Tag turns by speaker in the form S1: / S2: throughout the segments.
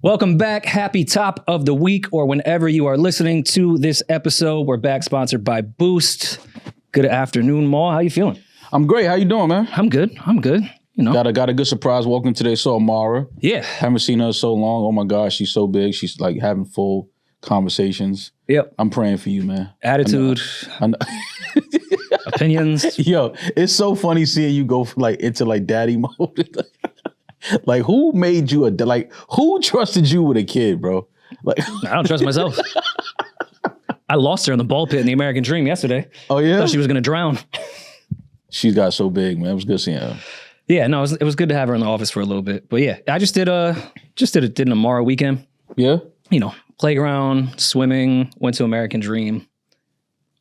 S1: Welcome back. Happy top of the week or whenever you are listening to this episode. We're back sponsored by Boost. Good afternoon, Maul. How you feeling?
S2: I'm great. How you doing, man?
S1: I'm good. You know,
S2: got a good surprise. Welcome today. Saw Mara.
S1: Yeah.
S2: Haven't seen her in so long. Oh my gosh, she's so big. She's like having full conversations.
S1: Yep.
S2: I'm praying for you, man.
S1: Attitude.
S2: I know.
S1: Opinions.
S2: Yo, it's so funny seeing you go into daddy mode. Like, who made you who trusted you with a kid, bro? Like,
S1: I don't trust myself. I lost her in the ball pit in the American Dream yesterday.
S2: Oh yeah?
S1: Thought she was going to drown.
S2: She got so big, man. It was good seeing her.
S1: Yeah, no, it was good to have her in the office for a little bit. But yeah, I just did an Amara weekend.
S2: Yeah?
S1: You know, playground, swimming, went to American Dream.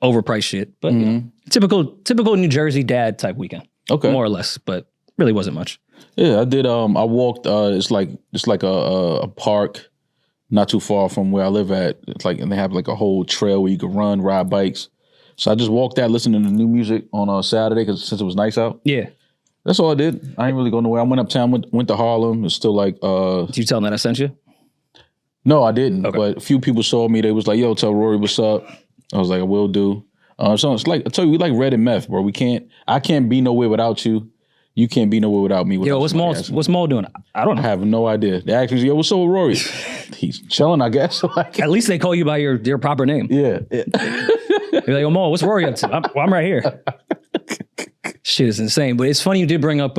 S1: Overpriced shit. But you know, typical New Jersey dad type weekend. Okay. More or less, but really wasn't much.
S2: Yeah, I did. I walked. It's like a park, not too far from where I live at. It's like, and they have like a whole trail where you can run, ride bikes. So I just walked that, listening to new music on Saturday since it was nice out. Yeah, that's all I did. I ain't really going nowhere. I went uptown, went to Harlem. It's still like. Did
S1: you tell them that I sent you?
S2: No, I didn't. Okay. But a few people saw me. They was like, "Yo, tell Rory what's up." I was like, "I will do." So it's like I tell you, we like red and meth, bro. I can't be nowhere without you. You can't be nowhere without me.
S1: Yo, what's Maul doing? I don't know.
S2: I have no idea. They asked me, yo, what's up with Rory? He's chilling, I guess.
S1: At least they call you by your proper name.
S2: Yeah.
S1: You're like, oh, Maul, what's Rory up to? I'm right here. Shit is insane. But it's funny you did bring up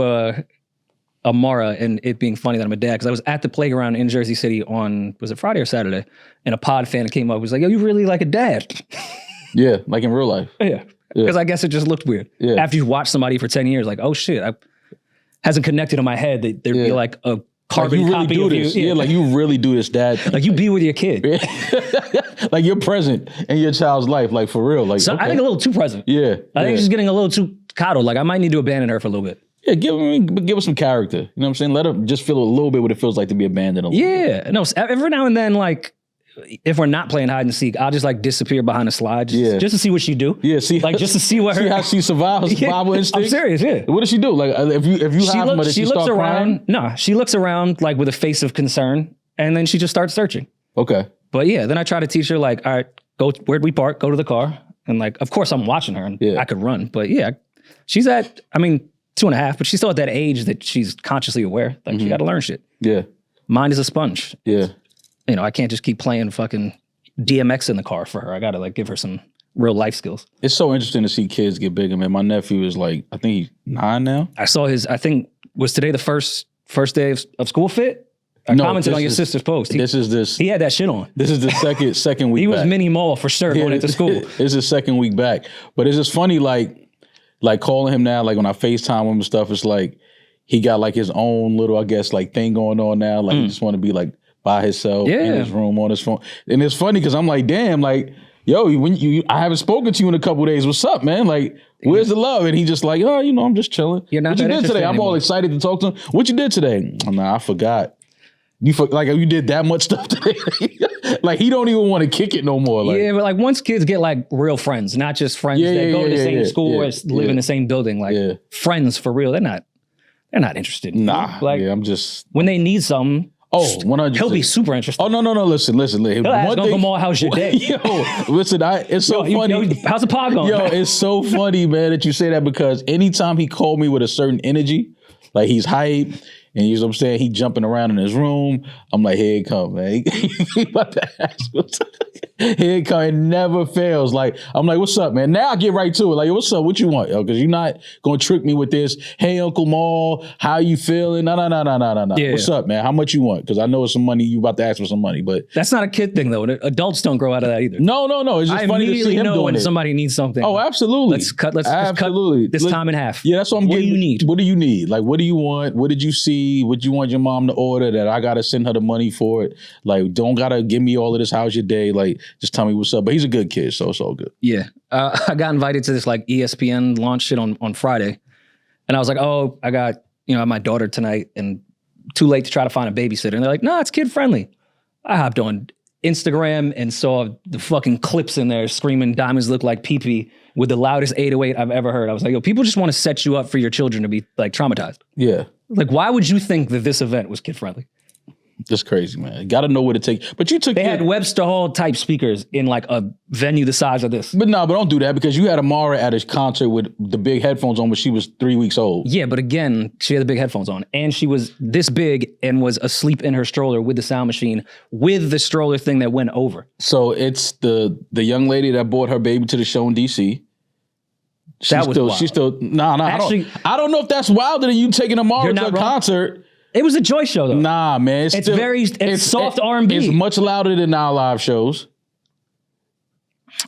S1: Amara and it being funny that I'm a dad, because I was at the playground in Jersey City on, was it Friday or Saturday? And a pod fan came up and was like, yo, you really like a dad.
S2: Yeah, like in real life.
S1: Yeah. Because I guess it just looked weird. Yeah. After you watch somebody for 10 years, like, oh shit, hasn't connected in my head that there'd be like a carbon copy of you.
S2: Yeah, like you really do this, dad.
S1: Like you be with your kid.
S2: Like you're present in your child's life, like for real. Like
S1: so okay. I think a little too present.
S2: Yeah.
S1: I think she's getting a little too coddled. Like I might need to abandon her for a little bit.
S2: Yeah, give her some character. You know what I'm saying? Let her just feel a little bit what it feels like to be abandoned.
S1: Yeah. No, every now and then, like, if we're not playing hide and seek, I'll just like disappear behind a slide just to see what she do.
S2: Yeah, see,
S1: like just to see what
S2: see how she survives. Survival instinct.
S1: I'm serious. Yeah.
S2: What does she do? Like if you have her, she looks
S1: around. No, she looks around like with a face of concern, and then she just starts searching.
S2: Okay.
S1: But yeah, then I try to teach her like, all right, go where'd we park? Go to the car, and like, of course I'm watching her, and I could run. But yeah, she's at 2.5, but she's still at that age that she's consciously aware. Like she got to learn shit.
S2: Yeah.
S1: Mind is a sponge.
S2: Yeah.
S1: You know, I can't just keep playing fucking DMX in the car for her. I got to like give her some real life skills.
S2: It's so interesting to see kids get bigger, man. My nephew is like, I think he's 9 now.
S1: I saw was today the first day of school fit? I commented on your sister's post. He had that shit on.
S2: This is the second week
S1: He
S2: back.
S1: Was mini mall for sure going into school.
S2: It's the second week back. But it's just funny, like calling him now, like when I FaceTime him and stuff, it's like he got like his own little, I guess, like thing going on now. Like he just want to be like by himself in his room on his phone. And it's funny because I'm like, damn, like, yo, I haven't spoken to you in a couple of days. What's up, man? Like, where's the love? And he just like, oh, I'm just chilling.
S1: You're not
S2: what you did today? I'm all excited to talk to him. What you did today? Nah, I forgot. Like you did that much stuff today. Like he don't even want to kick it no more. Like,
S1: yeah, but like once kids get like real friends, not just friends that go to the same school or live in the same building, like friends for real, they're not interested.
S2: Nah,
S1: like
S2: I'm just
S1: when they need something.
S2: Oh, 100%.
S1: He'll be super interested.
S2: Oh, no. Listen.
S1: He'll ask Uncle Maul, how's your day?
S2: Yo, listen, it's so funny.
S1: How's the pod going?
S2: Yo, it's so funny, man, that you say that, because anytime he called me with a certain energy, like he's hype, and you know what I'm saying, he jumping around in his room, I'm like, here it come, man. He about to ask me. Here it come. It never fails. Like, I'm like, what's up, man? Now I get right to it. Like, what's up? What you want? Yo, because you're not going to trick me with this. Hey, Uncle Maul, how you feeling? No. Yeah. What's up, man? How much you want? Because I know it's some money. You about to ask for some money, but
S1: that's not a kid thing, though. Adults don't grow out of that either.
S2: No. It's just funny to see him doing
S1: when somebody needs something.
S2: Oh, absolutely.
S1: Let's cut this time in half.
S2: Yeah, that's what I'm getting.
S1: What do you need?
S2: What do you need? Like, what do you want? What did you see? What you want your mom to order that I got to send her the money for it? Like, don't got to give me all of this. How's your day? Like, just tell me what's up. But he's a good kid, so it's all good.
S1: Yeah. I got invited to this like ESPN launch shit on Friday. And I was like, oh, I got, my daughter tonight and too late to try to find a babysitter. And they're like, no, it's kid friendly. I hopped on Instagram and saw the fucking clips in there screaming diamonds look like pee-pee with the loudest 808 I've ever heard. I was like, yo, people just want to set you up for your children to be like traumatized.
S2: Yeah.
S1: Like, why would you think that this event was kid friendly?
S2: That's crazy, man. Got to know where to take. But you took.
S1: They had Webster Hall type speakers in like a venue the size of this.
S2: But don't do that because you had Amara at a concert with the big headphones on when she was 3 weeks old.
S1: Yeah, but again, she had the big headphones on, and she was this big and was asleep in her stroller with the sound machine with the stroller thing that went over.
S2: So it's the young lady that brought her baby to the show in DC. She's still Actually, I don't know if that's wilder than you taking Amara to a concert.
S1: It was a joy show though.
S2: Nah, man.
S1: It's soft R&B.
S2: It's much louder than our live shows.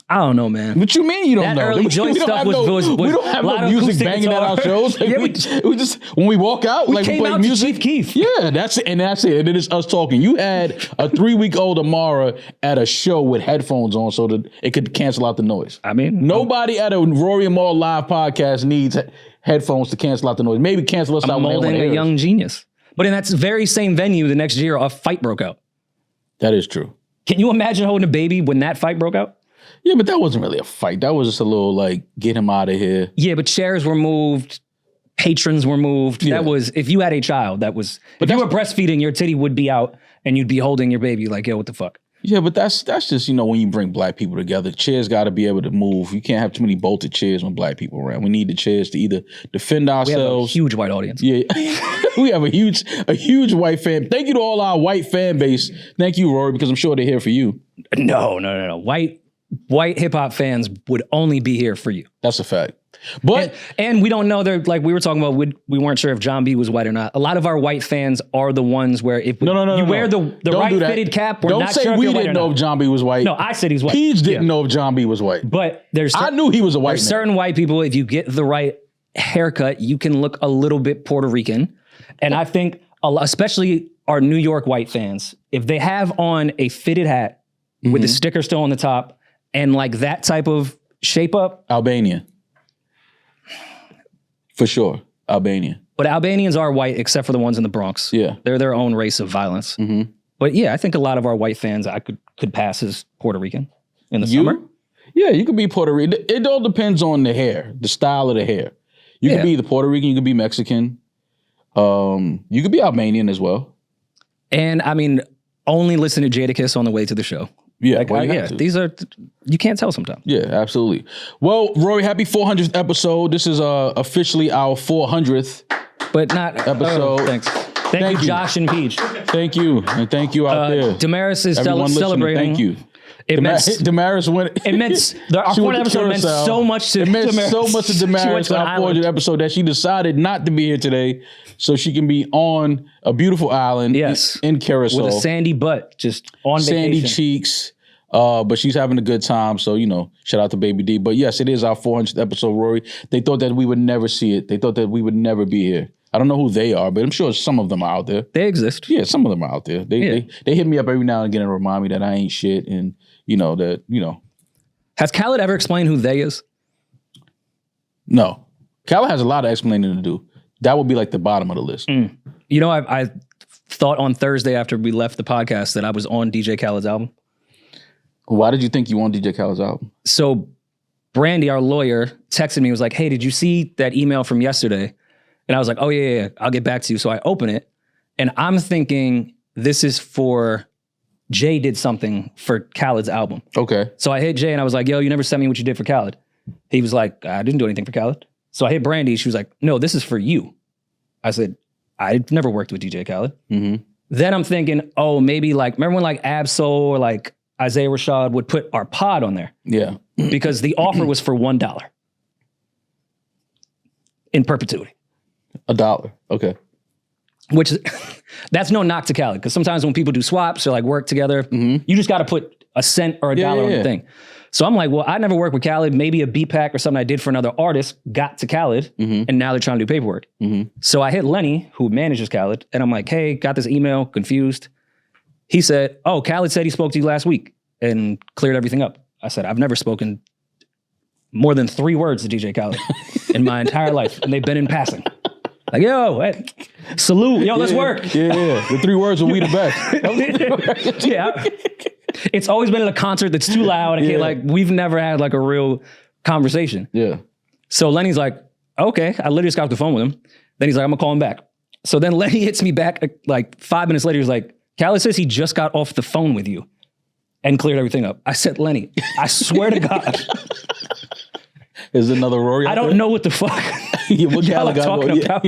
S1: I don't know, man.
S2: What you mean you don't know?
S1: That early joy stuff was
S2: we don't have no music banging at our shows. Like, we just when we walk out, we
S1: came
S2: play
S1: out
S2: music.
S1: To Chief Keef.
S2: Yeah, that's it. And that's it. And it is us talking. You had a 3-week-old Amara at a show with headphones on so that it could cancel out the noise.
S1: I mean,
S2: nobody at a Rory and Maul live podcast needs headphones to cancel out the noise. Maybe cancel us out.
S1: I'm molding a young genius. But in that very same venue, the next year, a fight broke out.
S2: That is true.
S1: Can you imagine holding a baby when that fight broke out?
S2: Yeah, but that wasn't really a fight. That was just a little like, get him out of here.
S1: Yeah, but chairs were moved. Patrons were moved. Yeah. That was, if you had a child, that was, but if you were breastfeeding, your titty would be out and you'd be holding your baby like, yo, what the fuck?
S2: Yeah, but that's just, when you bring black people together, chairs got to be able to move. You can't have too many bolted chairs when black people around. We need the chairs to either defend ourselves. We have a huge
S1: white audience.
S2: Yeah, we have a huge white fan. Thank you to all our white fan base. Thank you, Rory, because I'm sure they're here for you.
S1: No. White hip hop fans would only be here for you.
S2: That's a fact. But
S1: and we don't know, they're like we were talking about, we weren't sure if John B was white or not. A lot of our white fans are the ones where if you wear the right fitted cap, we're
S2: don't
S1: not
S2: say
S1: sure if
S2: we
S1: you're
S2: didn't know if John B was white.
S1: No, I said he's white.
S2: Peeje didn't know if John B was white.
S1: But
S2: I knew he was a white man.
S1: Certain white people, if you get the right haircut, you can look a little bit Puerto Rican. And I think, especially our New York white fans, if they have on a fitted hat with the sticker still on the top and like that type of shape up.
S2: Albania. For sure. Albania.
S1: But Albanians are white except for the ones in the Bronx.
S2: Yeah.
S1: They're their own race of violence. Mm-hmm. But yeah, I think a lot of our white fans I could pass as Puerto Rican in the summer.
S2: Yeah, you could be Puerto Rican. It all depends on the hair, the style of the hair. You could be either Puerto Rican, you could be Mexican. You could be Albanian as well. And
S1: I mean, only listen to Jadakiss on the way to the show.
S2: Yeah,
S1: these are, you can't tell sometimes.
S2: Yeah, absolutely. Well, Rory, happy 400th episode. This is officially our 400th episode.
S1: Thanks. Thank you, Josh and Peeje.
S2: Thank you. And thank you out there.
S1: Demaris is celebrating.
S2: Thank you. Demaris went.
S1: It meant our 400th episode meant so much to Demaris.
S2: It meant so much to Demaris, our 400th episode, that she decided not to be here today so she can be on a beautiful island in Curacao.
S1: With a sandy butt, just on
S2: sandy
S1: vacation.
S2: Cheeks. But she's having a good time. So, shout out to Baby D. But yes, it is our 400th episode, Rory. They thought that we would never see it. They thought that we would never be here. I don't know who they are, but I'm sure some of them are out there.
S1: They exist.
S2: Yeah, some of them are out there. They hit me up every now and again and remind me that I ain't shit and,
S1: Has Khaled ever explained who they is?
S2: No. Khaled has a lot of explaining to do. That would be like the bottom of the list.
S1: I thought on Thursday after we left the podcast that I was on DJ Khaled's album.
S2: Why did you think you were on DJ Khaled's album?
S1: So Brandy, our lawyer, texted me, was like, hey, did you see that email from yesterday? And I was like, oh, yeah, I'll get back to you. So I open it, and I'm thinking this is for Jay did something for Khaled's album.
S2: Okay.
S1: So I hit Jay, and I was like, yo, you never sent me what you did for Khaled. He was like, I didn't do anything for Khaled. So I hit Brandy. She was like, no, this is for you. I said, I've never worked with DJ Khaled. Mm-hmm. Then I'm thinking, oh, maybe like, remember when like Absol or like Isaiah Rashad would put our pod on there?
S2: Yeah.
S1: Because the offer was for $1 in perpetuity.
S2: $1. Okay.
S1: Which that's no knock to Khaled, because sometimes when people do swaps or like work together, you just got to put a cent or a dollar on the thing. So I'm like, well, I never worked with Khaled. Maybe a beat pack or something I did for another artist got to Khaled, and now they're trying to do paperwork. So I hit Lenny, who manages Khaled, and I'm like, hey, got this email, confused. He said, oh, Khaled said he spoke to you last week and cleared everything up. I said, I've never spoken more than 3 words to DJ Khaled in my entire life, and they've been in passing. Like, yo, hey, salute, yo, let's work.
S2: Yeah. The 3 words are we the best.
S1: Yeah. It's always been at a concert that's too loud. We've never had like a real conversation.
S2: Yeah.
S1: So Lenny's like, okay. I literally just got off the phone with him. Then he's like, I'm gonna call him back. So then Lenny hits me back like 5 minutes later. He's like, Khaled says he just got off the phone with you and cleared everything up. I said, Lenny, I swear to God.
S2: Is another Rory?
S1: I don't know what the fuck
S2: What
S1: y'all are
S2: Khaled got
S1: talking
S2: going?
S1: about.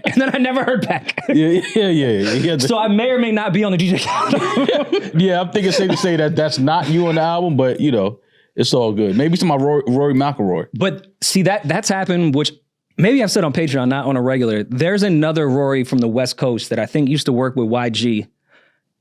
S1: And then I never heard back.
S2: Yeah.
S1: So I may or may not be on the DJ Khaled.
S2: Yeah, I'm thinking safe to say that that's not you on the album, but you know, it's all good. Maybe some of my Rory McIlroy.
S1: But see, that's happened, which maybe I've said on Patreon, not on a regular. There's another Rory from the West Coast that I think used to work with YG.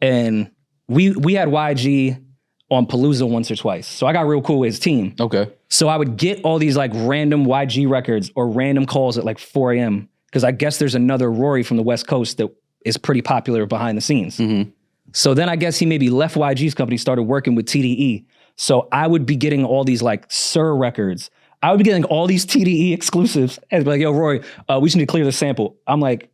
S1: And we had YG on Palooza once or twice. So I got real cool with his team.
S2: Okay.
S1: So I would get all these like random YG records or random calls at like 4 a.m. because I guess there's another Rory from the West Coast that is pretty popular behind the scenes.
S2: Mm-hmm.
S1: So then I guess he maybe left YG's company, started working with TDE. So I would be getting all these like Sir records. I would be getting all these TDE exclusives and be like, yo, Rory, we just need to clear the sample. I'm like,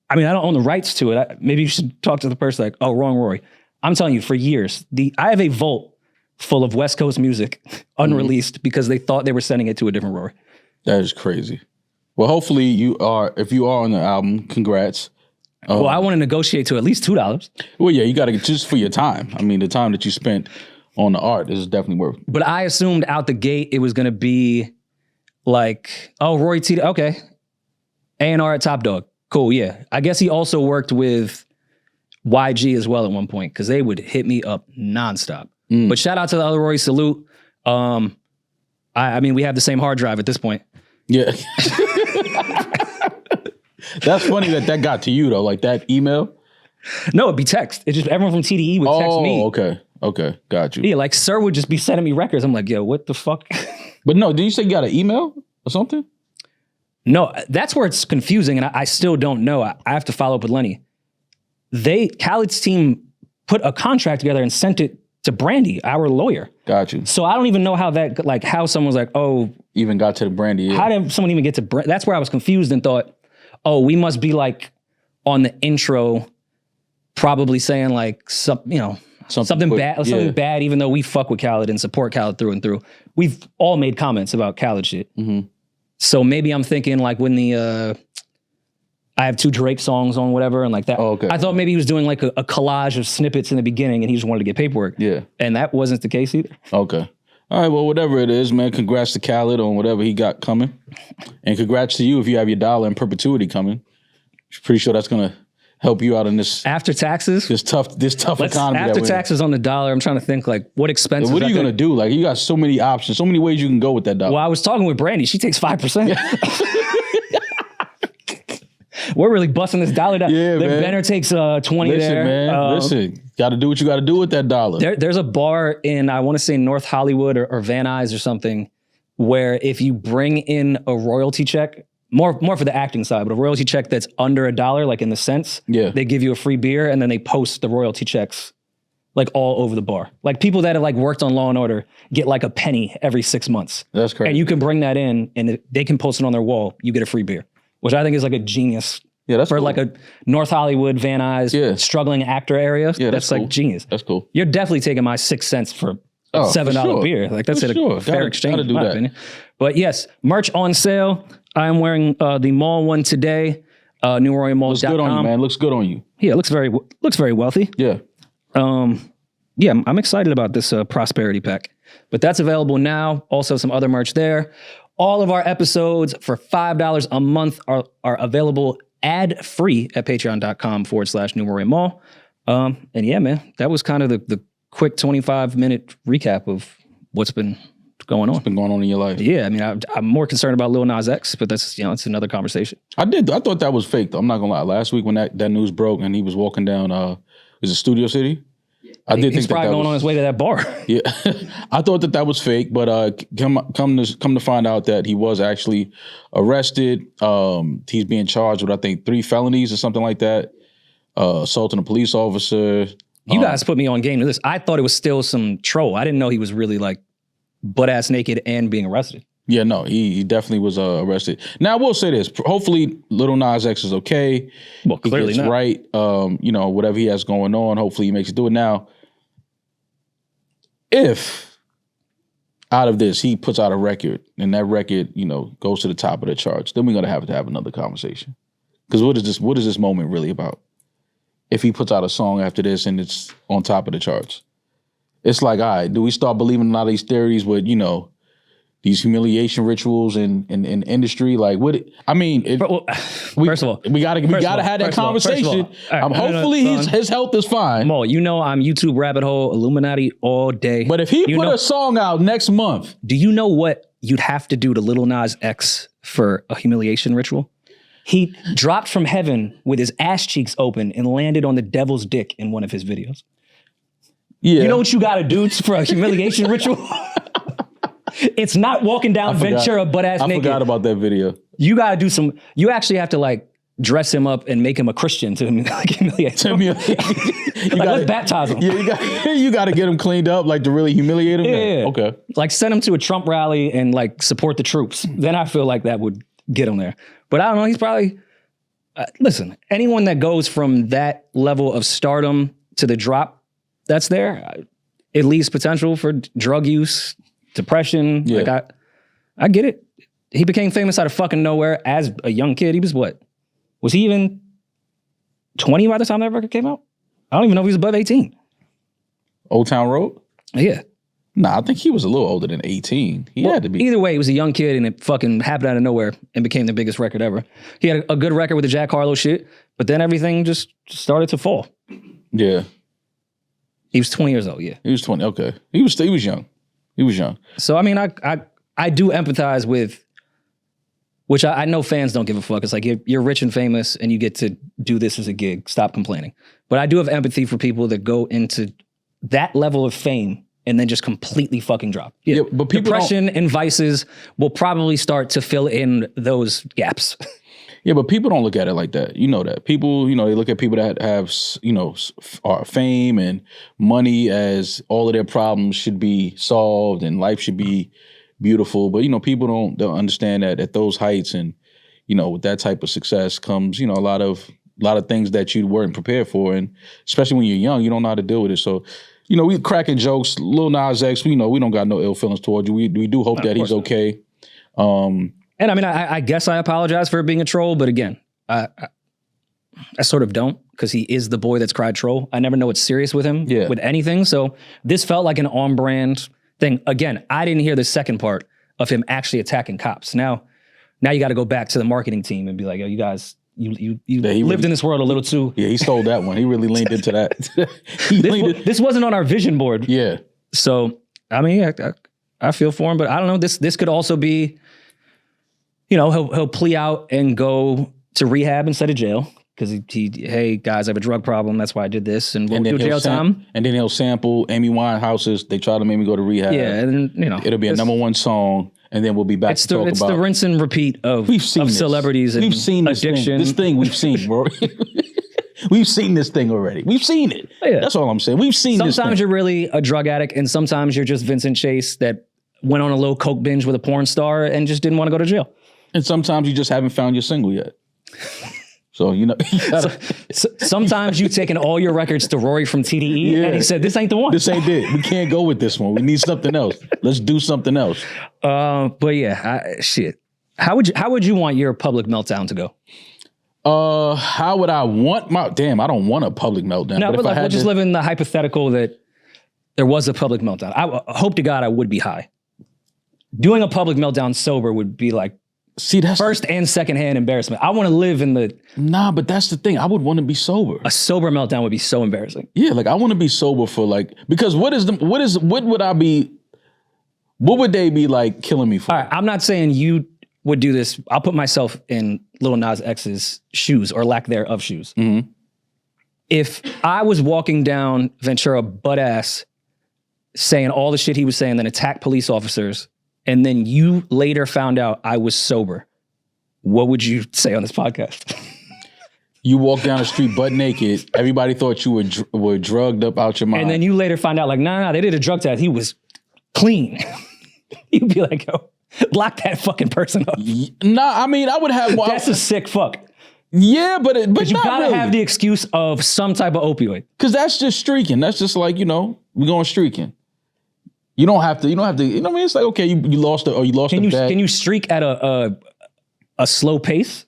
S1: I mean, I don't own the rights to it. Maybe you should talk to the person like, oh, wrong Rory. I'm telling you, for years, I have a vault full of West Coast music unreleased because they thought they were sending it to a different Rory.
S2: That is crazy. Well, hopefully if you are on the album, congrats.
S1: Well, I want to negotiate to at least $2.
S2: Well, yeah, you got to get just for your time. I mean, the time that you spent on the art is definitely worth it.
S1: But I assumed out the gate it was going to be like, oh, Rory T. Okay. A&R at Top Dog. Cool, yeah. I guess he also worked with YG as well at one point because they would hit me up nonstop. But shout out to the other Rory. Salute. I mean, we have the same hard drive at this point.
S2: Yeah. That's funny that got to you, though, like that email.
S1: No, it'd be text. It's just everyone from TDE would text me.
S2: Oh, okay. Got you.
S1: Yeah, like Sir would just be sending me records. I'm like, yo, what the fuck?
S2: But no, did you say you got an email or something?
S1: No, that's where it's confusing, and I still don't know. I have to follow up with Lenny. Khaled's team put a contract together and sent it to Brandy, our lawyer.
S2: Got you.
S1: So I don't even know how someone was like, oh.
S2: Even got to the Brandy. Yeah.
S1: How did someone even get to Brandy? That's where I was confused and thought, oh, we must be like on the intro, probably saying like, something bad, even though we fuck with Khaled and support Khaled through and through. We've all made comments about Khaled shit. Mm-hmm. So maybe I'm thinking like when I have 2 Drake songs on whatever and like that.
S2: Oh, okay.
S1: I thought maybe he was doing like a collage of snippets in the beginning and he just wanted to get paperwork.
S2: Yeah.
S1: And that wasn't the case either.
S2: Okay. All right, well, whatever it is, man, congrats to Khaled on whatever he got coming. And congrats to you if you have your dollar in perpetuity coming. Pretty sure that's going to help you out in this...
S1: After taxes?
S2: This tough economy.
S1: After taxes on the dollar, I'm trying to think like what expenses...
S2: What are you going to do? Like you got so many options, so many ways you can go with that dollar.
S1: Well, I was talking with Brandy. She takes 5%. We're really busting this dollar down.
S2: Yeah, man.
S1: Benner takes 20 there.
S2: Man, listen, got to do what you got to do with that dollar.
S1: There's a bar in, I want to say North Hollywood or Van Nuys or something, where if you bring in a royalty check, more for the acting side, but a royalty check that's under $1, like in the cents, they give you a free beer and then they post the royalty checks like all over the bar. Like people that have like worked on Law and Order get like a penny every 6 months.
S2: That's crazy.
S1: And you can bring that in and they can post it on their wall. You get a free beer, which I think is like a genius.
S2: Yeah, that's
S1: for
S2: cool.
S1: like a North Hollywood, Van Nuys, struggling actor area.
S2: Yeah,
S1: that's
S2: cool.
S1: like genius.
S2: That's cool.
S1: You're definitely taking my 6 cents for a $7 beer. Like that's a fair exchange in my opinion. But yes, merch on sale. I'm wearing the mall one today. NewRoyalMall.com.
S2: Looks good on you, man. Looks good on you.
S1: Yeah, it looks very wealthy.
S2: Yeah.
S1: Yeah, I'm excited about this prosperity pack. But that's available now. Also some other merch there. All of our episodes for $5 a month are available ad-free at patreon.com/NewRoyalMall. And yeah, man, that was kind of the quick 25-minute recap of what's been going on.
S2: What's been going on in your life?
S1: Yeah, I mean, I'm more concerned about Lil Nas X, but that's, it's another conversation.
S2: I thought that was fake, though. I'm not going to lie. Last week when that news broke and he was walking down, is it Studio City? I did think
S1: he's probably going on his way to that bar.
S2: Yeah, I thought that was fake, but come to find out that he was actually arrested. He's being charged with I think 3 felonies or something like that. Assaulting a police officer.
S1: You guys put me on game to this. I thought it was still some troll. I didn't know he was really like butt ass naked and being arrested.
S2: Yeah, no, he definitely was arrested. Now I will say this: hopefully, Lil Nas X is okay.
S1: Well, clearly
S2: he gets
S1: not.
S2: Right. Whatever he has going on, hopefully he makes it do it. Now, if out of this he puts out a record and that record, goes to the top of the charts, then we're gonna have to have another conversation. Because what is this moment really about? if he puts out a song after this and it's on top of the charts. It's like, all right, do we start believing in a lot of these theories with, you know, these humiliation rituals in industry? Like, what? I mean,
S1: first of all,
S2: we gotta have that conversation. Hopefully, his health is fine.
S1: Mo, you know I'm YouTube rabbit hole Illuminati all day.
S2: But if he put a song out next month,
S1: do you know what you'd have to do to Lil Nas X for a humiliation ritual? He dropped from heaven with his ass cheeks open and landed on the devil's dick in one of his videos. Yeah, you know what you got to do for a humiliation ritual? It's not walking down Ventura butt ass naked.
S2: I forgot about that video.
S1: You got to do some. You actually have to like dress him up and make him a Christian to like, humiliate him. Let's baptize him.
S2: Yeah, you got to get him cleaned up, like to really humiliate him.
S1: Yeah.
S2: Okay.
S1: Like send him to a Trump rally and like support the troops. Then I feel like that would get him there. But I don't know. He's probably listen. Anyone that goes from that level of stardom to the drop that's there, it leaves potential for drug use. Depression,
S2: yeah.
S1: Like I get it. He became famous out of fucking nowhere as a young kid. He was what? Was he even 20 by the time that record came out? I don't even know if he was above 18.
S2: Old Town Road?
S1: Yeah.
S2: Nah, I think he was a little older than 18. He had to be.
S1: Either way, he was a young kid and it fucking happened out of nowhere and became the biggest record ever. He had a good record with the Jack Harlow shit, but then everything just started to fall.
S2: Yeah.
S1: He was 20 years old, yeah.
S2: He was 20, okay. He was young. He was young.
S1: So, I mean, I do empathize with, which I know fans don't give a fuck. It's like, you're rich and famous and you get to do this as a gig. Stop complaining. But I do have empathy for people that go into that level of fame and then just completely fucking drop. Yeah, but depression and vices will probably start to fill in those gaps.
S2: Yeah, but people don't look at it like that. You know that. People, you know, they look at people that have, you know, fame and money as all of their problems should be solved and life should be beautiful. But, you know, people don't understand that at those heights and, you know, with that type of success comes, you know, a lot of things that you weren't prepared for. And especially when you're young, you don't know how to deal with it. So, you know, we cracking jokes. Lil Nas X, you know, we don't got no ill feelings towards you. We do hope that he's okay.
S1: And I mean, I guess I apologize for being a troll, but again, I sort of don't, because he is the boy that's cried troll. I never know what's serious with him, with anything. So this felt like an on-brand thing. Again, I didn't hear the second part of him actually attacking cops. Now you got to go back to the marketing team and be like, yo, you guys, you lived in this world a little too.
S2: Yeah, he stole that one. He really leaned into that.
S1: This wasn't on our vision board.
S2: Yeah.
S1: So, I mean, I feel for him, but I don't know. This could also be, you know, he'll plea out and go to rehab instead of jail because hey guys, I have a drug problem. That's why I did this, and we'll do jail time. And
S2: then he'll sample Amy Winehouse's "They Try to Make Me Go to Rehab."
S1: Yeah, and you know,
S2: it'll be a #1 song, and then we'll be back to talk about.
S1: It's the rinse and repeat of celebrities and addiction.
S2: This thing we've seen, Rory. We've seen this thing already. We've seen it. Yeah. That's all I'm saying. We've seen this thing.
S1: Sometimes you're really a drug addict, and sometimes you're just Vincent Chase that went on a little coke binge with a porn star and just didn't want to go to jail.
S2: And sometimes you just haven't found your single yet. So, you know.
S1: Sometimes you've taken all your records to Rory from TDE and he said, this ain't the one.
S2: This ain't it. We can't go with this one. We need something else. Let's do something else.
S1: But yeah, shit. How would you want your public meltdown to go?
S2: How would I want I don't want a public meltdown.
S1: No, but like, we'll just live in the hypothetical that there was a public meltdown. I hope to God I would be high. Doing a public meltdown sober would be like, that's first and secondhand embarrassment. I want to live in the...
S2: Nah, but that's the thing. I would want to be sober.
S1: A sober meltdown would be so embarrassing.
S2: Yeah, like I want to be sober for like... Because what would they be like killing me for?
S1: All right, I'm not saying you would do this. I'll put myself in Lil Nas X's shoes or lack thereof shoes.
S2: Mm-hmm.
S1: If I was walking down Ventura butt ass saying all the shit he was saying, then attack police officers, and then you later found out I was sober, what would you say on this podcast?
S2: You walk down the street butt naked. Everybody thought you were drugged up out your mind.
S1: And then you later find out like, nah, they did a drug test. He was clean. You'd be like, yo, lock that fucking person up.
S2: Nah, I mean, I would have...
S1: That's a sick fuck.
S2: Yeah, but
S1: you gotta really have the excuse of some type of opioid.
S2: Because that's just streaking. That's just like, you know, we're going streaking. You don't have to, you know what I mean? It's like, okay, you lost a bet.
S1: Can you streak at a slow pace?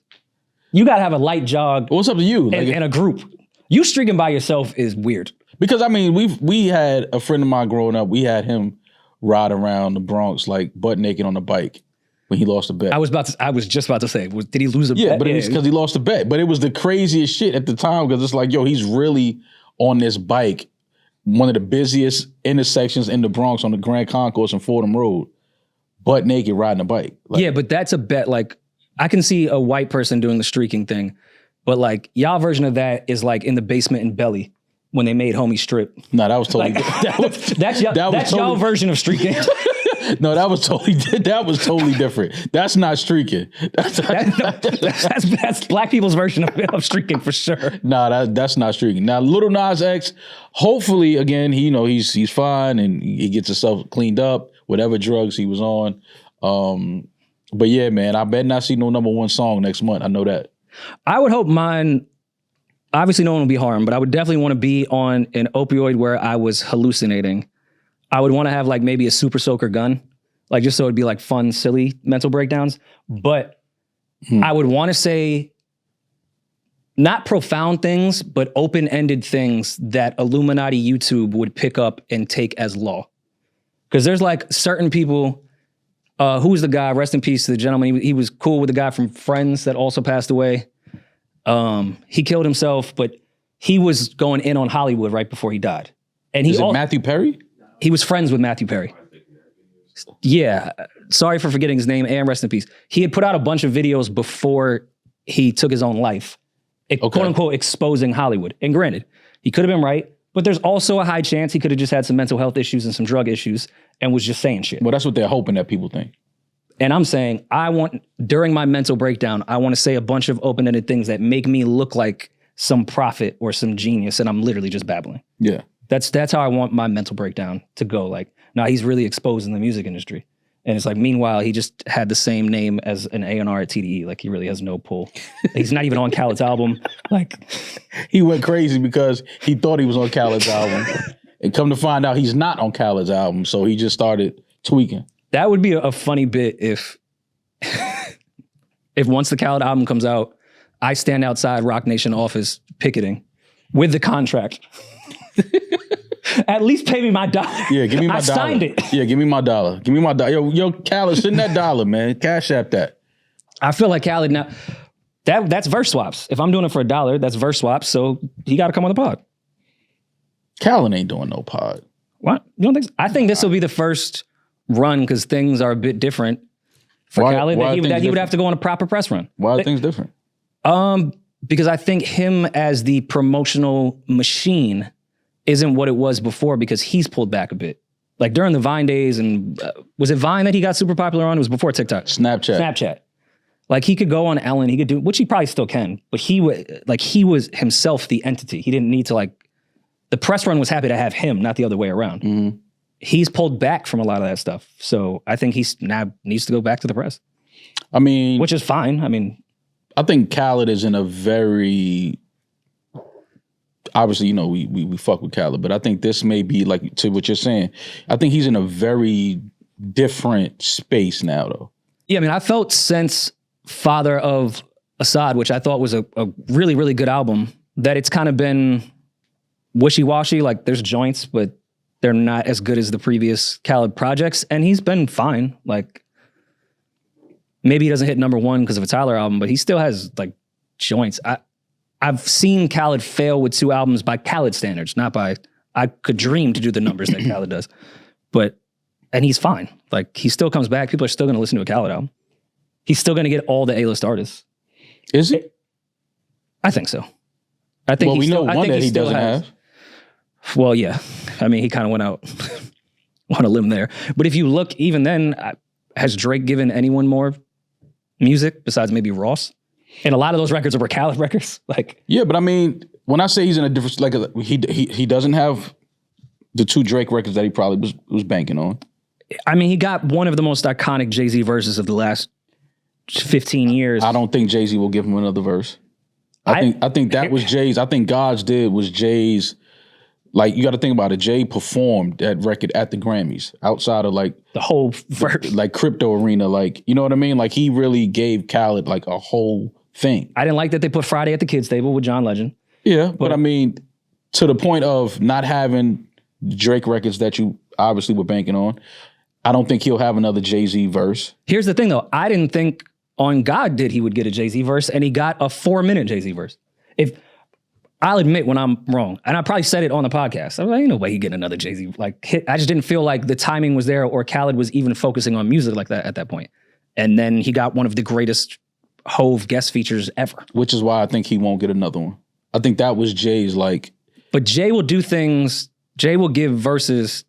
S1: You gotta have a light jog.
S2: What's up to you?
S1: And a group. You streaking by yourself is weird.
S2: Because I mean, we had a friend of mine growing up. We had him ride around the Bronx like butt naked on a bike when he lost a bet.
S1: I was just about to say, did he lose a bet?
S2: Yeah, but it was because he lost a bet. But it was the craziest shit at the time because it's like, yo, he's really on this bike, one of the busiest intersections in the Bronx on the Grand Concourse and Fordham Road, butt naked riding a bike. Like,
S1: yeah, but that's a bet. Like, I can see a white person doing the streaking thing, but like y'all version of that is like in the basement in Belly when they made Homie strip.
S2: No, that was totally
S1: that's y'all version of streaking.
S2: No, that was totally different. That's not streaking.
S1: That's black people's version of streaking for sure.
S2: Nah, that's not streaking. Now, Lil Nas X, hopefully, again, he's fine and he gets himself cleaned up, whatever drugs he was on. But yeah, man, I bet not see no #1 song next month. I know that.
S1: I would hope mine. Obviously, no one will be harmed, but I would definitely want to be on an opioid where I was hallucinating. I would want to have like maybe a super soaker gun, like just so it'd be like fun, silly mental breakdowns. But I would want to say not profound things, but open-ended things that Illuminati YouTube would pick up and take as law. Because there's like certain people, who's the guy, rest in peace to the gentleman, he was cool with the guy from Friends that also passed away. He killed himself, but he was going in on Hollywood right before he died. And
S2: Is it Matthew Perry?
S1: He was friends with Matthew Perry. Yeah. Sorry for forgetting his name and rest in peace. He had put out a bunch of videos before he took his own life, quote unquote, exposing Hollywood. And granted, he could have been right, but there's also a high chance he could have just had some mental health issues and some drug issues and was just saying shit.
S2: Well, that's what they're hoping that people think.
S1: And I'm saying, during my mental breakdown, I want to say a bunch of open-ended things that make me look like some prophet or some genius, and I'm literally just babbling.
S2: Yeah.
S1: That's how I want my mental breakdown to go. Like, now he's really exposed in the music industry. And it's like, meanwhile, he just had the same name as an A&R at TDE. Like, he really has no pull. He's not even on Khaled's album. Like,
S2: he went crazy because he thought he was on Khaled's album. And come to find out he's not on Khaled's album. So he just started tweaking.
S1: That would be a funny bit if once the Khaled album comes out, I stand outside Rock Nation office picketing with the contract. At least pay me my dollar.
S2: Yeah, give me my dollar.
S1: I signed it.
S2: Yeah, give me my dollar. Give me my dollar. Yo, Khaled, send that dollar, man. Cash app that.
S1: I feel like Khaled now, that's verse swaps. If I'm doing it for $1, that's verse swaps. So he got to come on the pod.
S2: Khaled ain't doing no pod.
S1: What? You don't think so? I think this will be the first run because things are a bit different for Khaled that he would have to go on a proper press run.
S2: Why are things different?
S1: Because I think him as the promotional machine isn't what it was before because he's pulled back a bit. Like during the Vine days and was it Vine that he got super popular on? It was before TikTok. Snapchat. Like he could go on Ellen, he could do, which he probably still can, but he was himself the entity. He didn't need to the press run was happy to have him, not the other way around. Mm-hmm. He's pulled back from a lot of that stuff. So I think he's now needs to go back to the press.
S2: I mean,
S1: which is fine. I mean,
S2: I think Khaled is in a very, obviously, we fuck with Khaled, but I think this may be like to what you're saying. I think he's in a very different space now, though.
S1: Yeah, I mean, I felt since Father of Assad, which I thought was a really, really good album, that it's kind of been wishy-washy. Like there's joints, but they're not as good as the previous Khaled projects. And he's been fine. Like maybe he doesn't hit #1 because of a Tyler album, but he still has like joints. I've seen Khaled fail with 2 albums by Khaled standards, not by, I could dream to do the numbers that Khaled does. And he's fine. Like he still comes back. People are still going to listen to a Khaled album. He's still going to get all the A-list artists.
S2: Is he?
S1: I think so. I think
S2: we know one that he doesn't have.
S1: Well, yeah. I mean, he kind of went out on a limb there. But if you look, even then, has Drake given anyone more music besides maybe Ross? And a lot of those records were Khaled records.
S2: Yeah, but I mean, when I say he's in a different, he doesn't have the 2 Drake records that he probably was banking on.
S1: I mean, he got one of the most iconic Jay-Z verses of the last 15 years.
S2: I don't think Jay-Z will give him another verse. I think that was Jay's. I think God's did was Jay's. Like, you got to think about it. Jay performed that record at the Grammys outside of
S1: the whole verse.
S2: Like crypto arena. Like, you know what I mean? Like he really gave Khaled like a whole thing.
S1: I didn't like that they put Friday at the kids table with John Legend.
S2: Yeah, but I mean, to the point of not having Drake records that you obviously were banking on, I don't think he'll have another Jay-Z verse.
S1: Here's the thing, though. I didn't think On God did he would get a Jay-Z verse, and he got a 4-minute Jay-Z verse. If I'll admit when I'm wrong, and I probably said it on the podcast. I was like, ain't no way he getting another Jay-Z hit. I just didn't feel like the timing was there, or Khaled was even focusing on music like that at that point. And then he got one of the greatest Hove guest features ever.
S2: Which is why I think he won't get another one. I think that was Jay's
S1: But Jay will do things. Jay will give verses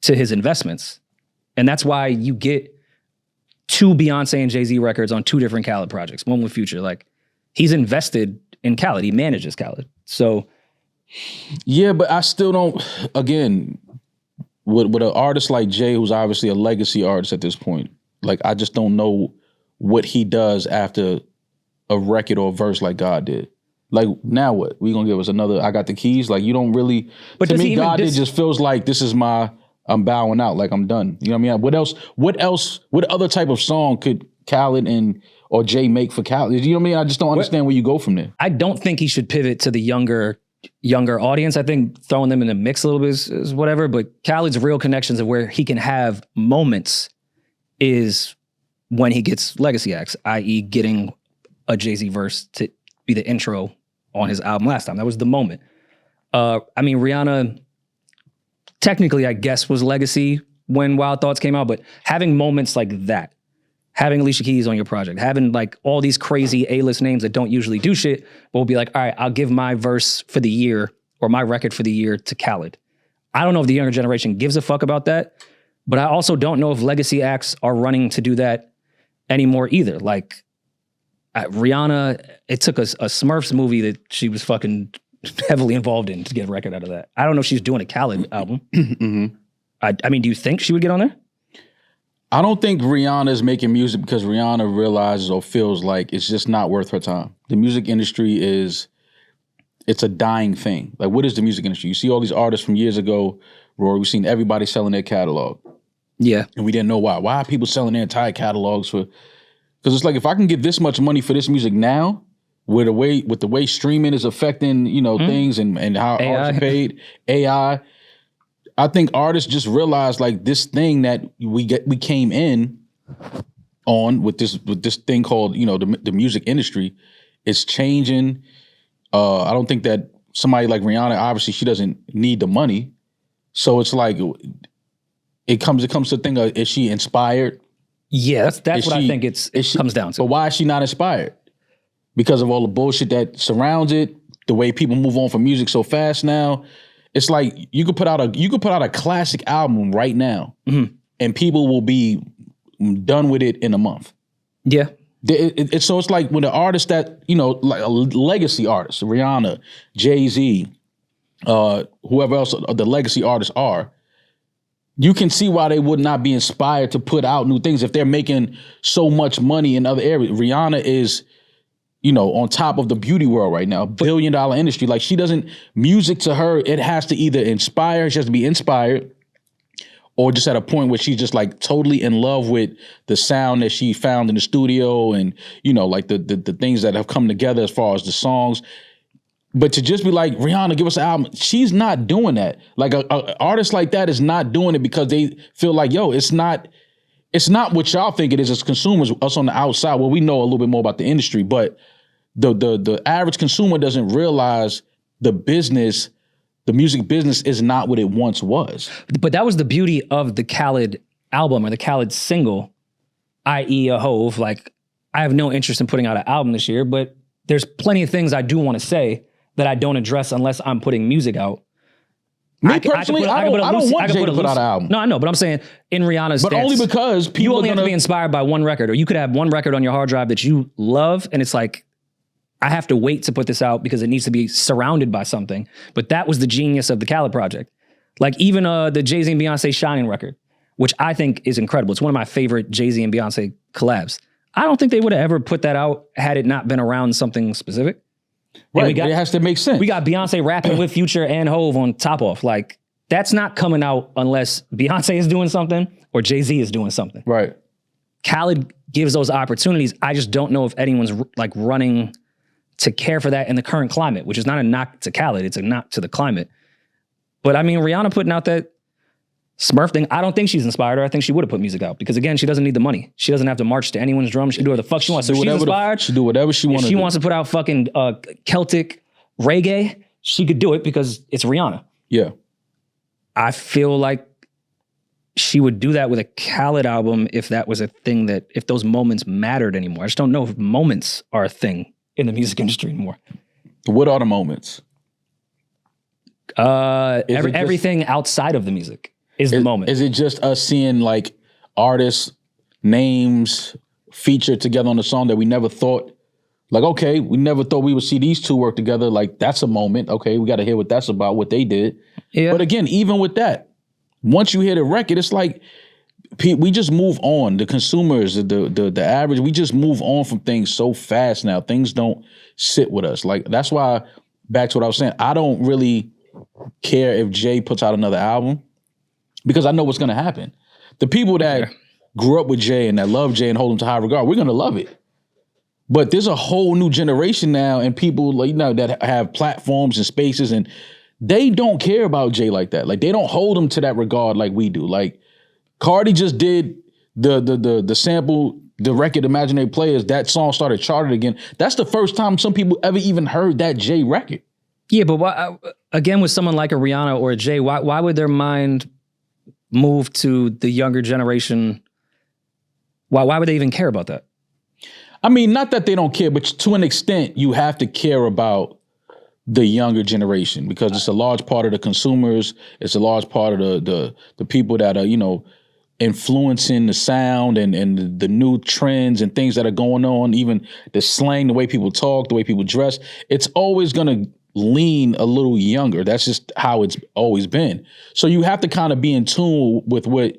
S1: to his investments, and that's why you get 2 Beyonce and Jay-Z records on 2 different Khaled projects. One with Future. He's invested in Khaled. He manages Khaled. So,
S2: yeah, but I still don't. Again, with an artist like Jay, who's obviously a legacy artist at this point, I just don't know what he does after a record or a verse like God did. Now what? We gonna give us another I Got the Keys? You don't really. But to me, God did just feels like this is I'm bowing out. I'm done. You know what I mean? What other type of song could Khaled or Jay make for Khaled? You know what I mean? I just don't understand where you go from there.
S1: I don't think he should pivot to the younger audience. I think throwing them in the mix a little bit is whatever, but Khaled's real connections of where he can have moments is when he gets legacy acts, i.e. getting a Jay-Z verse to be the intro on his album last time. That was the moment. Rihanna technically, I guess, was legacy when Wild Thoughts came out, but having moments like that, having Alicia Keys on your project, having all these crazy A-list names that don't usually do shit, but will be like, all right, I'll give my verse for the year or my record for the year to Khaled. I don't know if the younger generation gives a fuck about that, but I also don't know if legacy acts are running to do that anymore either. Rihanna, it took a Smurfs movie that she was fucking heavily involved in to get a record out of that. I don't know if she's doing a Khaled album. Mm-hmm. Do you think she would get on there?
S2: I don't think Rihanna is making music because Rihanna realizes or feels like it's just not worth her time. The music industry it's a dying thing. What is the music industry? You see all these artists from years ago, Rory, we've seen everybody selling their catalog.
S1: Yeah.
S2: And we didn't know why. Why are people selling their entire catalogs for? Because it's if I can get this much money for this music now, with the way streaming is affecting, things and how artists are paid, AI. I think artists just realize this thing that we came in on with this thing called, the music industry is changing. I don't think that somebody like Rihanna, obviously she doesn't need the money. So it's it comes to the thing of, is she inspired?
S1: Yeah, that's what I think it comes down to.
S2: But why is she not inspired? Because of all the bullshit that surrounds it, the way people move on from music so fast now. It's you could put out a classic album right now, mm-hmm. and people will be done with it in a month.
S1: Yeah.
S2: So it's when the artist that, like a legacy artist, Rihanna, Jay-Z, whoever else the legacy artists are, you can see why they would not be inspired to put out new things if they're making so much money in other areas. Rihanna is, on top of the beauty world right now, $1 billion industry. She doesn't, music to her, it has to either inspire, she has to be inspired, or just at a point where she's just totally in love with the sound that she found in the studio and, the things that have come together as far as the songs. But to just be Rihanna, give us an album, she's not doing that. A artist like that is not doing it because they feel it's not what y'all think it is as consumers, us on the outside. Well, we know a little bit more about the industry, but the average consumer doesn't realize the music business is not what it once was.
S1: But that was the beauty of the Khaled album or the Khaled single, i.e. a Hove. I have no interest in putting out an album this year, but there's plenty of things I do want to say that I don't address unless I'm putting music out.
S2: Me personally, I don't want Jay to put out an album.
S1: No, I know, but I'm saying in Rihanna's
S2: But only because people
S1: you only have to be inspired by one record, or you could have one record on your hard drive that you love, and it's I have to wait to put this out because it needs to be surrounded by something. But that was the genius of the Khaled project. Even the Jay-Z and Beyonce Shining record, which I think is incredible. It's one of my favorite Jay-Z and Beyonce collabs. I don't think they would have ever put that out had it not been around something specific.
S2: Right, it has to make sense.
S1: We got Beyonce rapping with Future and Hove on Top Off. That's not coming out unless Beyonce is doing something or Jay-Z is doing something.
S2: Right.
S1: Khaled gives those opportunities. I just don't know if anyone's running to care for that in the current climate, which is not a knock to Khaled, it's a knock to the climate. But I mean, Rihanna putting out that Smurf thing, I don't think she's inspired her. I think she would have put music out because again, she doesn't need the money. She doesn't have to march to anyone's drum. She can do whatever the fuck she wants. So she's inspired.
S2: She do whatever she wants.
S1: If she wants to put out fucking Celtic reggae, she could do it because it's Rihanna.
S2: Yeah.
S1: I feel like she would do that with a Khaled album if that was a thing that, if those moments mattered anymore. I just don't know if moments are a thing in the music industry anymore.
S2: What are the moments?
S1: Everything outside of the music is the moment.
S2: Is it just us seeing like artists' names featured together on a song that we never thought, like, okay, we never thought we would see these two work together. Like, that's a moment. Okay, we got to hear what that's about, what they did. Yeah. But again, even with that, once you hear the record, it's like we just move on. The consumers, the average, we just move on from things so fast now. Things don't sit with us. Like, that's why, back to what I was saying, I don't really care if Jay puts out another album because I know what's going to happen. The people that grew up with Jay and that love Jay and hold him to high regard, we're going to love it. But there's a whole new generation now and people, like, you know, that have platforms and spaces and they don't care about Jay like that. Like, they don't hold him to that regard like we do. Like, Cardi just did the sample, the record Imaginary Players, that song started charted again. That's the first time some people ever even heard that Jay record.
S1: Yeah, but why, again, with someone like a Rihanna or a Jay, why would their mind move to the younger generation? Why would they even care about that?
S2: I mean, not that they don't care, but to an extent, you have to care about the younger generation because it's a large part of the consumers. It's a large part of the people that are, you know, influencing the sound and the new trends and things that are going on, even the slang, the way people talk, the way people dress. It's always going to lean a little younger. That's just how it's always been. So you have to kind of be in tune with what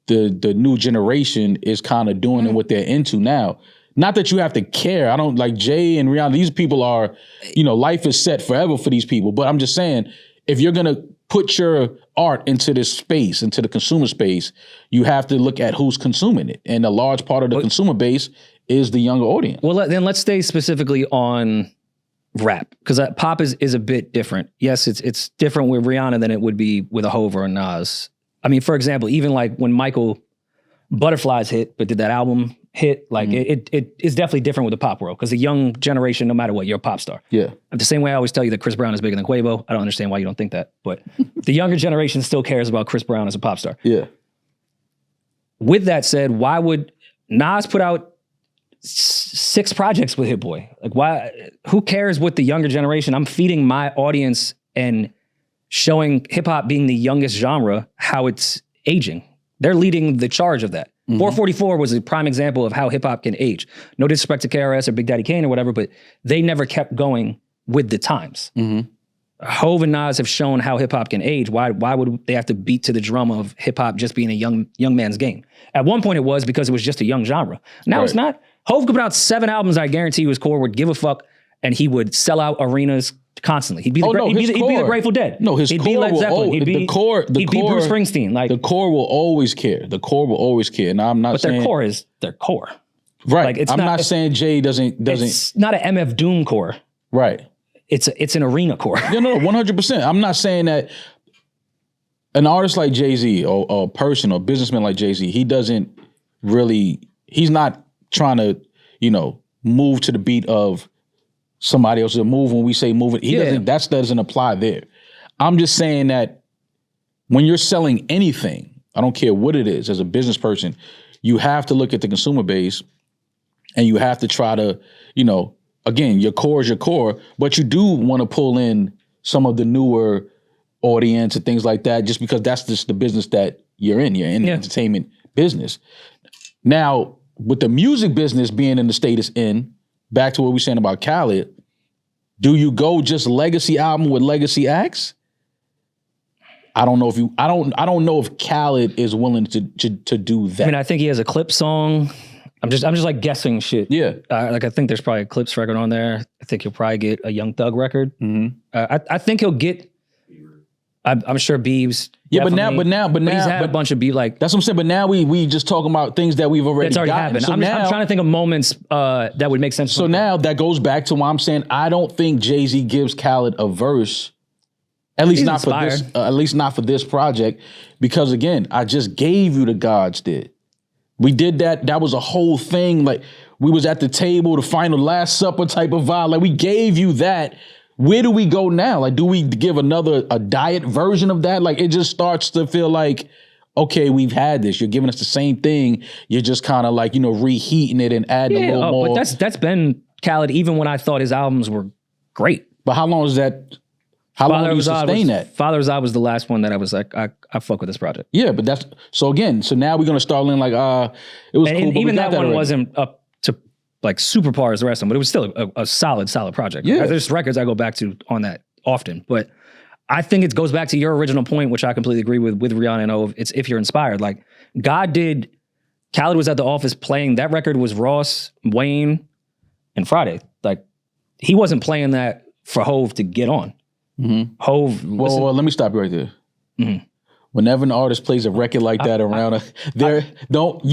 S2: the new generation is kind of doing and what they're into now. Not that you have to care. I don't like Jay and Rihanna. These people are, you know, life is set forever for these people. But I'm just saying, if you're going to put your art into this space, into the consumer space, you have to look at who's consuming it. And a large part of the consumer base is the younger audience.
S1: Well, then let's stay specifically on rap, because pop is a bit different. Yes, it's different with Rihanna than it would be with a Hov or a Nas. I mean, for example, even like when Michael Butterflies hit, but did that album hit, like it is definitely different with the pop world, because the young generation, no matter what, you're a pop star. Yeah. The same way I always tell you that Chris Brown is bigger than Quavo. I don't understand why you don't think that, but the younger generation still cares about Chris Brown as a pop star. Yeah. With that said, why would Nas put out 6 projects with Hit Boy? Like, why? Who cares what the younger generation? I'm feeding my audience and showing hip hop being the youngest genre how it's aging. They're leading the charge of that. 444 was a prime example of how hip hop can age. No disrespect to KRS or Big Daddy Kane or whatever, but they never kept going with the times. Hov and Nas have shown how hip hop can age. Why would they have to beat to the drum of hip hop just being a young man's game? At one point it was because it was just a young genre. Now it's not. Hov could put out 7 albums I guarantee you his core would give a fuck, and he would sell out arenas constantly. He'd be the Grateful Dead.
S2: No, his
S1: he'd
S2: core
S1: be Led Zeppelin.
S2: He'd be
S1: Bruce Springsteen. Like,
S2: the core will always care. The core will always care. And I'm not saying,
S1: their core is their core.
S2: Right. Like, I'm not saying Jay doesn't.
S1: It's not an MF Doom core.
S2: Right.
S1: It's an arena core.
S2: No, 100%. I'm not saying that an artist like Jay-Z or a person or businessman like Jay-Z, he's not trying to, move to the beat of somebody else's move. When we say moving, that doesn't apply there. I'm just saying that when you're selling anything, I don't care what it is, as a business person, you have to look at the consumer base and you have to try to, again, your core is your core, but you do want to pull in some of the newer audience and things like that, just because that's just the business that you're in. You're in the entertainment business. Now, with the music business being in the state it's in, back to what we were saying about Khaled, do you go just legacy album with legacy acts? I don't know if I don't know if Khaled is willing to do that.
S1: I mean, I think he has a Clip song. I'm just like guessing shit. Yeah. I think there's probably a Clips record on there. I think he'll probably get a Young Thug record. I think he'll get, I'm sure Biebs
S2: Yeah, but
S1: Definitely.
S2: now,
S1: he's had a bunch of beat like
S2: that's what I'm saying. But now we just talking about things that we've already
S1: that's already
S2: gotten.
S1: happened.
S2: So
S1: I'm trying to think of moments that would make sense.
S2: So now that goes back to why I'm saying I don't think Jay-Z gives Khaled a verse, at least not for this. At least not for this project, because again, I just gave you the Gods did. We did that. That was a whole thing. Like we was at the table, the final Last Supper type of vibe. Like we gave you that. Where do we go now? Like, do we give a diet version of that? Like, it just starts to feel like, okay, we've had this. You're giving us the same thing. You're just kind of like, reheating it and adding a little more.
S1: But that's been Khaled, even when I thought his albums were great.
S2: But how long is that? How long do you sustain that?
S1: Father's Eye was the last one that I was like, I fuck with this project.
S2: Yeah, but that's, so again, so now we're going to start learning like, it was cool.
S1: Even that one wasn't up to like super par as the rest of them, but it was still a solid project.
S2: Yeah.
S1: There's records I go back to on that often, but I think it goes back to your original point, which I completely agree with Rihanna and O. It's if you're inspired. Like Khaled was at the office playing, that record was Ross, Wayne, and Friday. Like he wasn't playing that for Hove to get on.
S2: Mm-hmm.
S1: Hove.
S2: Well, let me stop you right there. Mm-hmm. Whenever an artist plays a record like that don't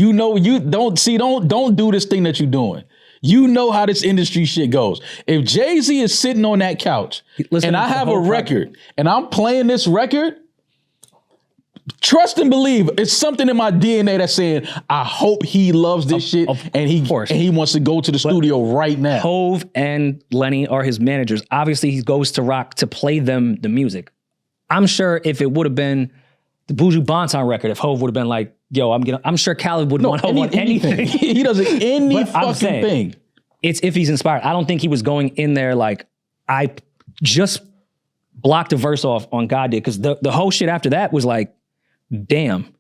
S2: do this thing that you're doing. You know how this industry shit goes. If Jay-Z is sitting on that couch and I have a record and I'm playing this record, trust and believe it's something in my DNA that's saying, I hope he loves this shit and he wants to go to the studio right now.
S1: Hove and Lenny are his managers. Obviously, he goes to Rock to play them the music. I'm sure if it would have been the Buju Banton record, if Hove would have been like, yo, I'm sure Khaled would want Hove on anything.
S2: He doesn't any fucking thing.
S1: It's if he's inspired. I don't think he was going in there like, I just blocked a verse off on God did, because the whole shit after that was like, damn,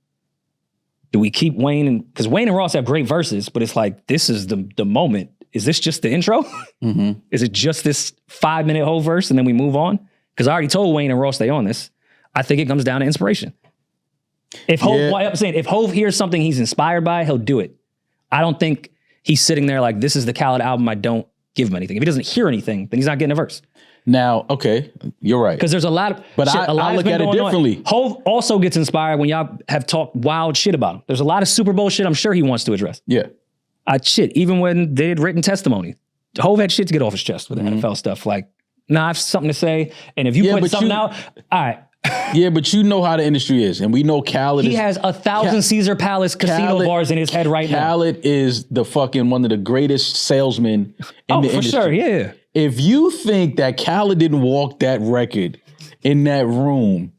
S1: do we keep Wayne? And because Wayne and Ross have great verses, but it's like, this is the moment. Is this just the intro? Mm-hmm. Is it just this 5-minute whole verse and then we move on? Because I already told Wayne and Ross they on this. I think it comes down to inspiration. If Hove hears something he's inspired by, he'll do it. I don't think he's sitting there like, this is the Khaled album, I don't give him anything. If he doesn't hear anything, then he's not getting a verse.
S2: Now, okay, you're right.
S1: Because there's a lot of
S2: but I look at it differently.
S1: Hove also gets inspired when y'all have talked wild shit about him. There's a lot of Super Bowl shit I'm sure he wants to address.
S2: Yeah.
S1: Even when they did written testimony, Hove had shit to get off his chest with the NFL stuff. Like, I have something to say, and if you put something out, all right.
S2: Yeah, but you know how the industry is, and we know Khaled
S1: He has 1,000 Caesar Palace casino bars in his head right now.
S2: Khaled is the fucking one of the greatest salesmen in the industry.
S1: Oh, for sure, yeah.
S2: If you think that Khaled didn't walk that record in that room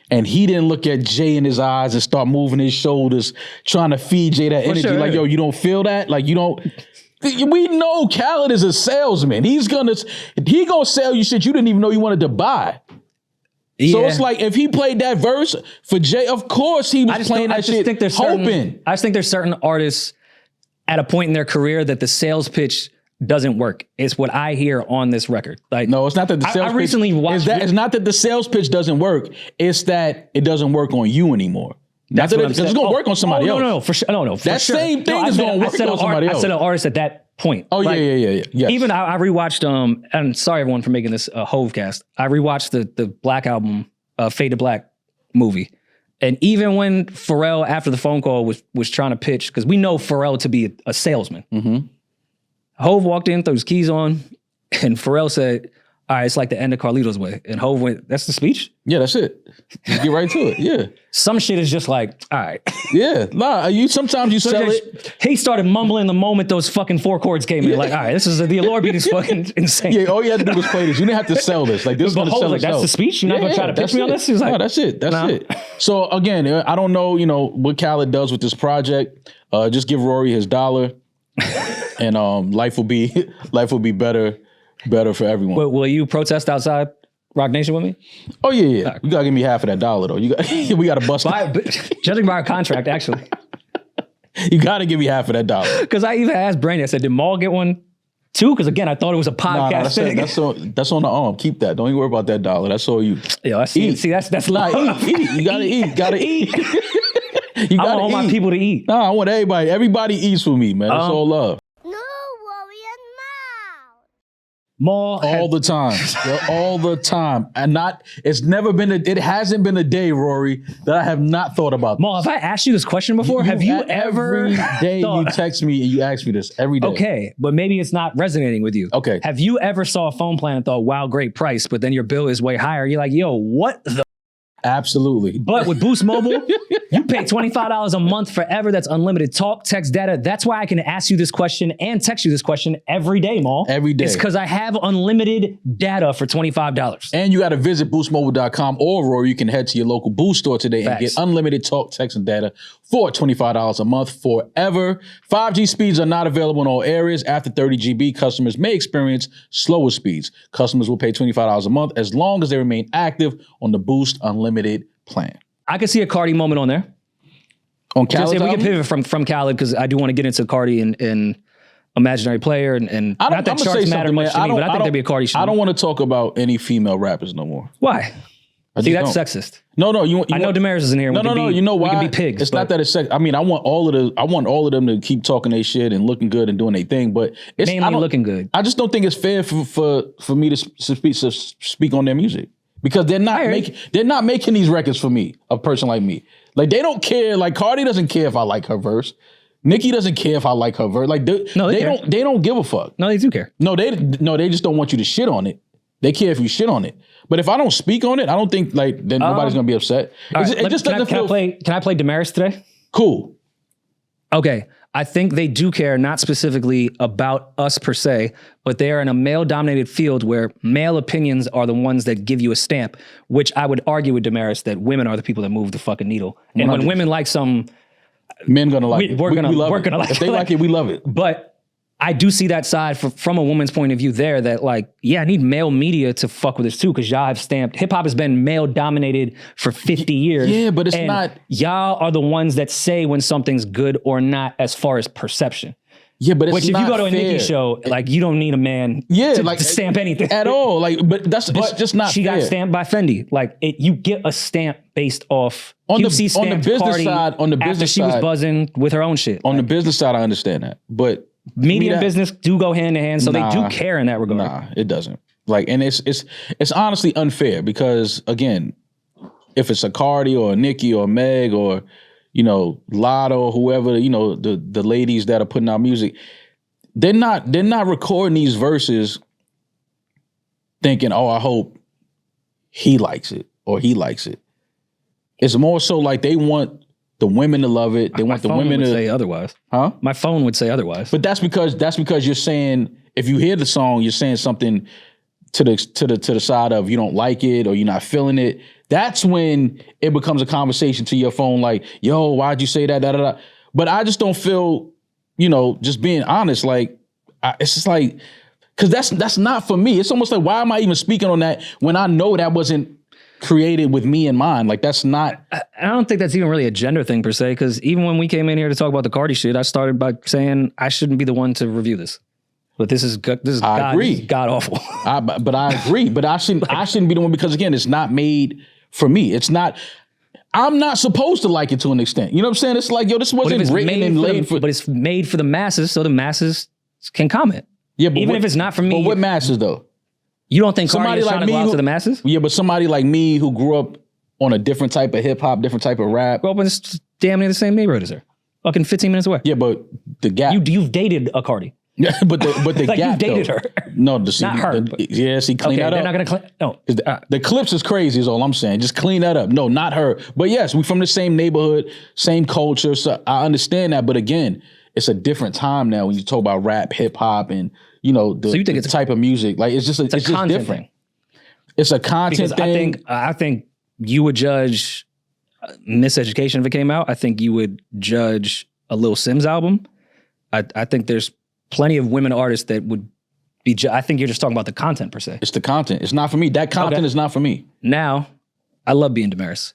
S2: and he didn't look at Jay in his eyes and start moving his shoulders, trying to feed Jay that energy, like, yo, you don't feel that? Like, you don't... We know Khaled is a salesman. He gonna sell you shit you didn't even know you wanted to buy. Yeah. So it's like, if he played that verse for Jay, of course he was playing that shit hoping.
S1: I just think there's certain artists at a point in their career that the sales pitch doesn't work. It's what I hear on this record. Like,
S2: no, it's not that the sales pitch. I recently watched. It's not that the sales pitch doesn't work. It's that it doesn't work on you anymore. That's because it's going to work on somebody else.
S1: No, for sure. No, for
S2: that
S1: sure.
S2: same thing is going to work on somebody else.
S1: I said an artist at that point.
S2: Oh, like, yeah. Yes.
S1: Even I rewatched, and sorry everyone for making this a Hovecast. I rewatched the Black Album, Fade to Black movie. And even when Pharrell, after the phone call, was trying to pitch, because we know Pharrell to be a salesman. Mm-hmm. Hove walked in, threw his keys on, and Pharrell said, all right, it's like the end of Carlito's Way. And Hove went, that's the speech?
S2: Yeah, that's it. Just get right to it, yeah.
S1: Some shit is just like, all right.
S2: Yeah, sometimes you sell it.
S1: He started mumbling the moment those fucking 4 chords came in. Like, all right, this is the allure beat is fucking insane.
S2: Yeah, all you had to do was play this. You didn't have to sell this. Like, this is going to sell itself.
S1: That's the speech? You're not going to try to pitch me on this? He was like,
S2: no, that's it. That's it. So again, I don't know, what Khaled does with this project. Just give Rory his $1 and life will be better for everyone.
S1: Will you protest outside Rock Nation with me?
S2: Oh yeah. Right. You gotta give me half of that $1 though. We gotta bust.
S1: Judging by our contract, actually,
S2: you gotta give me half of that $1.
S1: Because I even asked Brandon. I said, "Did Maul get one too?" Because again, I thought it was a podcast thing.
S2: That's on the arm. Keep that. Don't even worry about that $1. That's all you.
S1: Yeah, I see. See, that's love.
S2: Eat. You gotta eat. Gotta eat.
S1: I want all my people to eat.
S2: No, I want everybody. Everybody eats with me, man. It's all love.
S1: Maul.
S2: All the time. Yo, all the time. And it hasn't been a day, Rory, that I have not thought about this.
S1: Maul, have I asked you this question before? Have you ever
S2: Every day you text me and you ask me this every day.
S1: Okay, but maybe it's not resonating with you.
S2: Okay.
S1: Have you ever saw a phone plan and thought, wow, great price, but then your bill is way higher? You're like, yo, what the?
S2: Absolutely.
S1: But with Boost Mobile, you pay $25 a month forever. That's unlimited talk, text, data. That's why I can ask you this question and text you this question every day, Maul.
S2: Every day.
S1: It's because I have unlimited data for $25.
S2: And you got to visit boostmobile.com or Rory, you can head to your local Boost store today and get unlimited talk, text, and data for $25 a month forever. 5G speeds are not available in all areas. After 30 GB, customers may experience slower speeds. Customers will pay $25 a month as long as they remain active on the Boost Unlimited plan.
S1: I could see a Cardi moment on there.
S2: On Khaled,
S1: we can pivot from Khaled because I do want to get into Cardi and Imaginary Player and not that charts matter much to me, but I think there'd be a Cardi show.
S2: I don't want to talk about any female rappers no more.
S1: Why? See, that's sexist.
S2: No.
S1: I know Demaris isn't here.
S2: No. You know why?
S1: We can be pigs.
S2: It's not that it's sexist. I mean, I want all of them to keep talking their shit and looking good and doing their thing. But it's
S1: mainly looking good.
S2: I just don't think it's fair for me to speak on their music. Because they're not making these records for me, a person like me. Like they don't care. Like Cardi doesn't care if I like her verse. Nicki doesn't care if I like her verse. Like they don't give a fuck.
S1: No, they do care.
S2: No, they just don't want you to shit on it. They care if you shit on it. But if I don't speak on it, I don't think then nobody's gonna be upset. Can
S1: I play Demaris today?
S2: Cool.
S1: Okay. I think they do care, not specifically about us per se, but they are in a male-dominated field where male opinions are the ones that give you a stamp, which I would argue with Demaris that women are the people that move the fucking needle. And 100. When women like some...
S2: Men gonna like it.
S1: We're gonna like it.
S2: If they like it, we love it.
S1: But I do see that side from a woman's point of view there that like, yeah, I need male media to fuck with this too because y'all have stamped, hip hop has been male dominated for 50 years.
S2: Yeah, but it's not.
S1: Y'all are the ones that say when something's good or not as far as perception.
S2: Yeah, but it's
S1: which if you go to a Nicki show, like you don't need a man to stamp anything.
S2: At all. Like, it's just not
S1: she
S2: fair.
S1: Got stamped by Fendi. Like you get a stamp based off
S2: on the
S1: business
S2: Cardi side,
S1: after she was buzzing with her own shit.
S2: On the business side, I understand that. But
S1: media and business do go hand in hand, so they do care in that regard.
S2: Nah, it doesn't. Like, and it's honestly unfair because again, if it's a Cardi or a Nicki or a Meg or Lotto or whoever, the ladies that are putting out music, they're not recording these verses thinking, oh, I hope he likes it or he likes it. It's more so like they want the women to love it. They want the women to
S1: say otherwise.
S2: Huh?
S1: My phone would say otherwise.
S2: But that's because you're saying if you hear the song, you're saying something to the side of you don't like it or you're not feeling it. That's when it becomes a conversation to your phone like, yo, why'd you say that? Da, da, da. But I just don't feel, just being honest, like it's just like, because that's not for me. It's almost like, why am I even speaking on that when I know that wasn't created with me in mind? Like that's not.
S1: I don't think that's even really a gender thing per se, because even when we came in here to talk about the Cardi shit, I started by saying I shouldn't be the one to review this. But this is god awful.
S2: But I agree. But I shouldn't be the one because again, it's not made for me. It's not. I'm not supposed to like it to an extent. You know what I'm saying? It's like, yo, this wasn't written and laid for.
S1: But it's made for the masses, so the masses can comment.
S2: Yeah, but
S1: even if it's not for me.
S2: But what masses though?
S1: You don't think Cardi is trying to go out to the masses?
S2: Yeah, but somebody like me who grew up on a different type of hip hop, different type of rap.
S1: Grew up in damn near the same neighborhood as her. Fucking 15 minutes away.
S2: Yeah, but the gap.
S1: You've dated a Cardi.
S2: Yeah, but the
S1: like
S2: gap.
S1: You dated her.
S2: No,
S1: not her.
S2: Clean that up.
S1: They're not gonna clean. No,
S2: the clips is crazy. Is all I'm saying. Just clean that up. No, not her. But yes, we from the same neighborhood, same culture. So I understand that. But again, it's a different time now when you talk about rap, hip hop, and
S1: so you think
S2: it's type of music. Like it's just different.
S1: Thing.
S2: It's a content thing.
S1: I think you would judge Miseducation if it came out. I think you would judge a Lil Sims album. I think there's plenty of women artists that would be. I think you're just talking about the content per se.
S2: It's the content. It's not for me. That content is not for me.
S1: Now, I love being Demaris.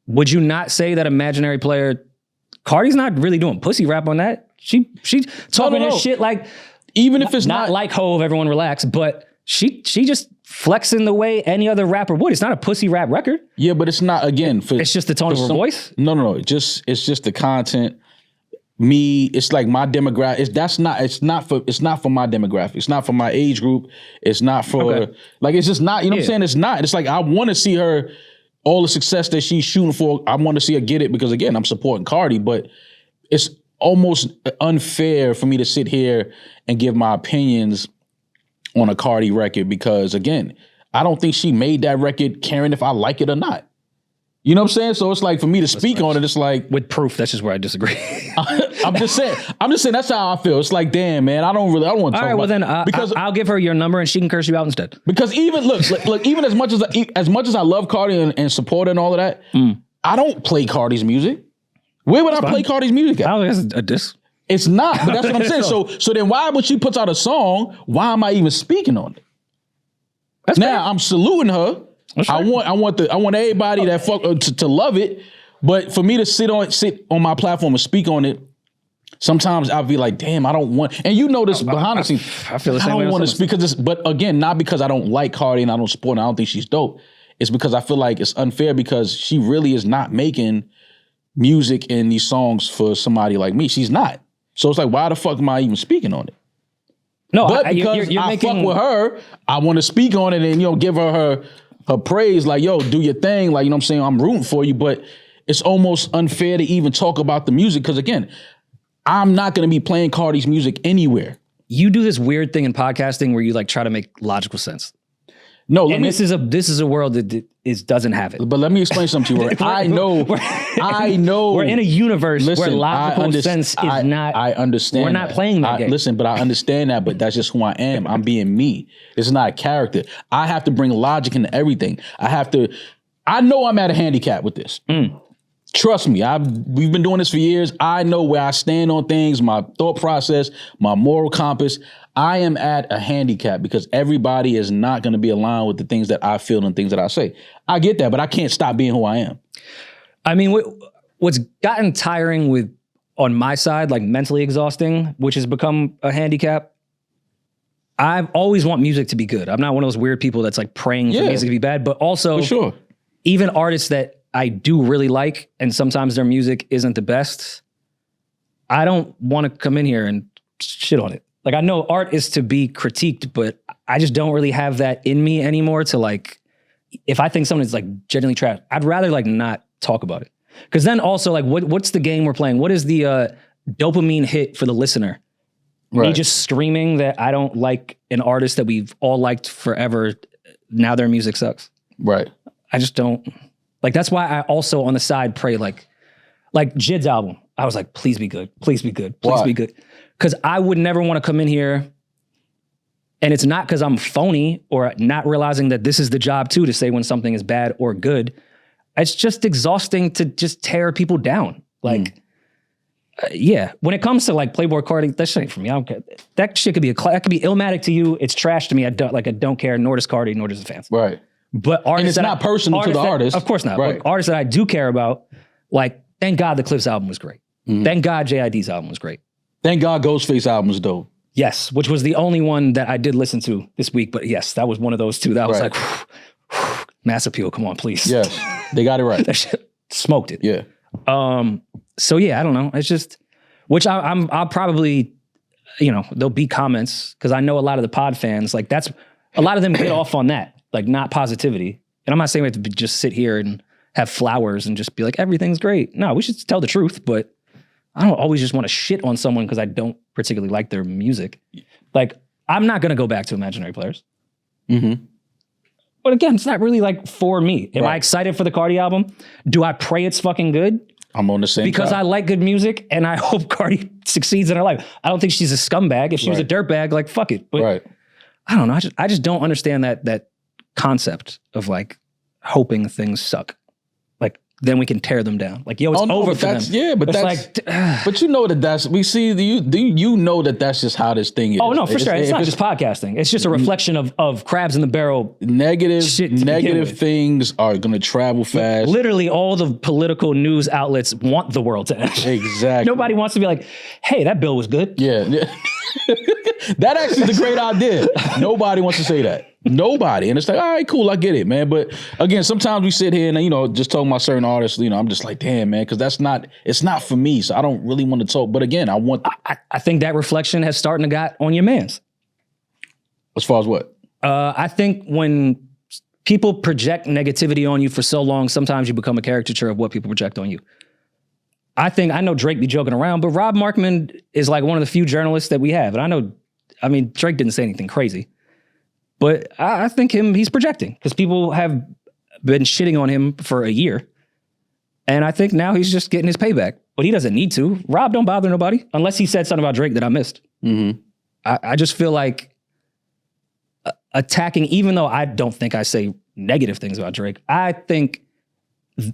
S1: Would you not say that Imaginary Player, Cardi's not really doing pussy rap on that? She talking this shit like,
S2: even if it's
S1: not like Hove, everyone relax, but she just flexing the way any other rapper would. It's not a pussy rap record.
S2: Yeah, but it's not, again.
S1: It's just the tone of her voice?
S2: No. It's just the content. me, it's like my demographic. It's not for my demographic. It's not for my age group. It's not for like, it's just not, you know what I'm saying? It's not. It's like, I want to see her, all the success that she's shooting for. I want to see her get it because again, I'm supporting Cardi, but it's almost unfair for me to sit here and give my opinions on a Cardi record because again, I don't think she made that record caring if I like it or not. You know what I'm saying? So it's like for me to speak on it, it's like
S1: with proof. That's just where I disagree.
S2: I'm just saying that's how I feel. It's like, damn, man, I don't want to talk about.
S1: All right, well then, because I'll give her your number and she can curse you out instead.
S2: Because even look, even as much as I love Cardi and support her and all of that, I don't play Cardi's music. Where would I play Cardi's music at?
S1: I don't think it's a diss.
S2: It's not, but that's what I'm saying. So then why, when she puts out a song, why am I even speaking on it?
S1: That's
S2: now
S1: fair.
S2: I'm saluting her. I want everybody that fuck to love it, but for me to sit on my platform and speak on it, sometimes I'll be like, damn, I don't want. And you know this behind the scenes.
S1: I feel the same
S2: I
S1: way.
S2: don't want to speak because but again, not because I don't like Cardi and I don't support her. I don't think she's dope. It's because I feel like it's unfair because she really is not making music in these songs for somebody like me. She's not. So it's like, why the fuck am I even speaking on it?
S1: No,
S2: but because
S1: you're
S2: I fuck with her, I want to speak on it and give her praise, like, yo, do your thing. Like, you know what I'm saying? I'm rooting for you, but it's almost unfair to even talk about the music. Cause again, I'm not going to be playing Cardi's music anywhere.
S1: You do this weird thing in podcasting where you like try to make logical sense.
S2: No,
S1: this is a world that doesn't have it.
S2: But let me explain something to you. I know.
S1: We're in a universe where logical sense is not.
S2: I understand.
S1: We're not playing that game.
S2: Listen, but I understand that. But that's just who I am. I'm being me. It's not a character. I have to bring logic into everything. I know I'm at a handicap with this. Trust me. We've been doing this for years. I know where I stand on things, my thought process, my moral compass. I am at a handicap because everybody is not going to be aligned with the things that I feel and things that I say. I get that, but I can't stop being who I am.
S1: I mean, what's gotten tiring on my side, like mentally exhausting, which has become a handicap, I've always want music to be good. I'm not one of those weird people that's like praying for music to be bad, but also
S2: for sure,
S1: even artists that I do really like, and sometimes their music isn't the best, I don't want to come in here and shit on it. Like, I know art is to be critiqued, but I just don't really have that in me anymore to like, if I think something's like genuinely trash, I'd rather like not talk about it. Because then also like, what's the game we're playing? What is the dopamine hit for the listener? Right. Me just screaming that I don't like an artist that we've all liked forever. Now their music sucks.
S2: Right.
S1: I just don't. Like, that's why I also on the side pray like Jid's album. I was like, please be good. Please be good. Please be good. Because I would never want to come in here, and it's not because I'm phony or not realizing that this is the job too, to say when something is bad or good. It's just exhausting to just tear people down. Like, yeah, when it comes to like Playboy Cardi, that shit ain't for me. I don't care. That shit could be that could be Illmatic to you. It's trash to me. I don't care. Nor does Cardi, nor does the fans.
S2: Right.
S1: But artists,
S2: and it's not personal to the artist.
S1: Of course not.
S2: Right.
S1: But artists that I do care about, like, thank God the Clips album was great. Thank God JID's album was great. Thank
S2: God Ghostface album was dope.
S1: Yes, which was the only one that I did listen to this week. But yes, that was one of those two. That was like, mass appeal. Come on, please.
S2: Yes, they got it right.
S1: That shit smoked it.
S2: Yeah.
S1: So yeah, I don't know. It's just, which I'll probably, there'll be comments because I know a lot of the pod fans, like that's, a lot of them get off on that, like not positivity. And I'm not saying we have to just sit here and have flowers and just be like, everything's great. No, we should tell the truth, but I don't always just want to shit on someone because I don't particularly like their music. Like, I'm not going to go back to Imaginary Players. But again, it's not really like for me. Am I excited for the Cardi album? Do I pray it's fucking good?
S2: I'm on the same
S1: because I like good music and I hope Cardi succeeds in her life. I don't think she's a scumbag. If she was a dirtbag, like fuck it. But I don't know. I just don't understand that concept of like hoping things suck. Like then we can tear them down. Like yo, it's over for them.
S2: Yeah, but
S1: it's
S2: that's like, but you know that's we see. You know that's just how this thing is.
S1: Oh no, for sure. It's not just podcasting. It's just a reflection of crabs in the barrel.
S2: Negative things are going to travel fast.
S1: Literally, all the political news outlets want the world to end.
S2: Exactly.
S1: Nobody wants to be like, hey, that bill was good.
S2: Yeah. That actually is a great idea. Nobody wants to say that. Nobody. And it's like, all right, cool, I get it, man. But again, sometimes we sit here and, just talking about certain artists, I'm just like, damn, man, because it's not for me. So I don't really want to talk. But again,
S1: I think that reflection has started to got on your mans.
S2: As far as what?
S1: I think when people project negativity on you for so long, sometimes you become a caricature of what people project on you. I know Drake be joking around, but Rob Markman is like one of the few journalists that we have. And Drake didn't say anything crazy, but I think he's projecting because people have been shitting on him for a year. And I think now he's just getting his payback, but he doesn't need to. Rob don't bother nobody unless he said something about Drake that I missed.
S2: Mm-hmm.
S1: I just feel like attacking, even though I don't think I say negative things about Drake, I think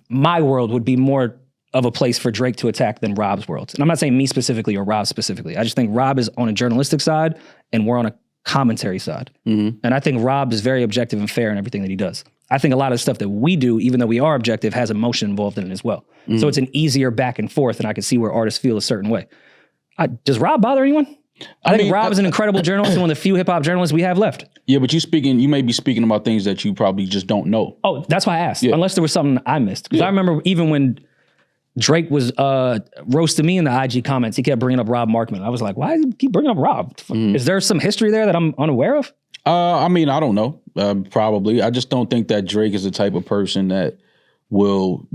S1: my world would be more of a place for Drake to attack than Rob's world. And I'm not saying me specifically or Rob specifically. I just think Rob is on a journalistic side and we're on a commentary side.
S2: Mm-hmm.
S1: And I think Rob is very objective and fair in everything that he does. I think a lot of the stuff that we do, even though we are objective, has emotion involved in it as well. Mm-hmm. So it's an easier back and forth, and I can see where artists feel a certain way. Does Rob bother anyone? I think Rob is an incredible journalist and one of the few hip hop journalists we have left.
S2: Yeah, but you may be speaking about things that you probably just don't know.
S1: Oh, that's why I asked. Yeah. Unless there was something I missed. Because I remember even when Drake was roasting me in the IG comments, he kept bringing up Rob Markman. I was like, why do you keep bringing up Rob? Is there some history there that I'm unaware of?
S2: I don't know. Probably. I just don't think that Drake is the type of person that will,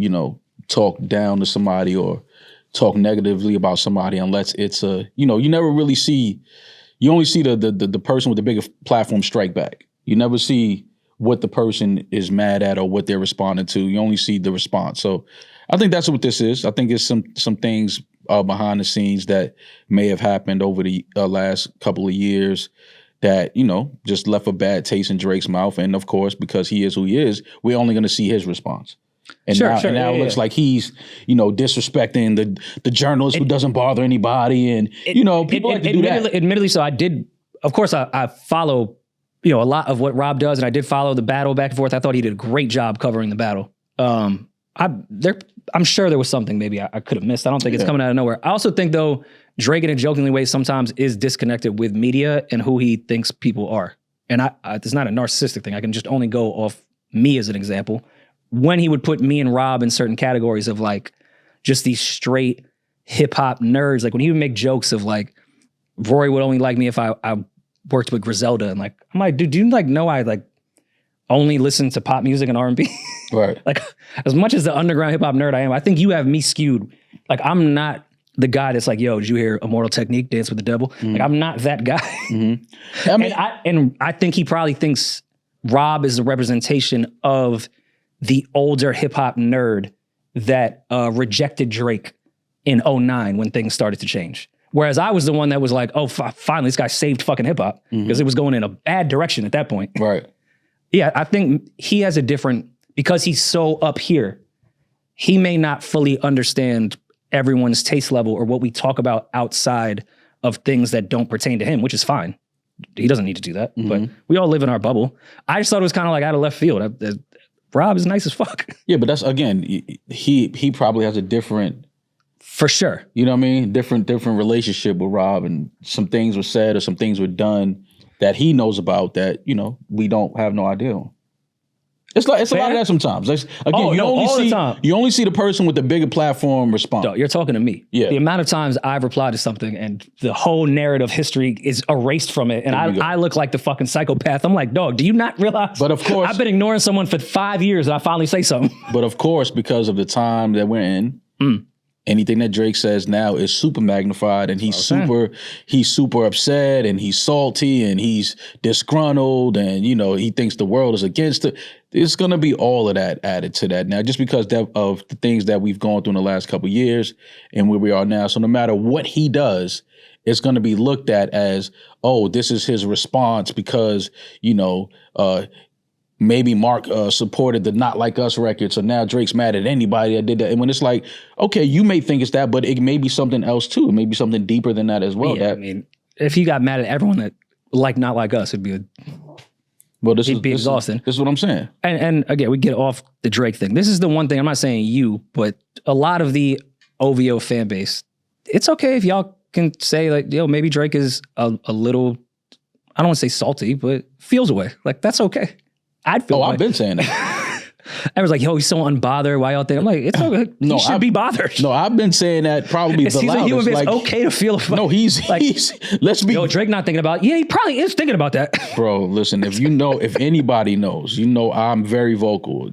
S2: talk down to somebody or talk negatively about somebody unless it's you never really see, you only see the person with the bigger platform strike back. You never see what the person is mad at or what they're responding to. You only see the response. So I think that's what this is. I think it's some things behind the scenes that may have happened over the last couple of years that, just left a bad taste in Drake's mouth. And of course, because he is who he is, we're only going to see his response. And now it looks like he's, disrespecting the journalist who doesn't bother anybody. And, people like to do that.
S1: Admittedly, so I did, of course, I follow, a lot of what Rob does. And I did follow the battle back and forth. I thought he did a great job covering the battle. I'm sure there was something maybe I could have missed. I don't think it's coming out of nowhere. I also think, though, Drake in a jokingly way sometimes is disconnected with media and who he thinks people are. And it's not a narcissistic thing. I can just only go off me as an example. When he would put me and Rob in certain categories of like just these straight hip hop nerds, like when he would make jokes of like Rory would only like me if I worked with Griselda, and like I'm like, dude, do you know I like only listen to pop music and R&B?
S2: Right.
S1: Like as much as the underground hip hop nerd I am, I think you have me skewed. Like I'm not the guy that's like, yo, did you hear Immortal Technique, Dance with the Devil? Mm-hmm. Like I'm not that guy. Mm-hmm. I mean, I think he probably thinks Rob is a representation of the older hip hop nerd that rejected Drake in 2009 when things started to change. Whereas I was the one that was like, oh, finally, this guy saved fucking hip hop because it was going in a bad direction at that point.
S2: Right.
S1: Yeah, I think he has a different, because he's so up here, he may not fully understand everyone's taste level or what we talk about outside of things that don't pertain to him, which is fine. He doesn't need to do that, but we all live in our bubble. I just thought it was kind of like out of left field. Rob is nice as fuck.
S2: Yeah, but that's, again, he probably has a different,
S1: for sure,
S2: you know what I mean? Different relationship with Rob, and some things were said or some things were done that he knows about that, we don't have no idea on. It's a lot of that sometimes. You only see the person with the bigger platform respond.
S1: Dog, you're talking to me.
S2: Yeah.
S1: The amount of times I've replied to something and the whole narrative history is erased from it, and I look like the fucking psychopath. I'm like, dog, do you not realize?
S2: But of course,
S1: I've been ignoring someone for 5 years and I finally say something.
S2: But of course, because of the time that we're in, anything that Drake says now is super magnified, and he's super upset, and he's salty, and he's disgruntled, and he thinks the world is against it. It's gonna be all of that added to that now, just because of the things that we've gone through in the last couple of years and where we are now. So no matter what he does, it's gonna be looked at as, oh, this is his response because maybe Mark supported the Not Like Us record, so now Drake's mad at anybody that did that. And when it's like, okay, you may think it's that, but it may be something else too. It may be something deeper than that as well.
S1: Yeah, I mean, if he got mad at everyone that liked Not Like Us, it'd be exhausting.
S2: This is what I'm saying.
S1: And again, we get off the Drake thing. This is the one thing, I'm not saying you, but a lot of the OVO fan base, it's okay if y'all can say like, yo, maybe Drake is a little, I don't want to say salty, but feels away. Like, that's okay. I'd feel away.
S2: I've been saying that.
S1: Everyone's like, yo, he's so unbothered. Why y'all think? I'm like, it's okay. He should be bothered.
S2: No, I've been saying that probably the
S1: he's
S2: loudest.
S1: A human being.
S2: Like,
S1: it's okay to feel.
S2: No, let's be.
S1: Yo, Drake not thinking about it. Yeah, he probably is thinking about that.
S2: Bro, listen, if anybody knows, I'm very vocal.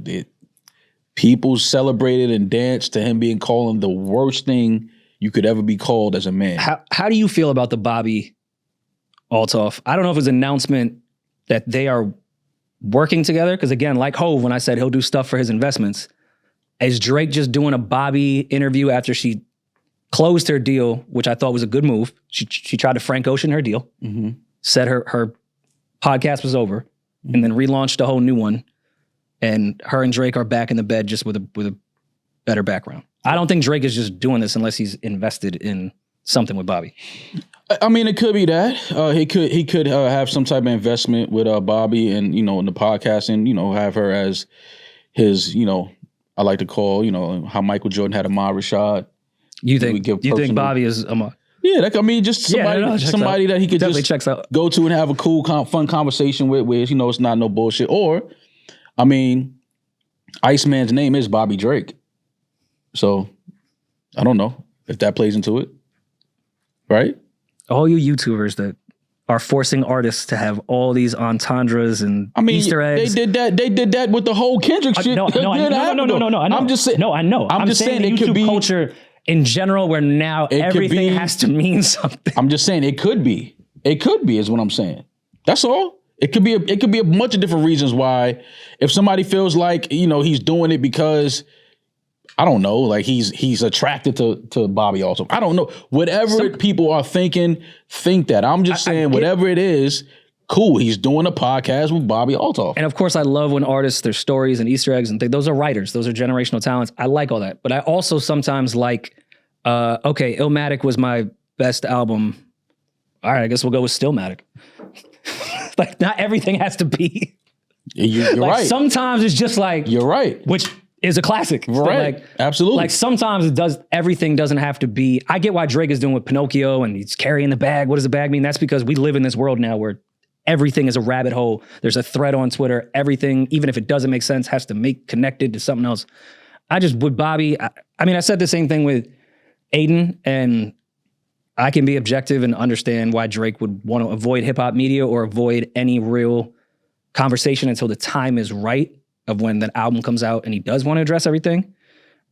S2: People celebrated and danced to him being called the worst thing you could ever be called as a man.
S1: How do you feel about the Bobbi Althoff? I don't know if it's an announcement that they are working together, because again, like Hove, when I said he'll do stuff for his investments, is Drake just doing a Bobbi interview after she closed her deal, which I thought was a good move. She tried to Frank Ocean her deal, said her podcast was over, and then relaunched a whole new one. And her and Drake are back in the bed just with a better background. I don't think Drake is just doing this unless he's invested in something with Bobbi.
S2: I mean, it could be that he could have some type of investment with Bobbi and in the podcast and have her as his I like to call how Michael Jordan had Ahmad Rashad.
S1: You think Bobbi is Ahmad?
S2: Yeah, just somebody that he could
S1: definitely
S2: just
S1: checks out.
S2: Go to and have a cool, fun conversation with, where it's not no bullshit. Or, I mean, Iceman's name is Bobby Drake, so I don't know if that plays into it, right?
S1: All you YouTubers that are forcing artists to have all these entendres and Easter eggs.
S2: They did that with the whole Kendrick shit.
S1: No. I know.
S2: I'm just saying.
S1: No, I know.
S2: I'm just saying
S1: the
S2: it
S1: YouTube
S2: could be
S1: culture in general, where now everything has to mean something.
S2: I'm just saying it could be. It could be is what I'm saying. That's all. It could be a bunch of different reasons why. If somebody feels like he's doing it because, I don't know, like he's attracted to Bobbi Althoff. I don't know. Whatever people are thinking, think that. I'm just saying whatever it is, cool. He's doing a podcast with Bobbi Althoff.
S1: And of course, I love when artists, their stories and Easter eggs and things. Those are writers. Those are generational talents. I like all that. But I also sometimes like, Illmatic was my best album. All right, I guess we'll go with Stillmatic. Like, not everything has to be.
S2: You're
S1: like,
S2: right.
S1: Sometimes it's just like.
S2: You're right.
S1: Which is a classic.
S2: Right.
S1: Like,
S2: absolutely.
S1: Like sometimes everything doesn't have to be. I get why Drake is doing with Pinocchio and he's carrying the bag. What does the bag mean? That's because we live in this world now where everything is a rabbit hole. There's a thread on Twitter. Everything, even if it doesn't make sense, has to make connected to something else. With Bobbi, I said the same thing with Aiden, and I can be objective and understand why Drake would want to avoid hip hop media or avoid any real conversation until the time is right of when that album comes out and he does want to address everything.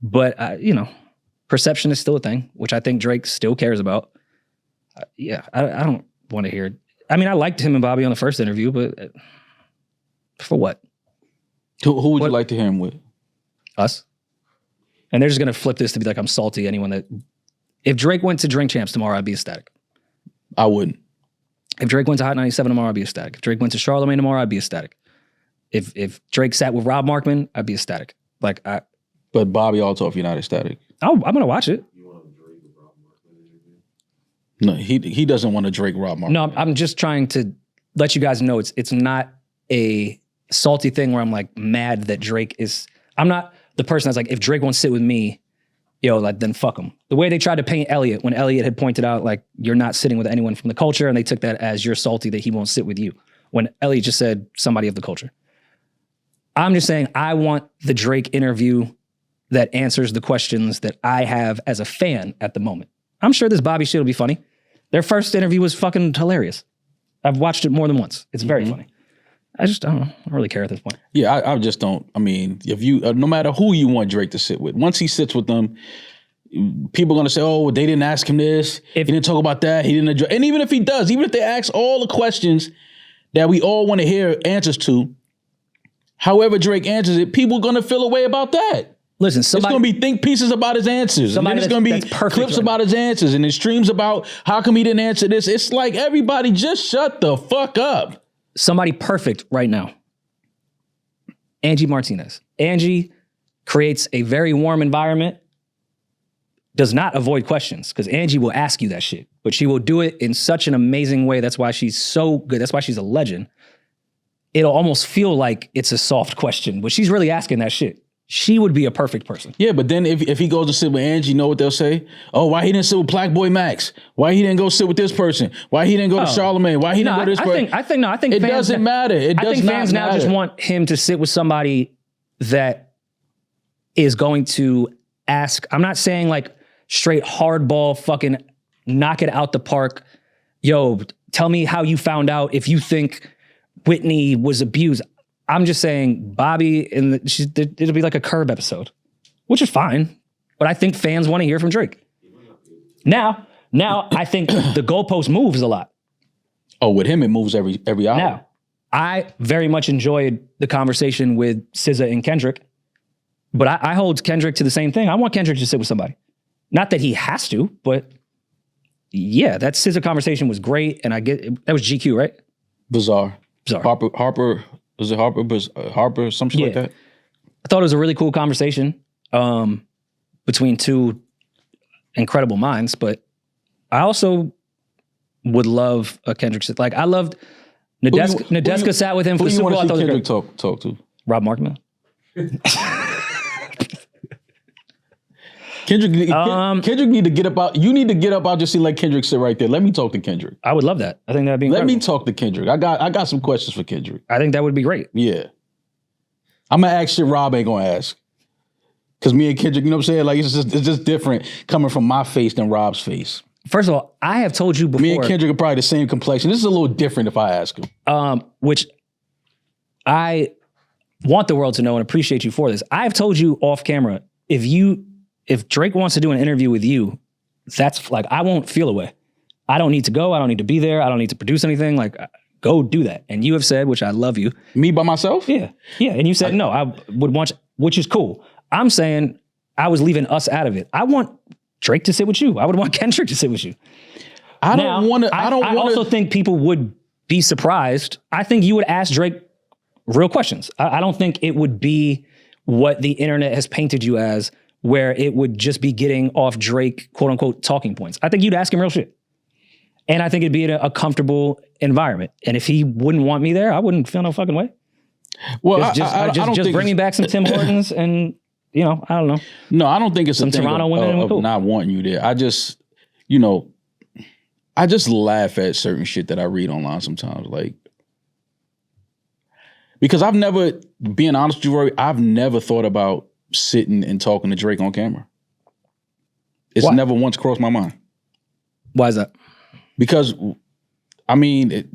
S1: But, perception is still a thing, which I think Drake still cares about. I don't want to hear it. I liked him and Bobbi on the first interview, but for what?
S2: Who would you like to hear him with?
S1: Us. And they're just going to flip this to be like, I'm salty. If Drake went to Drink Champs tomorrow, I'd be ecstatic.
S2: I wouldn't.
S1: If Drake went to Hot 97 tomorrow, I'd be ecstatic. If Drake went to Charlemagne tomorrow, I'd be ecstatic. If Drake sat with Rob Markman, I'd be ecstatic. But
S2: Bobbi Althoff, you're not ecstatic.
S1: I'm gonna watch it.
S3: You want to Drake with Rob Markman interview?
S2: No, he doesn't want to Drake Rob Markman.
S1: No, I'm just trying to let you guys know it's not a salty thing where I'm like mad that Drake is. I'm not the person that's like, if Drake won't sit with me, then fuck him. The way they tried to paint Elliot, when Elliot had pointed out, like, you're not sitting with anyone from the culture, and they took that as you're salty that he won't sit with you. When Elliot just said somebody of the culture. I'm just saying I want the Drake interview that answers the questions that I have as a fan at the moment. I'm sure this Bobbi shit will be funny. Their first interview was fucking hilarious. I've watched it more than once. It's very funny. I don't really care at this point.
S2: Yeah, I just don't. If you, no matter who you want Drake to sit with, once he sits with them, people are going to say, oh, they didn't ask him this. He didn't talk about that. He didn't address. And even if he does, even if they ask all the questions that we all want to hear answers to, however Drake answers it, people are going to feel a way about that.
S1: Listen,
S2: it's going to be think pieces about his answers. And then it's going to be clips about his answers and his streams about how come he didn't answer this. It's like, everybody just shut the fuck up.
S1: Somebody perfect right now. Angie Martinez. Angie creates a very warm environment, does not avoid questions, because Angie will ask you that shit, but she will do it in such an amazing way. That's why she's so good. That's why she's a legend. It'll almost feel like it's a soft question, but she's really asking that shit. she would be a perfect person.
S2: Yeah, but then if he goes to sit with Angie, you know what they'll say? Oh, why he didn't sit with Black Boy Max? Why he didn't go sit with this person? Why he didn't go to Charlamagne? Why he didn't go to this person?
S1: I think
S2: it doesn't matter.
S1: I think fans now just want him to sit with somebody that is going to ask. I'm not saying like straight hardball fucking knock it out the park. Yo, tell me how you found out if you think Whitney was abused. I'm just saying Bobby it'll be like a Curb episode, which is fine. But I think fans want to hear from Drake. Now I think the goalpost moves a lot.
S2: Oh, with him it moves every hour.
S1: Now, I very much enjoyed the conversation with SZA and Kendrick, but I hold Kendrick to the same thing. I want Kendrick to sit with somebody. Not that he has to, but yeah, that SZA conversation was great, and I get that was GQ, right?
S2: Bizarre. Harper. Was it Harper, some shit like that?
S1: I thought it was a really cool conversation between two incredible minds, but I also would love a Kendrick sit. Like I loved Nadeska sat with him for the Super Bowl.
S2: Who do you want to see Kendrick talk to?
S1: Rob Markman.
S2: Kendrick need to get up out. You need to get up out. Just see like Kendrick sit right there. Let me talk to Kendrick.
S1: I would love that. I think that'd be incredible.
S2: Let me talk to Kendrick. I got some questions for Kendrick.
S1: I think that would be great.
S2: Yeah. I'm gonna ask shit Rob ain't gonna ask. Cause me and Kendrick, you know what I'm saying? Like it's just different coming from my face than Rob's face.
S1: First of all, I have told you before.
S2: Me and Kendrick are probably the same complexion. This is a little different if I ask him.
S1: Which I want the world to know and appreciate you for this. I've told you off camera, if Drake wants to do an interview with you, that's like, I won't feel away. I don't need to go. I don't need to be there. I don't need to produce anything. Like, go do that. And you have said, which I love you.
S2: Me by myself?
S1: Yeah. Yeah. And you said, no, I would want, which is cool. I'm saying I was leaving us out of it. I want Drake to sit with you. I would want Kendrick to sit with you.
S2: I
S1: also think people would be surprised. I think you would ask Drake real questions. I don't think it would be what the internet has painted you as, where it would just be getting off Drake, quote unquote, talking points. I think you'd ask him real shit. And I think it'd be in a comfortable environment. And if he wouldn't want me there, I wouldn't feel no fucking way.
S2: Well,
S1: just bring me back some Tim Hortons and, you know, I don't know.
S2: No, I don't think it's some thing
S1: Toronto women
S2: of not wanting you there. I just laugh at certain shit that I read online sometimes. Like, because being honest with you, Rory, I've never thought about sitting and talking to Drake on camera. It's never once crossed my mind.
S1: Why is that?
S2: Because, I mean,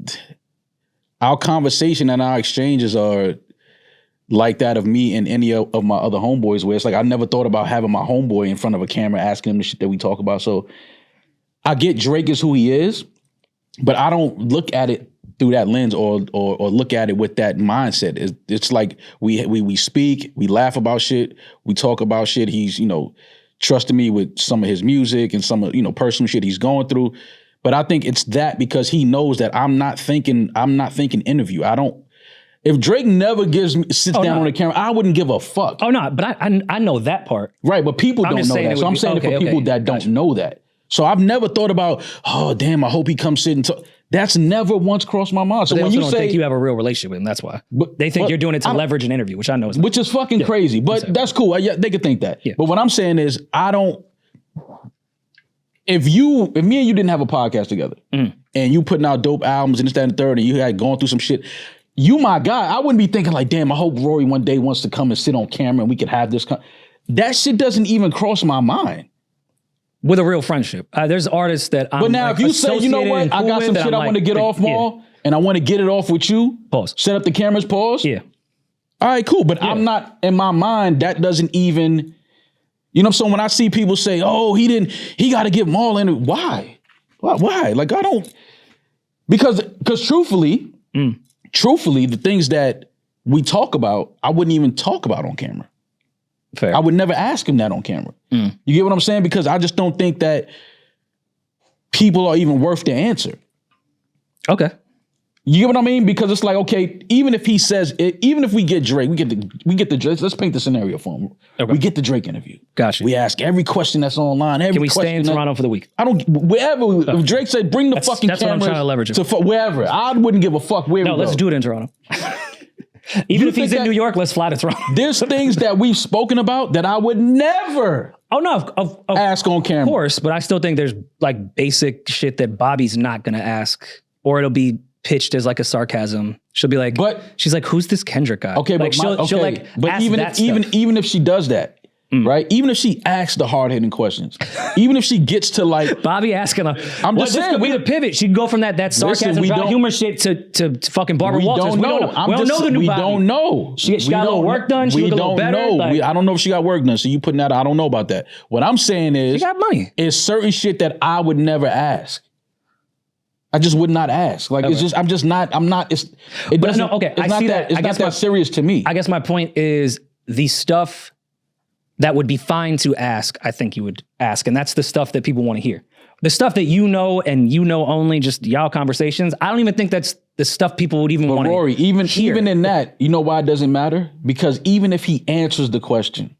S2: our conversation and our exchanges are like that of me and any of my other homeboys, where it's like I never thought about having my homeboy in front of a camera asking him the shit that we talk about. So I get Drake is who he is, but I don't look at it through that lens or look at it with that mindset. It's like we speak, we laugh about shit, we talk about shit. He's, trusting me with some of his music and some of, personal shit he's going through. But I think it's that because he knows that I'm not thinking interview. If Drake never sits down on the camera, I wouldn't give a fuck.
S1: Oh no, but I know that part.
S2: Right, but people don't know that. So I'm saying it for people that don't know that. So I've never thought about, oh damn, I hope he comes sit and talk. That's never once crossed my mind. So
S1: when
S2: you
S1: don't think you have a real relationship with him, that's why. But they think you're doing it to leverage an interview, which I know is not.
S2: Which is fucking crazy. But that's cool. They could think that.
S1: Yeah.
S2: But what I'm saying is, if me and you didn't have a podcast together and you putting out dope albums and this, that, and the third, and you had gone through some shit, you my guy, I wouldn't be thinking like, damn, I hope Rory one day wants to come and sit on camera and we could have this. That shit doesn't even cross my mind.
S1: With a real friendship. There's artists that I'm
S2: But now if you say, you know what, I got some shit I want to get off more and I want to get it off with you.
S1: Pause.
S2: Set up the cameras, pause.
S1: Yeah.
S2: All right, cool. But I'm not, in my mind, that doesn't even, so when I see people say, oh, he got to give them all in. Why? Like, I don't, because truthfully, the things that we talk about, I wouldn't even talk about on camera.
S1: Fair.
S2: I would never ask him that on camera. You get what I'm saying? Because I just don't think that people are even worth the answer.
S1: Okay.
S2: You get what I mean? Because it's like, okay, even if he says it, even if we get Drake, we get the Drake. Let's paint the scenario for him. Okay. We get the Drake interview.
S1: Gotcha.
S2: We ask every question that's online. Can
S1: we stay in Toronto for the week?
S2: Wherever. If Drake said, bring the fucking cameras.
S1: That's what I'm trying to leverage.
S2: To wherever. I wouldn't give a fuck where we go.
S1: No, let's do it in Toronto. Even if he's in New York, let's fly the throne.
S2: There's things that we've spoken about that I would never
S1: Oh no, of
S2: ask on camera.
S1: Of course, but I still think there's like basic shit that Bobby's not gonna ask, or it'll be pitched as like a sarcasm. She'll be like,
S2: But-
S1: she's like, who's this Kendrick guy?
S2: Okay,
S1: like,
S2: but
S1: she'll like
S2: but
S1: ask
S2: even
S1: that
S2: if,
S1: stuff.
S2: even if she does that, right? Even if she asks the hard hitting questions, even if she gets to like,
S1: Bobby asking her,
S2: I'm
S1: well,
S2: just
S1: this
S2: saying,
S1: could be the pivot. She'd go from that sarcasm,
S2: we
S1: dry
S2: don't-
S1: humor shit to fucking Barbara
S2: we
S1: Walters.
S2: don't know.
S1: We don't know the new
S2: we
S1: Bobby.
S2: don't know.
S1: She
S2: We
S1: got a little
S2: don't
S1: work
S2: know.
S1: done. She
S2: We
S1: look a little
S2: don't
S1: better.
S2: know.
S1: Like,
S2: I don't know if she got work done. So you putting that, I don't know about that. What I'm saying is,
S1: she got money.
S2: it's certain shit that I would never ask. I just would not ask. Like it's just, I'm not. It
S1: But
S2: doesn't.
S1: no, okay,
S2: It's
S1: I
S2: not
S1: see
S2: that.
S1: that.
S2: It's
S1: I
S2: not
S1: guess
S2: that serious to me.
S1: I guess my point is the stuff that would be fine to ask, I think you would ask. And that's the stuff that people want to hear. The stuff that you know and you know only, just y'all conversations, I don't even think that's the stuff people would even want to
S2: Rory,
S1: hear.
S2: even in that, you know why it doesn't matter? Because even if he answers the question,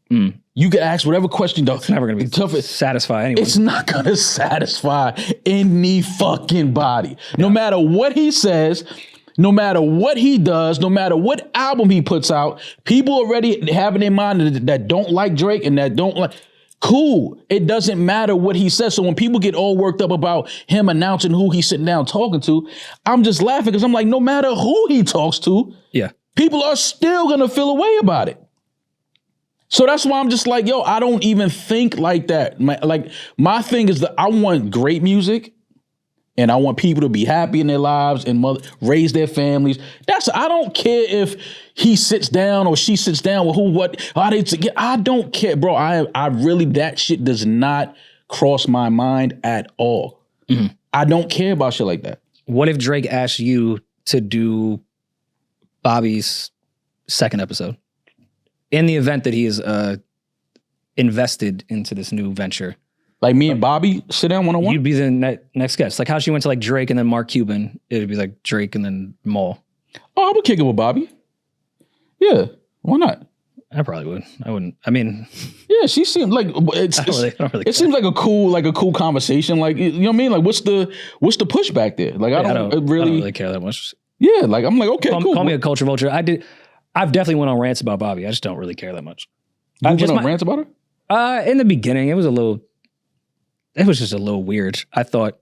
S2: you can ask whatever question. Though
S1: It's never going to be
S2: tough.
S1: satisfy anyone.
S2: It's not going to satisfy any fucking body. No matter what he says, no matter what he does, no matter what album he puts out, people already have in their mind that don't like Drake and that don't like. Cool. It doesn't matter what he says. So when people get all worked up about him announcing who he's sitting down talking to, I'm just laughing because I'm like, no matter who he talks to,
S1: Yeah.
S2: people are still going to feel a way about it. So that's why I'm just like, yo, I don't even think like that. My thing is that I want great music and I want people to be happy in their lives and raise their families. I don't care if he sits down or she sits down with who, what, how they together. I don't care, bro. I really, that shit does not cross my mind at all. Mm-hmm. I don't care about shit like that.
S1: What if Drake asked you to do Bobby's second episode? In the event that he is invested into this new venture.
S2: Like me and Bobby sit down one-on-one?
S1: You'd be the next guest. Like how she went to like Drake and then Mark Cuban. It'd be like Drake and then Maul.
S2: Oh, I would kick it with Bobby. Yeah, why not?
S1: I probably would. I wouldn't. I mean,
S2: yeah, she seemed like
S1: I don't really
S2: it seems like a cool conversation. Like, you know what I mean? Like, what's the pushback there? Like, I don't really
S1: care that much.
S2: Yeah, like I'm like, okay, cool.
S1: Call me a culture vulture. I've definitely went on rants about Bobby. I just don't really care that much.
S2: You went on rants about her?
S1: In the beginning, it was just a little weird. I thought.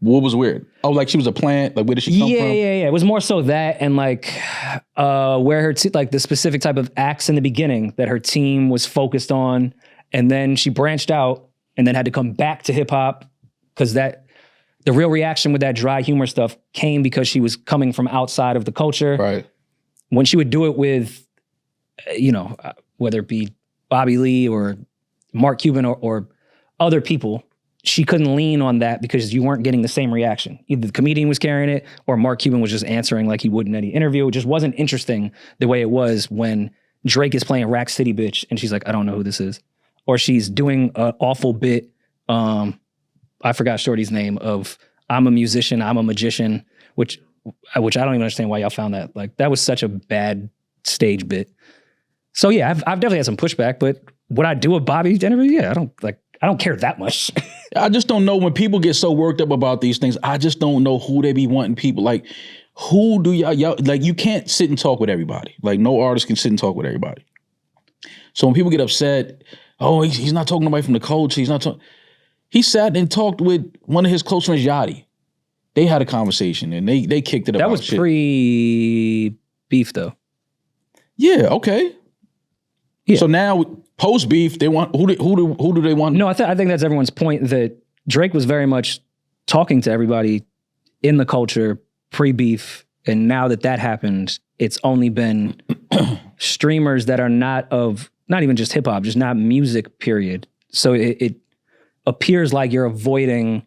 S2: What was weird? Oh, like she was a plant? Like where did she come from?
S1: Yeah. It was more so that and like where her like the specific type of acts in the beginning that her team was focused on. And then she branched out and then had to come back to hip hop because the real reaction with that dry humor stuff came because she was coming from outside of the culture.
S2: Right.
S1: When she would do it with, whether it be Bobby Lee or Mark Cuban or other people, she couldn't lean on that because you weren't getting the same reaction. Either the comedian was carrying it or Mark Cuban was just answering like he would in any interview. It just wasn't interesting the way it was when Drake is playing Rack City Bitch and she's like, I don't know who this is. Or she's doing an awful bit, I forgot Shorty's name, of I'm a musician, I'm a magician, which I don't even understand why y'all found that. Like that was such a bad stage bit. So yeah, I've definitely had some pushback, but would I do a Bobby interview? Yeah, I don't care that much.
S2: I just don't know when people get so worked up about these things. I just don't know who they be wanting people. Like, who do y'all like? You can't sit and talk with everybody. Like, no artist can sit and talk with everybody. So when people get upset, oh, he's not talking to nobody from the culture. He's not talking. He sat and talked with one of his close friends, Yachty. They had a conversation and they kicked it about
S1: that was
S2: shit.
S1: Pre-beef though.
S2: Yeah. Okay.
S1: Yeah.
S2: So now post beef, they want who do they want?
S1: No, I think that's everyone's point that Drake was very much talking to everybody in the culture pre-beef, and now that happened, it's only been streamers that are not even just hip hop, just not music. Period. So it appears like you're avoiding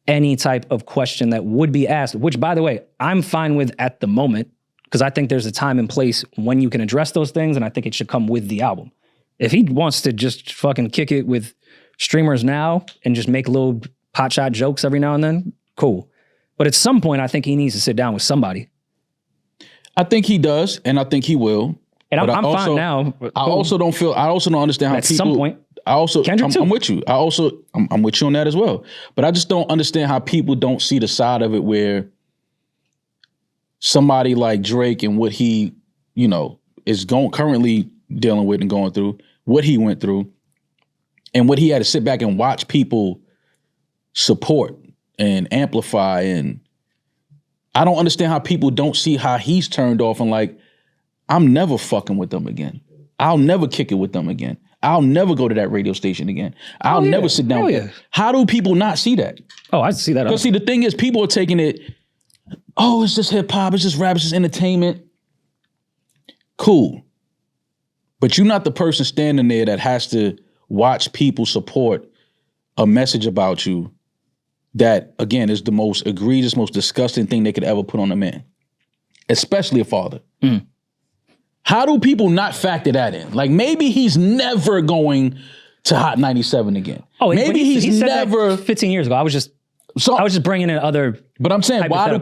S1: any type of question that would be asked, which, by the way, I'm fine with at the moment because I think there's a time and place when you can address those things, and I think it should come with the album. If he wants to just fucking kick it with streamers now and just make little hotshot jokes every now and then, cool. But at some point, I think he needs to sit down with somebody.
S2: I think he does, and I think he will.
S1: And I'm fine now.
S2: I also don't understand how
S1: at
S2: people.
S1: Some point,
S2: I'm with you. I'm with you on that as well. But I just don't understand how people don't see the side of it where somebody like Drake and what he is currently dealing with and going through, what he went through, and what he had to sit back and watch people support and amplify. And I don't understand how people don't see how he's turned off and like, I'm never fucking with them again. I'll never kick it with them again. I'll never go to that radio station again. I'll never sit down with them. How do people not see that?
S1: Oh, I see that.
S2: Because see, the thing is, people are taking it, oh, it's just hip hop, it's just rap, it's just entertainment. Cool. But you're not the person standing there that has to watch people support a message about you that, again, is the most egregious, most disgusting thing they could ever put on a man, especially a father. Mm. How do people not factor that in? Like, maybe he's never going to Hot 97 again. Oh, maybe he's never.
S1: 15 years ago, I was just bringing in other.
S2: But I'm saying, why do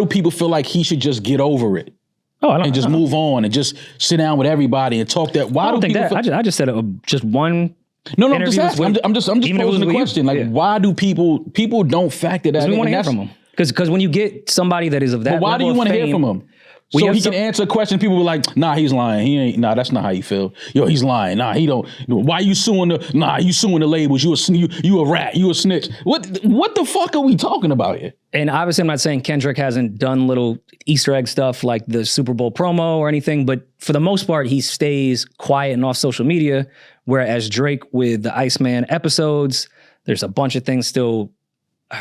S2: people feel like he should just get over it? Oh, and just move on and just sit down with everybody and talk that. Why
S1: I don't think that. I just said just one.
S2: No, I'm just asking. I'm just posing the question. Like, why do people don't factor that in?
S1: We want to hear from him. Because when you get somebody that is of that level,
S2: why do you want to hear from him? So he can answer a question. People were like, nah, he's lying. He ain't. Nah, that's not how you feel. Yo, he's lying. Nah, he don't. Why you suing the? Nah, you suing the labels. You a rat. You a snitch. What the fuck are we talking about here?
S1: And obviously, I'm not saying Kendrick hasn't done little Easter egg stuff like the Super Bowl promo or anything, but for the most part, he stays quiet and off social media. Whereas Drake with the Iceman episodes, there's a bunch of things still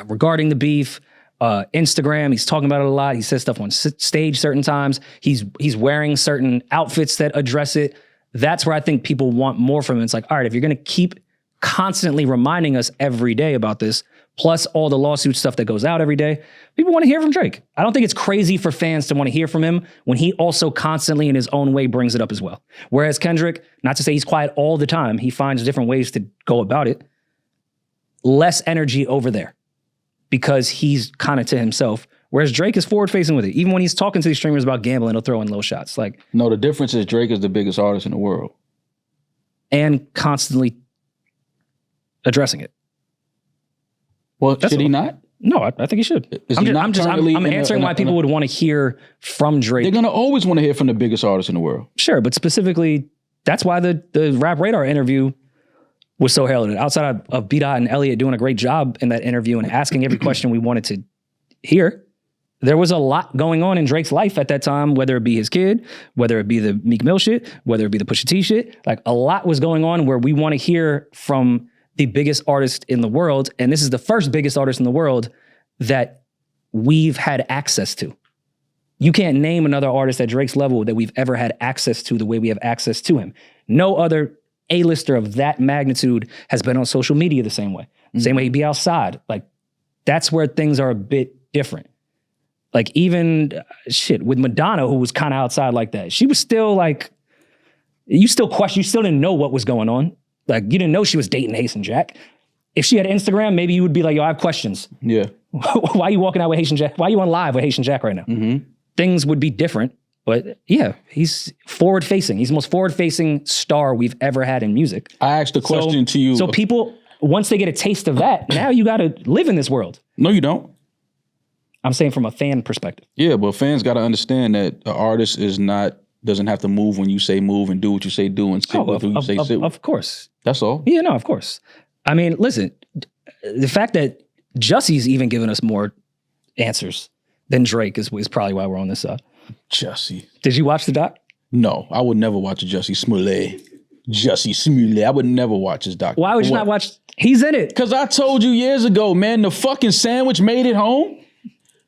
S1: regarding the beef. Instagram, he's talking about it a lot. He says stuff on stage certain times. He's wearing certain outfits that address it. That's where I think people want more from him. It's like, all right, if you're going to keep constantly reminding us every day about this, plus all the lawsuit stuff that goes out every day, people want to hear from Drake. I don't think it's crazy for fans to want to hear from him when he also constantly in his own way brings it up as well. Whereas Kendrick, not to say he's quiet all the time, he finds different ways to go about it. Less energy over there, because he's kind of to himself. Whereas Drake is forward-facing with it. Even when he's talking to these streamers about gambling, he'll throw in little shots. Like,
S2: no, the difference is Drake is the biggest artist in the world.
S1: And constantly addressing it.
S2: Well, should he not?
S1: No, I think he should. I'm answering why people would want to hear from Drake.
S2: They're going to always want to hear from the biggest artist in the world.
S1: Sure, but specifically, that's why the Rap Radar interview was so heralded. Outside of B-Dot and Elliot doing a great job in that interview and asking every question we wanted to hear, there was a lot going on in Drake's life at that time, whether it be his kid, whether it be the Meek Mill shit, whether it be the Pusha T shit. Like, a lot was going on where we want to hear from the biggest artist in the world. And this is the first biggest artist in the world that we've had access to. You can't name another artist at Drake's level that we've ever had access to the way we have access to him. No other A-lister of that magnitude has been on social media the same way. Mm-hmm. Same way he'd be outside. Like, that's where things are a bit different. Like, even with Madonna, who was kind of outside like that, she was still like, you still didn't know what was going on. Like, you didn't know she was dating Haitian Jack. If she had Instagram, maybe you would be like, yo, I have questions.
S2: Yeah.
S1: Why are you walking out with Haitian Jack? Why are you on live with Haitian Jack right now? Mm-hmm. Things would be different. But yeah, he's forward-facing. He's the most forward-facing star we've ever had in music.
S2: I asked a question to you.
S1: So people, once they get a taste of that, now you got to live in this world.
S2: No, you don't.
S1: I'm saying from a fan perspective.
S2: Yeah, but fans got to understand that an artist doesn't have to move when you say move and do what you say do and sit with who you say sit with.
S1: Of course.
S2: That's all.
S1: Yeah, no, of course. I mean, listen, the fact that Jussie's even giving us more answers than Drake is probably why we're on this side.
S2: Jussie.
S1: Did you watch the doc?
S2: No, I would never watch a Jussie Smollett. Jussie Smollett. I would never watch his doc.
S1: Why would you not watch? He's in it.
S2: Because I told you years ago, man, the fucking sandwich made it home.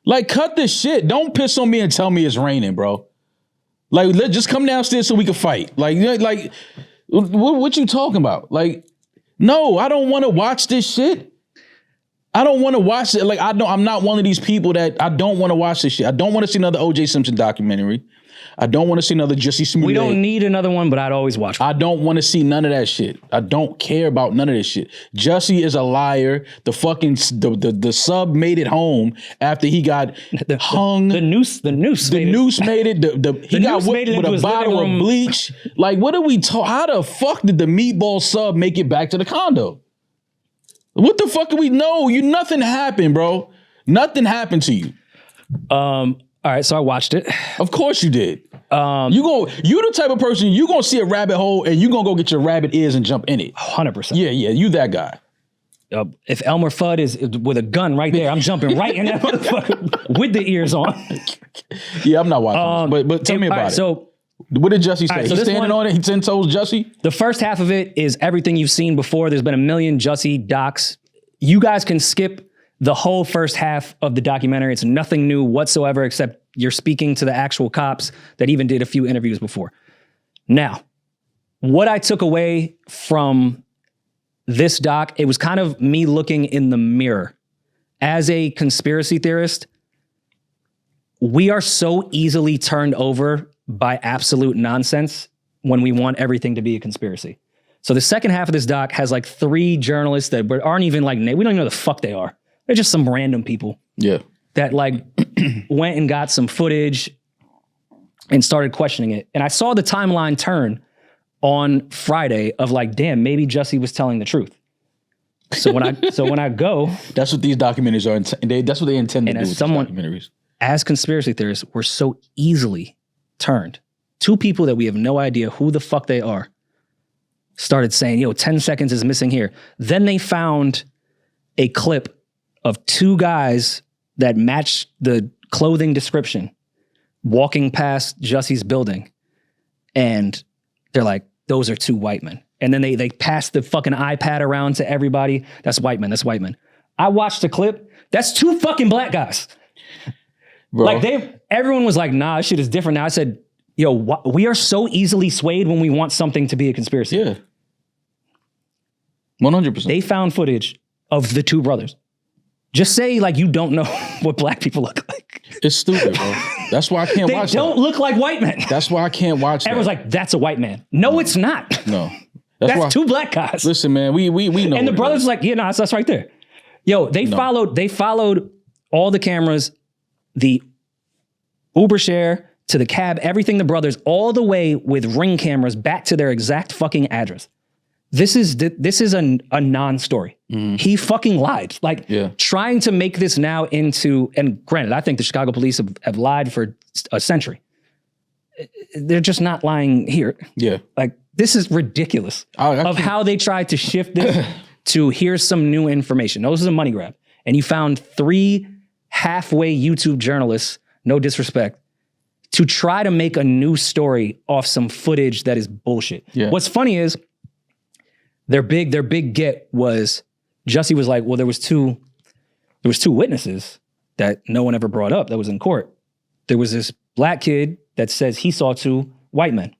S2: Like, cut this shit. Don't piss on me and tell me it's raining, bro. Like, just come downstairs so we can fight. Like, what you talking about? Like, no, I don't want to watch this shit. I don't want to watch it. Like, I'm not one of these people that I don't want to watch this shit. I don't want to see another O.J. Simpson documentary. I don't want to see another Jussie Smollett.
S1: We don't need another one, but I'd always watch one.
S2: I don't want to see none of that shit. I don't care about none of this shit. Jussie is a liar. The fucking the sub made it home after he got hung.
S1: The noose made it.
S2: He got whipped with a bottle of bleach. Like, what are we talking? How the fuck did the meatball sub make it back to the condo? What the fuck do we know? Nothing happened, bro. Nothing happened to you.
S1: All right, so I watched it.
S2: Of course you did. You the type of person, you gonna see a rabbit hole and you gonna go get your rabbit ears and jump in it.
S1: 100%.
S2: Yeah, you that guy.
S1: If Elmer Fudd is with a gun right there, I'm jumping right in that motherfucker with the ears on.
S2: Yeah, I'm not watching this, but tell me about it.
S1: So,
S2: what did Jussie say?
S1: Right, so
S2: He's standing on it? He 10 toes Jussie?
S1: The first half of it is everything you've seen before. There's been a million Jussie docs. You guys can skip the whole first half of the documentary. It's nothing new whatsoever, except you're speaking to the actual cops that even did a few interviews before. Now, what I took away from this doc, it was kind of me looking in the mirror. As a conspiracy theorist, we are so easily turned over by absolute nonsense when we want everything to be a conspiracy. So the second half of this doc has like 3 journalists that aren't even like, we don't even know the fuck they are. They're just some random people.
S2: Yeah.
S1: That like went and got some footage and started questioning it. And I saw the timeline turn on Friday of like, damn, maybe Jussie was telling the truth. So when I go,
S2: that's what these documentaries are. That's what they intend to do with these documentaries.
S1: As conspiracy theorists, we're so easily turned. 2 people that we have no idea who the fuck they are started saying, yo, 10 seconds is missing here. Then they found a clip of 2 guys that matched the clothing description walking past Jussie's building. And they're like, those are 2 white men. And then they passed the fucking iPad around to everybody. That's white men. That's white men. I watched the clip. That's 2 fucking black guys. Bro. Like everyone was like, nah, this shit is different now. I said, yo, we are so easily swayed when we want something to be a conspiracy.
S2: Yeah. 100%.
S1: They found footage of the 2 brothers. Just say like you don't know what black people look like.
S2: It's stupid, bro. That's why I can't watch that.
S1: They don't look like white men.
S2: That's why I can't watch that.
S1: Everyone's like, that's a white man. No, it's not.
S2: No.
S1: That's 2 black guys.
S2: Listen, man, we know.
S1: And the brothers like, yeah, no, that's right there. Yo, they followed all the cameras, the Uber share to the cab, everything the brothers, all the way with Ring cameras back to their exact fucking address. This is a non-story. He fucking lied. Like trying to make this now into, and granted, I think the Chicago police have lied for a century. They're just not lying here. Yeah. Like this is ridiculous of how they tried to shift this to here's some new information. Those is a money grab. And you found 3 halfway YouTube journalists, no disrespect, to try to make a new story off some footage that is bullshit. Yeah. What's funny is their big get was Jussie was like, well, there was two witnesses that no one ever brought up that was in court. There was this black kid that says he saw 2 white men.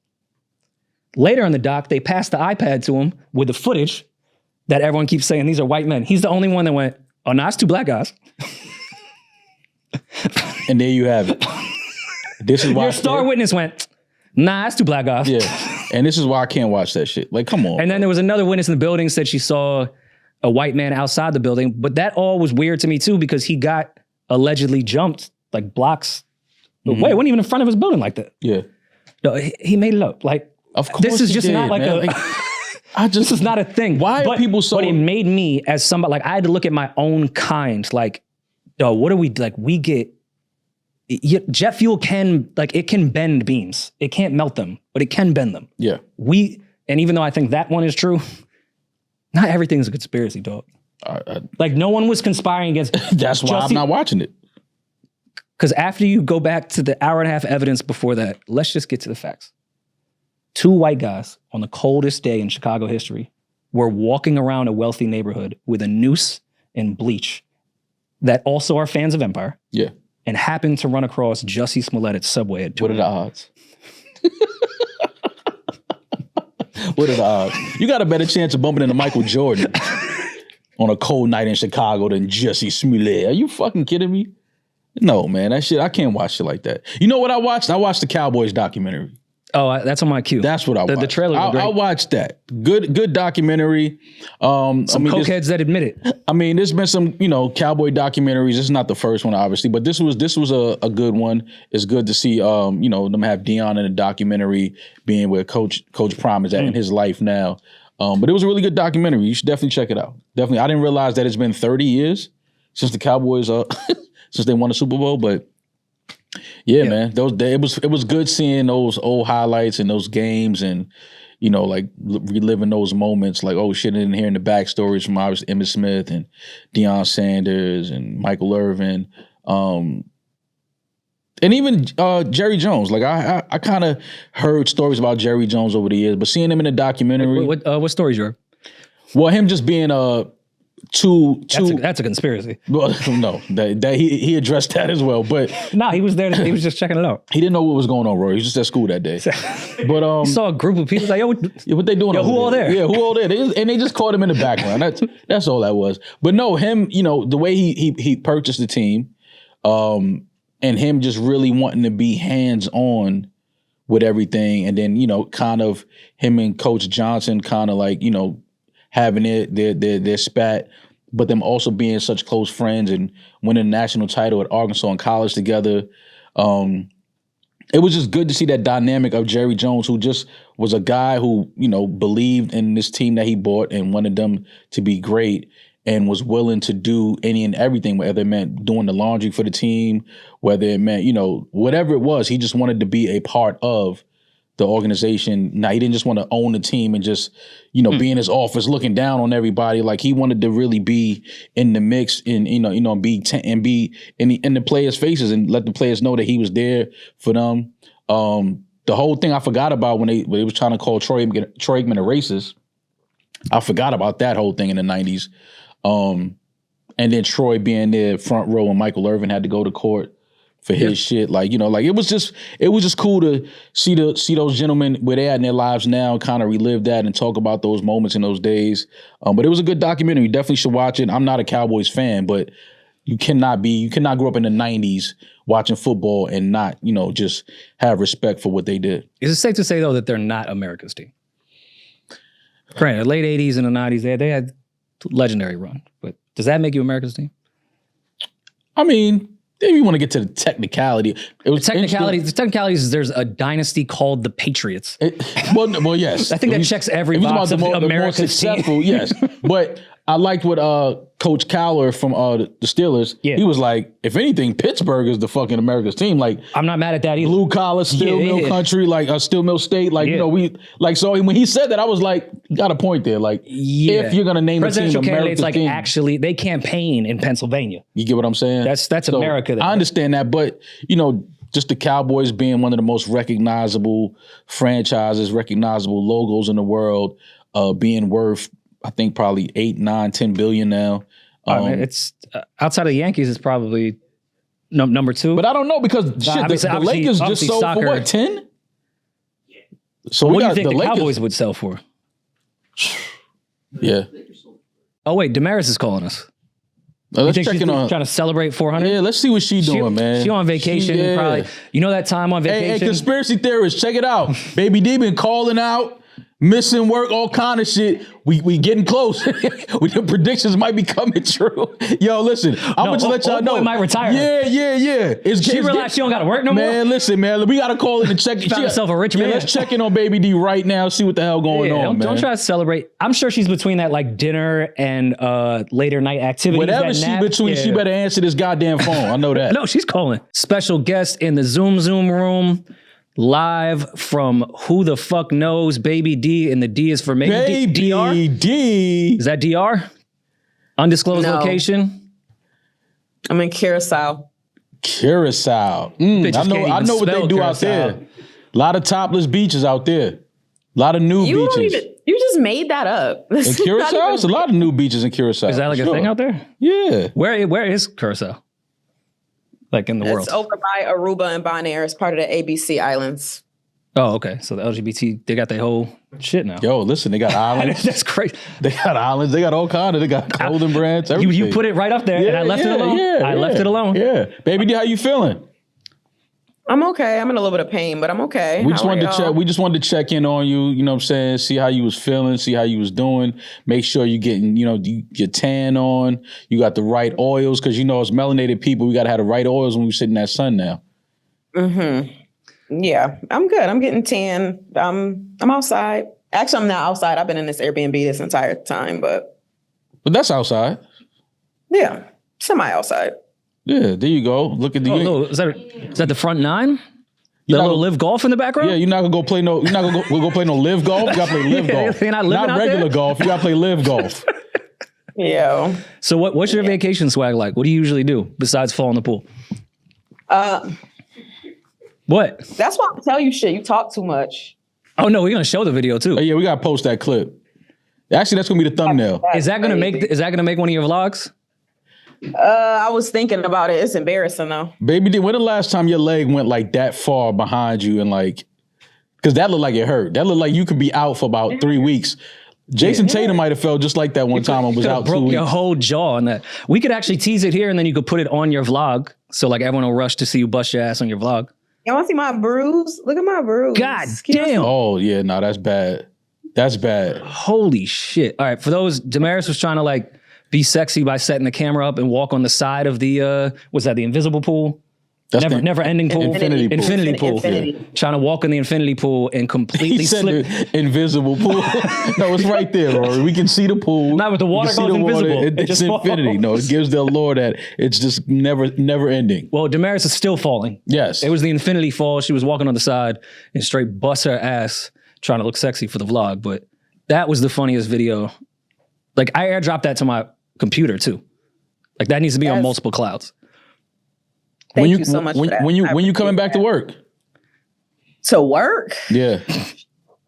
S1: Later in the doc, they passed the iPad to him with the footage that everyone keeps saying these are white men. He's the only one that went, oh, no, it's 2 black guys.
S2: And there you have it. This is why
S1: your star witness went, nah, it's 2 black guys.
S2: Yeah. And this is why I can't watch that shit. Like, come on.
S1: And then there was another witness in the building said she saw a white man outside the building. But that all was weird to me too, because he got allegedly jumped like blocks away. It wasn't even in front of his building like that. Yeah. No, he made it up. Like, of course this is just not like man. This is not a thing. Why are people so... But it made me as somebody, like I had to look at my own kind. Like, yo, what are we, like we get, jet fuel can, like it can bend beams. It can't melt them, but it can bend them. Yeah. And even though I think that one is true, not everything is a conspiracy, dog. Like no one was conspiring against.
S2: That's why I'm not watching it.
S1: Because after you go back to the hour and a half evidence before that, let's just get to the facts. 2 white guys on the coldest day in Chicago history were walking around a wealthy neighborhood with a noose and bleach that also are fans of Empire. Yeah. And happened to run across Jussie Smollett at Subway at 2
S2: What are the odds? What are the odds? You got a better chance of bumping into Michael Jordan on a cold night in Chicago than Jussie Smollett. Are you fucking kidding me? No, man, that shit, I can't watch shit like that. You know what I watched? I watched the Cowboys documentary.
S1: Oh, that's on my queue.
S2: That's what I watched.
S1: The trailer was great.
S2: I watched that. Good documentary.
S1: Some cokeheads that admit it.
S2: I mean, there's been some, cowboy documentaries. This is not the first one, obviously, but this was a good one. It's good to see, them have Dion in a documentary, being where Coach Prime is at in his life now. But it was a really good documentary. You should definitely check it out. Definitely. I didn't realize that it's been 30 years since the Cowboys, since they won the Super Bowl, but Yeah, man. It was good seeing those old highlights and those games and, like reliving those moments. Like, oh shit, and hearing the backstories from obviously Emmitt Smith and Deion Sanders and Michael Irvin. And even Jerry Jones. Like I kind of heard stories about Jerry Jones over the years, but seeing him in the documentary.
S1: What stories you heard?
S2: Well, him just being
S1: That's a conspiracy.
S2: Well, no, that he addressed that as well, but
S1: Nah, he was there. He was just checking it out.
S2: he didn't know what was going on, Rory. He was just at school that day. But
S1: He saw a group of people. He's like, yo,
S2: what they doing?
S1: Yo,
S2: over
S1: who all there?
S2: Yeah, who all there? They just caught him in the background. That's all that was. But no, him, the way he purchased the team, and him just really wanting to be hands on with everything, and then kind of him and Coach Johnson kind of like having their spat, but them also being such close friends and winning a national title at Arkansas in college together. It was just good to see that dynamic of Jerry Jones, who just was a guy who, believed in this team that he bought and wanted them to be great and was willing to do any and everything, whether it meant doing the laundry for the team, whether it meant, whatever it was, he just wanted to be a part of the organization. Now, he didn't just want to own the team and just, be in his office looking down on everybody. Like he wanted to really be in the mix and, be in the players' faces and let the players know that he was there for them. The whole thing I forgot about when they was trying to call Troy Aikman a racist. I forgot about that whole thing in the 90s. And then Troy being there front row and Michael Irvin had to go to court for his shit. Like, it was just cool to see those gentlemen where they're at in their lives now, kind of relive that and talk about those moments in those days. But it was a good documentary. You definitely should watch it. I'm not a Cowboys fan, but you cannot grow up in the 90s watching football and not, just have respect for what they did.
S1: Is it safe to say, though, that they're not America's team? Granted, late 80s and the 90s, they had legendary run. But does that make you America's team?
S2: I mean, if you want to get to the technicality,
S1: the technicality is there's a dynasty called the Patriots.
S2: Well, yes.
S1: I think that checks every box of America's team.
S2: Yes. But I liked what Coach Cowler from the Steelers, he was like, if anything, Pittsburgh is the fucking America's team. Like,
S1: I'm not mad at that either.
S2: Blue collar, Steel Mill country, like Steel Mill State. Like, so when he said that, I was like, got a point there. Like, if you're going to name a team America's team.
S1: Actually, they campaign in Pennsylvania.
S2: You get what I'm saying?
S1: That's so America.
S2: I understand that, but, just the Cowboys being one of the most recognizable franchises, recognizable logos in the world, being worth, I think probably 8, 9, 10 billion now.
S1: It's outside of the Yankees, it's probably number 2.
S2: But I don't know because the Lakers just sold for what, 10? So
S1: what do you think the Cowboys would sell for?
S2: Yeah.
S1: Oh wait, Demaris is calling us.
S2: Let's
S1: check in on trying to celebrate 400.
S2: Yeah, let's see what she's doing, man.
S1: She on vacation, probably. You know that time on vacation.
S2: Hey, conspiracy theorists, check it out. Baby D been calling out. Missing work, all kind of shit. We getting close. The predictions might be coming true. Yo, listen, I'm gonna just let y'all know.
S1: Might retire.
S2: Yeah.
S1: She realized she don't gotta work no more.
S2: Man, listen, man, we gotta call in and check.
S1: She found herself a rich man.
S2: Let's check in on Baby D right now. See what the hell going on, man.
S1: Don't try to celebrate. I'm sure she's between that like dinner and later night activities.
S2: Whatever she's between, she better answer this goddamn phone. I know that.
S1: No, she's calling. Special guest in the Zoom room. Live from who the fuck knows, Baby D, and the D is for maybe DR?
S2: D.
S1: Is that DR? Undisclosed location?
S4: I'm in Curacao.
S2: Curacao. I know what they do out there. A lot of topless beaches out there. A lot of new beaches.
S4: You just made that up.
S2: In Curacao? There's a lot of new beaches in Curacao.
S1: Is that like a thing out there?
S2: Yeah.
S1: Where is Curacao? Like in the world?
S4: It's over by Aruba and Bonaire. It's part of the ABC Islands.
S1: Oh, okay. So the LGBT, they got their whole shit now.
S2: Yo, listen, they got islands.
S1: That's crazy.
S2: They got islands. They got all kinds of. They got clothing brands. Everything.
S1: You put it right up there, and I left it alone. I left it alone.
S2: Yeah, Baby D, how you feeling?
S4: I'm okay. I'm in a little bit of pain, but I'm okay.
S2: We just wanted to check in on you, you know what I'm saying? See how you was feeling, see how you was doing. Make sure you're getting, your tan on. You got the right oils, because as melanated people, we got to have the right oils when we sit in that sun now.
S4: Yeah, I'm good. I'm getting tan. I'm outside. Actually, I'm not outside. I've been in this Airbnb this entire time, but
S2: that's outside.
S4: Yeah, semi outside.
S2: Yeah, there you go. Look at the.
S1: Is that the front nine? The
S2: not
S1: little
S2: gonna-
S1: live golf in the background?
S2: Yeah, you're not gonna go play no. You're not gonna go play no live golf. You gotta play live golf.
S1: You're not living out
S2: regular
S1: there?
S2: golf. You gotta play live golf.
S4: Yeah.
S1: So what's your vacation swag like? What do you usually do besides fall in the pool? What?
S4: That's why I tell you shit. You talk too much.
S1: Oh no, we're gonna show the video too.
S2: Oh, yeah, we gotta post that clip. Actually, that's gonna be the thumbnail.
S1: Is that gonna make one of your vlogs?
S4: I was thinking about it. It's embarrassing though.
S2: Baby D, when the last time your leg went like that far behind you and like, because that looked like it hurt. That looked like you could be out for about 3 weeks. Jason Tatum might have felt just like that one time and was out 2
S1: Broke
S2: weeks.
S1: your whole jaw on that. We could actually tease it here and then you could put it on your vlog. So like everyone will rush to see you bust your ass on your vlog.
S4: You want to see my bruise? Look at my bruise.
S1: God damn.
S2: Oh yeah, no, that's bad. That's bad.
S1: Holy shit. All right. For those, Demaris was trying to like be sexy by setting the camera up and walk on the side of the, what's that, the invisible pool?
S2: That's the
S1: Never ending pool.
S2: Infinity pool.
S1: Infinity pool.
S4: Infinity.
S1: Trying to walk in the infinity pool and completely
S2: He said
S1: slip.
S2: the invisible pool. No, it's right there, Rory. We can see the pool.
S1: Not with the water
S2: We can see
S1: goes invisible. It
S2: It's
S1: just
S2: infinity.
S1: falls.
S2: No, it gives the allure that it's just never ending.
S1: Well, Demaris is still falling.
S2: Yes.
S1: It was the infinity fall. She was walking on the side and straight bust her ass trying to look sexy for the vlog. But that was the funniest video. Like I airdropped that to my computer too. Like that needs to be on
S4: Yes.
S1: multiple clouds.
S4: Thank you so much for that.
S2: When
S4: I
S2: you coming back to work?
S4: To work?
S2: Yeah.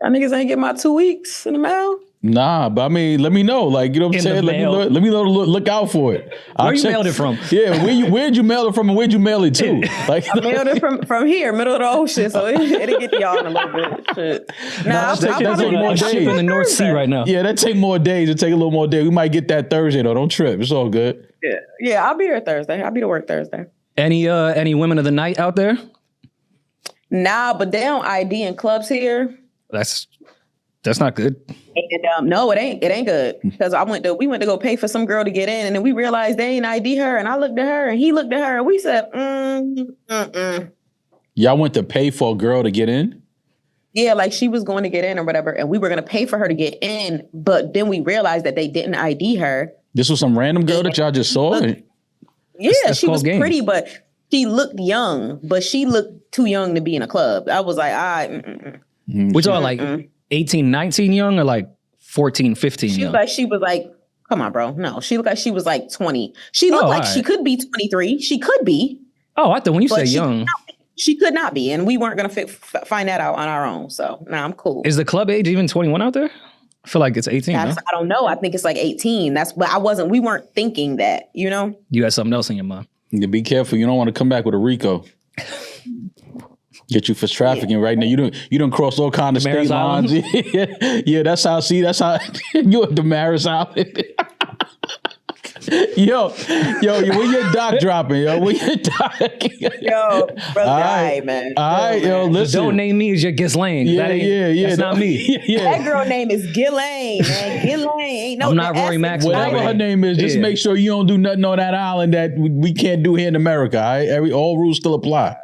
S4: Y'all niggas ain't get my 2 weeks in the mail.
S2: Nah, but I mean, let me know. Like, you know what I'm
S1: In the
S2: saying?
S1: mail.
S2: Let me know. Look out for it.
S1: Where you mailed it from?
S2: Yeah, where'd you mail it from and where'd you mail it to? Like,
S4: Mailed it from here, middle of the ocean, so it'll get to y'all in a little bit. Shit. Nah,
S2: that's
S4: I'm
S2: like
S4: probably
S2: more
S1: a
S2: days.
S1: ship in the North Sea right now.
S2: yeah, that take more days. It take a little more days. We might get that Thursday though. Don't trip. It's all good.
S4: Yeah, I'll be here Thursday. I'll be to work Thursday.
S1: Any women of the night out there?
S4: Nah, but they don't ID in clubs here.
S1: That's not good.
S4: And no, it ain't good. Because we went to go pay for some girl to get in, and then we realized they ain't ID her. And I looked at her, and he looked at her, and we said,
S2: Y'all went to pay for a girl to get in?
S4: Yeah, like she was going to get in or whatever, and we were going to pay for her to get in, but then we realized that they didn't ID her.
S2: This was some random girl that y'all just saw?
S4: Yeah,
S1: That's
S4: she was
S1: called game.
S4: pretty, but she looked young, but she looked too young to be in a club. I was like,
S1: We're talking like 18, 19 young or like 14, 15
S4: She
S1: young?
S4: was like, come on, bro. No, she looked like she was like 20. She looked
S1: Oh,
S4: like
S1: all
S4: she
S1: right.
S4: could be 23. She could be,
S1: Oh, I thought when you
S4: but
S1: say
S4: she
S1: young,
S4: she could not be, and we weren't gonna find that out on our own. So, nah, I'm cool.
S1: is the club age even 21 out there? I feel like it's 18. No?
S4: I don't know. I think it's like 18. But we weren't thinking that, you know?
S1: You had something else in your mind.
S2: Yeah, be careful. You don't want to come back with a RICO. Get you for trafficking right now. You don't cross all kind of state
S1: Demaris
S2: lines. Yeah, that's how you a Demaris Island. Yo, when your doc dropping, yo? When your doc?
S4: Yo, brother, all right, man.
S2: All right, yo, listen.
S1: Don't name me as your Ghislaine.
S2: Yeah.
S1: That's not me.
S2: Yeah.
S4: That girl name is Ghislaine, man. Ghislaine. Ain't no
S1: I'm not Rory
S4: S.
S1: Maxwell.
S2: Whatever
S1: Right.
S2: her name is, just
S1: Yeah.
S2: make sure you don't do nothing on that island that we can't do here in America. All right, all rules still apply.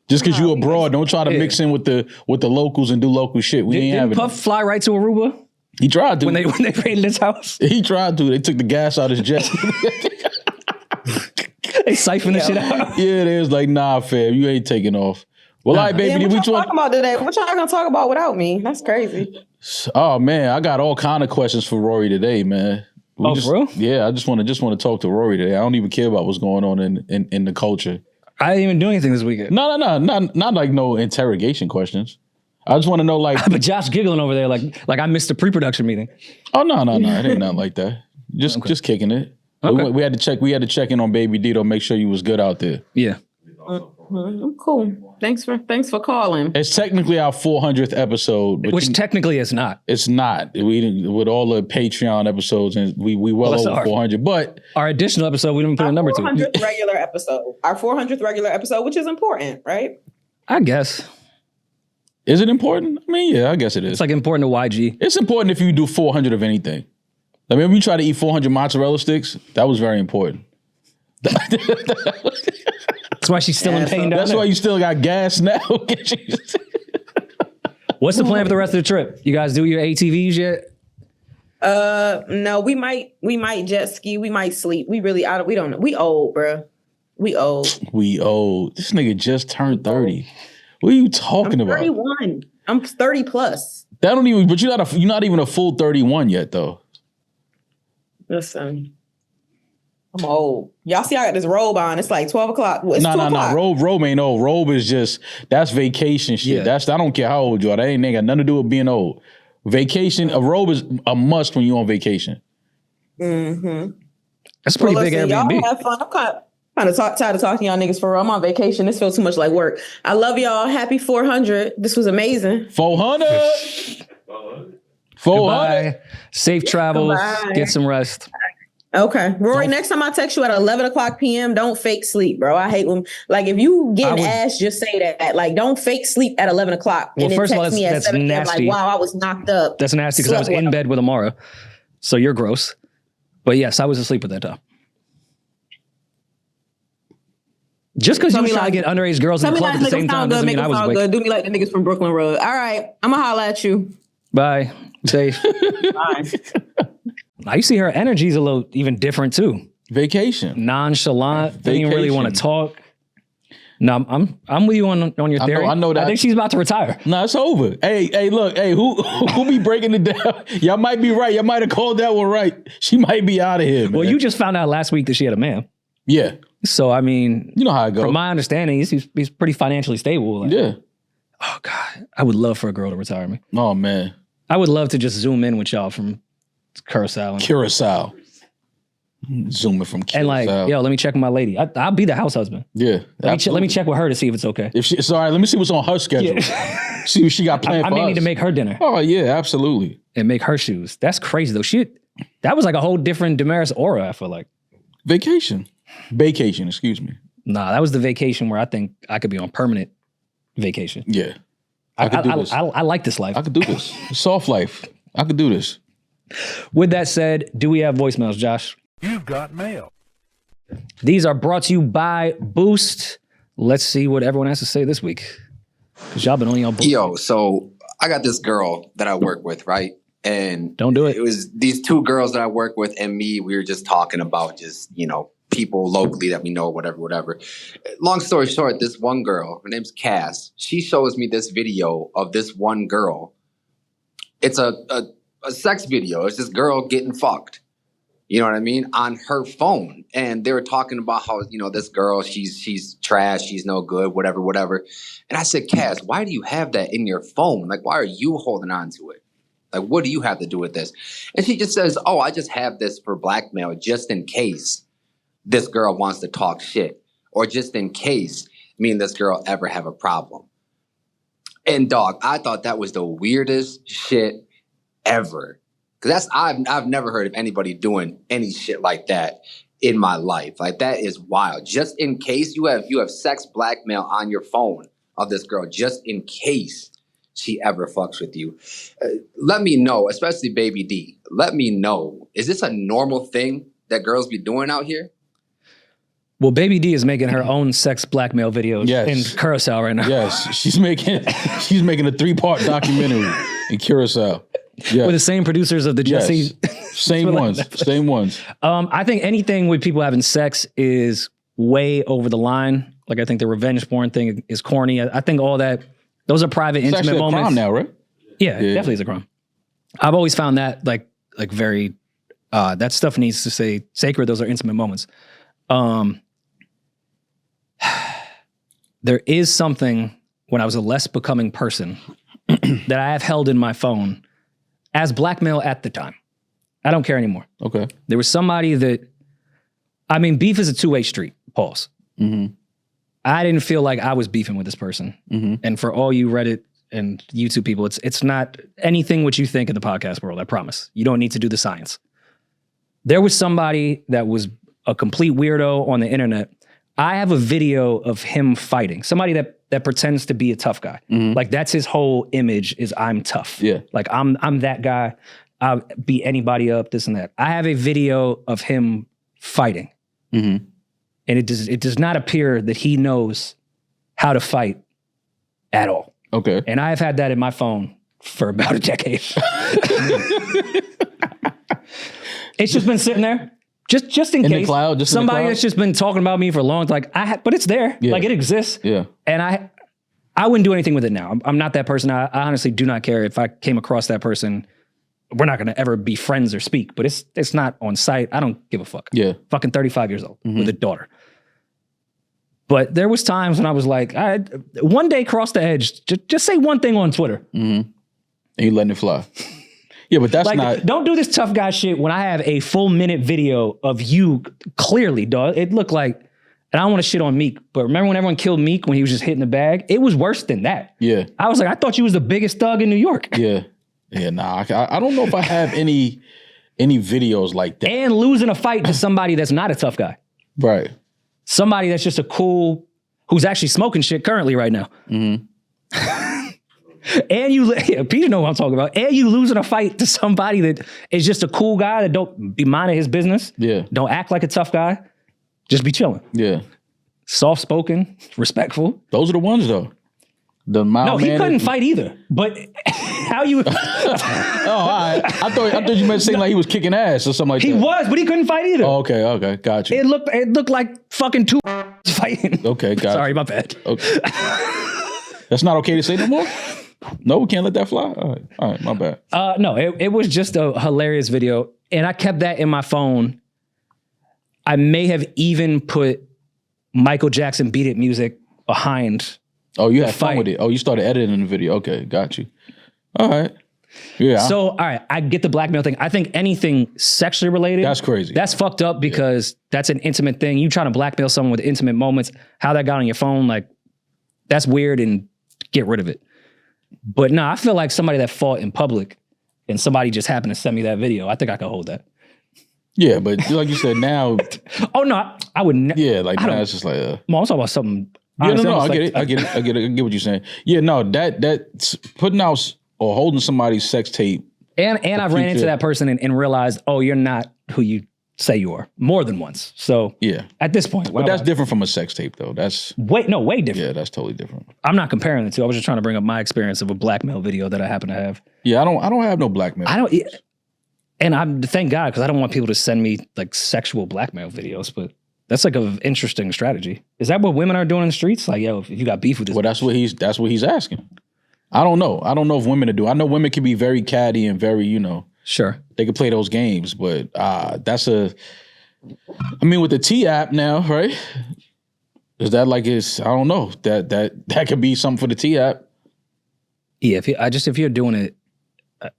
S2: Just because you abroad, don't try to mix in with the locals and do local shit. We ain't
S1: Didn't
S2: having
S1: Puff
S2: it.
S1: fly right to Aruba
S2: He tried to.
S1: when they raided his house?
S2: He tried to. They took the gas out his jet.
S1: They siphoned the shit out.
S2: Yeah, they was like, nah, fam, you ain't taking off. Well, all right, baby.
S4: Damn, what
S2: We
S4: y'all
S2: talk-
S4: talking about today? What y'all gonna talk about without me? That's crazy.
S2: Oh man, I got all kind of questions for Rory today, man.
S1: For real?
S2: Yeah, I just want to talk to Rory today. I don't even care about what's going on in the culture.
S1: I didn't even do anything this weekend.
S2: No, not like no interrogation questions. I just want to know, like,
S1: But Josh giggling over there like I missed a pre-production meeting.
S2: oh no, it ain't nothing like that. Just kicking it.
S1: Okay.
S2: We had to check in on Baby D to make sure you was good out there.
S1: Yeah.
S4: I'm cool. Thanks for calling.
S2: It's technically our 400th episode, but
S1: Which technically is not.
S2: it's not. We didn't, with all the Patreon episodes, and we well
S1: that's
S2: over
S1: our-
S2: 400. But
S1: Our additional episode, we didn't put a number to.
S4: 400th regular episode. Our 400th regular episode, which is important, right?
S1: I guess.
S2: is it important? I mean, yeah, I guess it is.
S1: It's like important to YG.
S2: It's important if you do 400 of anything. I mean, if you try to eat 400 mozzarella sticks, that was very important.
S1: That's why she's still in pain down
S2: That's
S1: there.
S2: why you still got gas now.
S1: What's the plan for the rest of the trip? You guys do your ATVs yet?
S4: No, we might jet ski. We might sleep. We don't know. We old, bruh. We old.
S2: We old. This nigga just turned 30. What are you talking about?
S4: 31. I'm 30 plus.
S2: That don't even. But you're not even a full 31 yet, though.
S4: Listen, I'm old. Y'all see I got this robe on. It's like 12 o'clock. It's 2 o'clock.
S2: Robe ain't old. Robe is just, that's vacation shit.
S1: Yeah.
S2: I don't care how old you are. That ain't got nothing to do with being old. Vacation, a robe is a must when you're on vacation.
S4: Mm-hmm.
S1: That's a pretty big Airbnb.
S4: Y'all have fun. I'm kind of tired of talking to y'all niggas for real. I'm on vacation. This feels too much like work. I love y'all. Happy 400. This was amazing.
S2: 400. 400.
S1: Goodbye. Safe travels.
S4: Goodbye.
S1: Get some rest.
S4: Okay. Rory, next time I text you at 11 o'clock p.m., don't fake sleep, bro. I hate when, like, if you get ass, just say that. Like, don't fake sleep at 11 o'clock.
S1: Well,
S4: and then
S1: first of all,
S4: text me at
S1: that's
S4: 7 p.m.
S1: nasty.
S4: like, wow, I was knocked up.
S1: That's nasty because I was in bed with Amara. So you're gross. But yes, I was asleep at that time. Just because you was trying to get underage girls in the club at the same time doesn't mean I was awake.
S4: Good. Do me like the niggas from Brooklyn Road. All right. I'm going to holler at you.
S1: Bye. Safe.
S4: Bye.
S1: Now you see her energy's a little even different too.
S2: Vacation.
S1: Nonchalant. Didn't even really want to talk. No, I'm with you on your theory.
S2: I know that.
S1: I think she's about to retire.
S2: No, it's over. Hey, look. Hey, who be breaking it down? Y'all might be right. Y'all might have called that one right. She might be out of here, man.
S1: Well, you just found out last week that she had a man.
S2: Yeah.
S1: So, I mean,
S2: you know how it goes.
S1: From my understanding, he's pretty financially stable. Like,
S2: yeah.
S1: Oh, God. I would love for a girl to retire me.
S2: Oh, man.
S1: I would love to just zoom in with y'all from Curacao.
S2: Zooming from Curacao.
S1: And like, yo, let me check with my lady. I'll be the house husband.
S2: Yeah.
S1: Let me check with her to see if it's okay.
S2: If it's all right, let me see what's on her schedule. Yeah. See what she got planned for
S1: I may
S2: us.
S1: need to make her dinner.
S2: Oh, yeah, absolutely.
S1: And make her shoes. That's crazy, though. That was like a whole different Demaris aura, I feel like.
S2: Vacation, excuse me.
S1: Nah, that was the vacation where I think I could be on permanent vacation.
S2: Yeah. I could do this.
S1: I like this life.
S2: I could do this. Soft life. I could do this.
S1: With that said, do we have voicemails, Josh?
S5: You've got mail.
S1: These are brought to you by Boost. Let's see what everyone has to say this week. Because y'all been only on Boost.
S6: Yo, so I got this girl that I work with, right? And
S1: don't do it.
S6: It was these two girls that I work with and me. We were just talking about just, people locally that we know, whatever. Long story short, this one girl, her name's Cass. She shows me this video of this one girl. It's a sex video. It's this girl getting fucked. You know what I mean? On her phone. And they were talking about how, this girl, she's trash, she's no good, whatever. And I said, Cass, why do you have that in your phone? Like, why are you holding on to it? Like, what do you have to do with this? And she just says, oh, I just have this for blackmail just in case this girl wants to talk shit. Or just in case me and this girl ever have a problem. And dog, I thought that was the weirdest shit ever. Because I've never heard of anybody doing any shit like that in my life. Like, that is wild. Just in case you have sex blackmail on your phone of this girl, just in case she ever fucks with you. Let me know, especially Baby D. Let me know. Is this a normal thing that girls be doing out here?
S1: Well, Baby D is making her own sex blackmail videos in Curacao right now.
S2: Yes, she's making a 3-part documentary in Curacao. Yeah.
S1: With the same producers of the Jussie.
S2: Same ones.
S1: I think anything with people having sex is way over the line. Like, I think the revenge porn thing is corny. I think all that, those are private,
S2: it's
S1: intimate moments.
S2: It's a crime now, right?
S1: Yeah, it definitely is a crime. I've always found that like very, that stuff needs to say sacred. Those are intimate moments. There is something when I was a less becoming person that I have held in my phone as blackmail at the time. I don't care anymore.
S2: Okay.
S1: There was somebody that, beef is a two-way street, pause.
S2: Mm-hmm.
S1: I didn't feel like I was beefing with this person.
S2: Mm-hmm.
S1: And for all you Reddit and YouTube people, it's not anything what you think in the podcast world, I promise. You don't need to do the science. There was somebody that was a complete weirdo on the internet. I have a video of him fighting. Somebody that pretends to be a tough guy.
S2: Mm-hmm.
S1: Like, that's his whole image is I'm tough.
S2: Yeah.
S1: Like, I'm that guy. I'll beat anybody up, this and that. I have a video of him fighting.
S2: Mm-hmm.
S1: And it does not appear that he knows how to fight at all.
S2: Okay.
S1: And I have had that in my phone for about a decade. It's just been sitting there. Just in
S2: In the
S1: case.
S2: cloud, just in the
S1: somebody
S2: cloud?
S1: that's just been talking about me for a long time. Like, but it's there.
S2: Yeah.
S1: Like, it exists.
S2: Yeah.
S1: And I wouldn't do anything with it now. I'm not that person. I honestly do not care if I came across that person. We're not going to ever be friends or speak, but it's not on site. I don't give a fuck.
S2: Yeah.
S1: Fucking 35 years old with a daughter. But there was times when I was like, one day cross the edge. Just say one thing on Twitter.
S2: And you letting it fly. Yeah, but that's
S1: Like,
S2: not.
S1: don't do this tough guy shit when I have a full minute video of you clearly, dog. It looked like, and I don't want to shit on Meek, but remember when everyone killed Meek when he was just hitting the bag? It was worse than that.
S2: Yeah.
S1: I was like, I thought you was the biggest thug in New York.
S2: Yeah. Yeah, nah. I don't know if I have any videos like that.
S1: And losing a fight to somebody that's not a tough guy.
S2: Right.
S1: Somebody that's just a cool, who's actually smoking shit currently right now. And Peeje know what I'm talking about. And you losing a fight to somebody that is just a cool guy that don't be minding his business.
S2: Yeah.
S1: Don't act like a tough guy. Just be chilling.
S2: Yeah.
S1: Soft spoken, respectful.
S2: Those are the ones though. The mild
S1: No, he
S2: man
S1: couldn't fight either. But how you?
S2: Oh, all right. I thought you meant saying like he was kicking ass or something like
S1: He
S2: that.
S1: was, but he couldn't fight either.
S2: Oh, okay, got you.
S1: It looked like fucking two fighting.
S2: Okay, got
S1: Sorry,
S2: you.
S1: my bad.
S2: Okay. That's not okay to say no more? No, we can't let that fly? All right, my bad.
S1: No, it was just a hilarious video. And I kept that in my phone. I may have even put Michael Jackson Beat It music behind.
S2: Oh, you had fun
S1: fight.
S2: with it. Oh, you started editing the video. Okay, got you. All right. Yeah.
S1: So, all right, I get the blackmail thing. I think anything sexually related.
S2: That's crazy.
S1: That's fucked up because that's an intimate thing. You trying to blackmail someone with intimate moments, how that got on your phone, like, that's weird and get rid of it. But no, I feel like somebody that fought in public and somebody just happened to send me that video. I think I could hold that.
S2: Yeah, but like you said, now,
S1: Oh, no, I would never.
S2: yeah, like
S1: I
S2: now
S1: don't-
S2: it's just like,
S1: I'm talking about something.
S2: yeah,
S1: honestly,
S2: no, I
S1: almost
S2: get
S1: like-
S2: it. I get what you're saying. Yeah, no, that's putting out or holding somebody's sex tape.
S1: And I've ran into
S2: future.
S1: that person and realized, oh, you're not who you say you are, more than once. So
S2: Yeah.
S1: at this point,
S2: But that's different from a sex tape though. That's,
S1: way different.
S2: yeah, that's totally different.
S1: I'm not comparing the two. I was just trying to bring up my experience of a blackmail video that I happen to have.
S2: Yeah, I don't have no blackmail.
S1: And I'm thank God, because I don't want people to send me like sexual blackmail videos, but that's like an interesting strategy. Is that what women are doing in the streets? Like, yo, if you got beef with this,
S2: Well, that's what he's asking. I don't know. I don't know if women do. I know women can be very catty and very,
S1: sure.
S2: they can play those games, but I mean, with the T app now, right? Is that like I don't know. That could be something for the T app.
S1: Yeah, if you're doing it,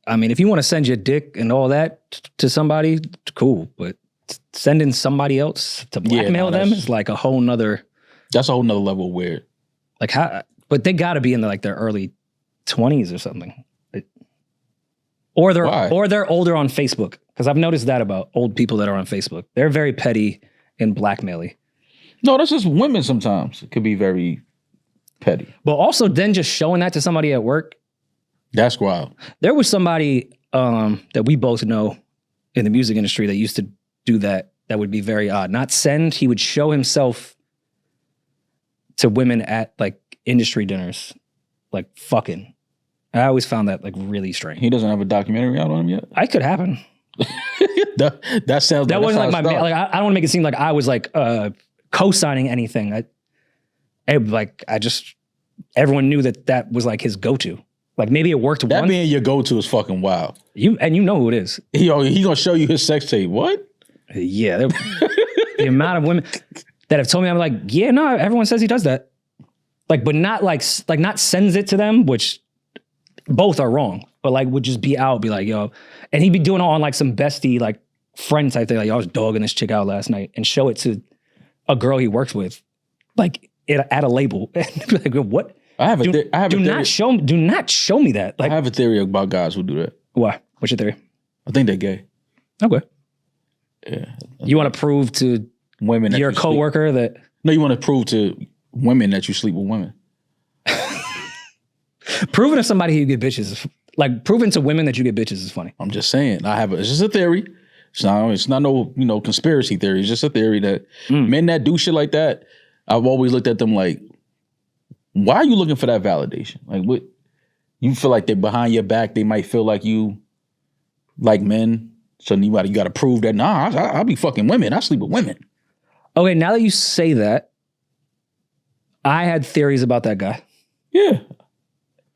S1: I mean, if you want to send your dick and all that to somebody, cool. But sending somebody else to blackmail them is like a whole nother.
S2: That's a whole nother level of weird.
S1: Like how? But they got to be in their early 20s or something, or they're older on Facebook. Because I've noticed that about old people that are on Facebook. They're very petty and blackmaily.
S2: No, that's just women. Sometimes it could be very petty.
S1: But also, then just showing that to somebody at work.
S2: That's wild.
S1: There was somebody that we both know in the music industry that used to do that. That would be very odd. Not send. He would show himself to women at like industry dinners, like fucking. I always found that like really strange.
S2: He doesn't have a documentary out on him yet.
S1: I could happen.
S2: that sounds.
S1: That wasn't like my
S2: man.
S1: like. I don't want to make it seem like I was like co-signing anything. Everyone knew that was like his go-to. Like maybe it worked
S2: That
S1: once.
S2: being your go-to is fucking wild.
S1: You know who it is.
S2: He gonna show you his sex tape. What?
S1: Yeah, the amount of women that have told me, I'm like, yeah, no, everyone says he does that. Like, but not like not sends it to them, which both are wrong. But like would just be out, be like, yo, and he'd be doing it on like some bestie, like friend type thing. Like, yo, I was dogging this chick out last night, and show it to a girl he works with, like at a label. And be like, what? Do not show me that. Like,
S2: I have a theory about guys who do that.
S1: why? What's your theory?
S2: I think they're gay.
S1: Okay.
S2: Yeah.
S1: You want to prove to
S2: Women that
S1: your
S2: you sleep-
S1: coworker that
S2: No, you want to prove to women that you sleep with women.
S1: proving to somebody you get bitches is like proving to women that you get bitches is funny.
S2: I'm just saying. It's just a theory. It's not no conspiracy theory. It's just a theory that men that do shit like that, I've always looked at them like, why are you looking for that validation? Like, what? You feel like they're behind your back. They might feel like you like men. So you got to prove that. Nah, I'll be fucking women. I sleep with women.
S1: Okay, now that you say that, I had theories about that guy.
S2: Yeah.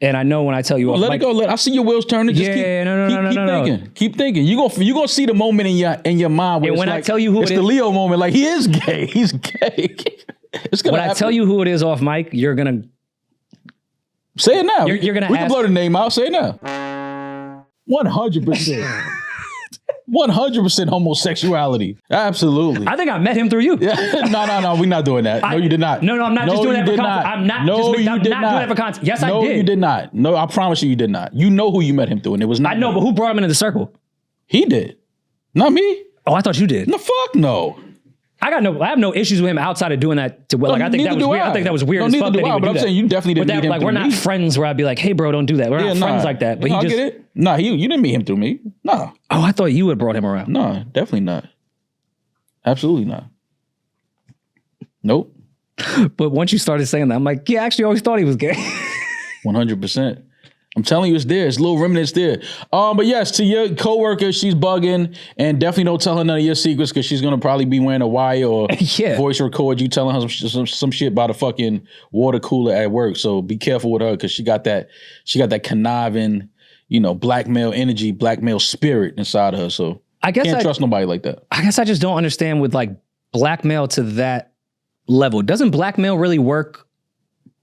S1: And I know when I tell you,
S2: Let it go. I see your wheels turning. Just keep thinking. Keep thinking. You gonna see the moment in your mind where
S1: and when
S2: like,
S1: I tell you who
S2: it's
S1: it
S2: the
S1: is,
S2: Leo moment. Like he is gay. He's gay. It's gonna
S1: when
S2: happen.
S1: I tell you who it is off mic, you're gonna
S2: say it now.
S1: You're gonna.
S2: We can blow the name out. Say it now. 100%. 100% homosexuality. Absolutely.
S1: I think I met him through you.
S2: Yeah. No. We're not doing that. No, you did not.
S1: No, I'm not just doing that for content. I'm not doing that for content. Yes, I did.
S2: No, you did not. No, I promise you did not. You know who you met him through, and it was not.
S1: I know,
S2: me.
S1: but who brought him into the circle?
S2: He did. Not me.
S1: Oh, I thought you did.
S2: No, fuck no.
S1: I have no issues with him outside of doing that to like I think that was weird. I think that was weird as fuck that he would
S2: but
S1: do
S2: I'm
S1: that.
S2: saying you definitely didn't meet him
S1: like
S2: through
S1: we're not
S2: me.
S1: friends where I'd be like, hey bro, don't do that. We're not friends like that. But he
S2: I
S1: just
S2: get it. Nah, you didn't meet him through me. No.
S1: Oh, I thought you had brought him around.
S2: No, definitely not. Absolutely not. Nope.
S1: But once you started saying that, I'm like, yeah, I actually always thought he was gay.
S2: 100%. I'm telling you, it's there. It's little remnants there. But yes, to your coworker, she's bugging, and definitely don't tell her none of your secrets because she's gonna probably be wearing a wire or voice record you telling her some shit about a fucking water cooler at work. So be careful with her because she got that conniving, blackmail energy, blackmail spirit inside of her. So I guess can't trust nobody like that.
S1: I guess I just don't understand with like blackmail to that level. Doesn't blackmail really work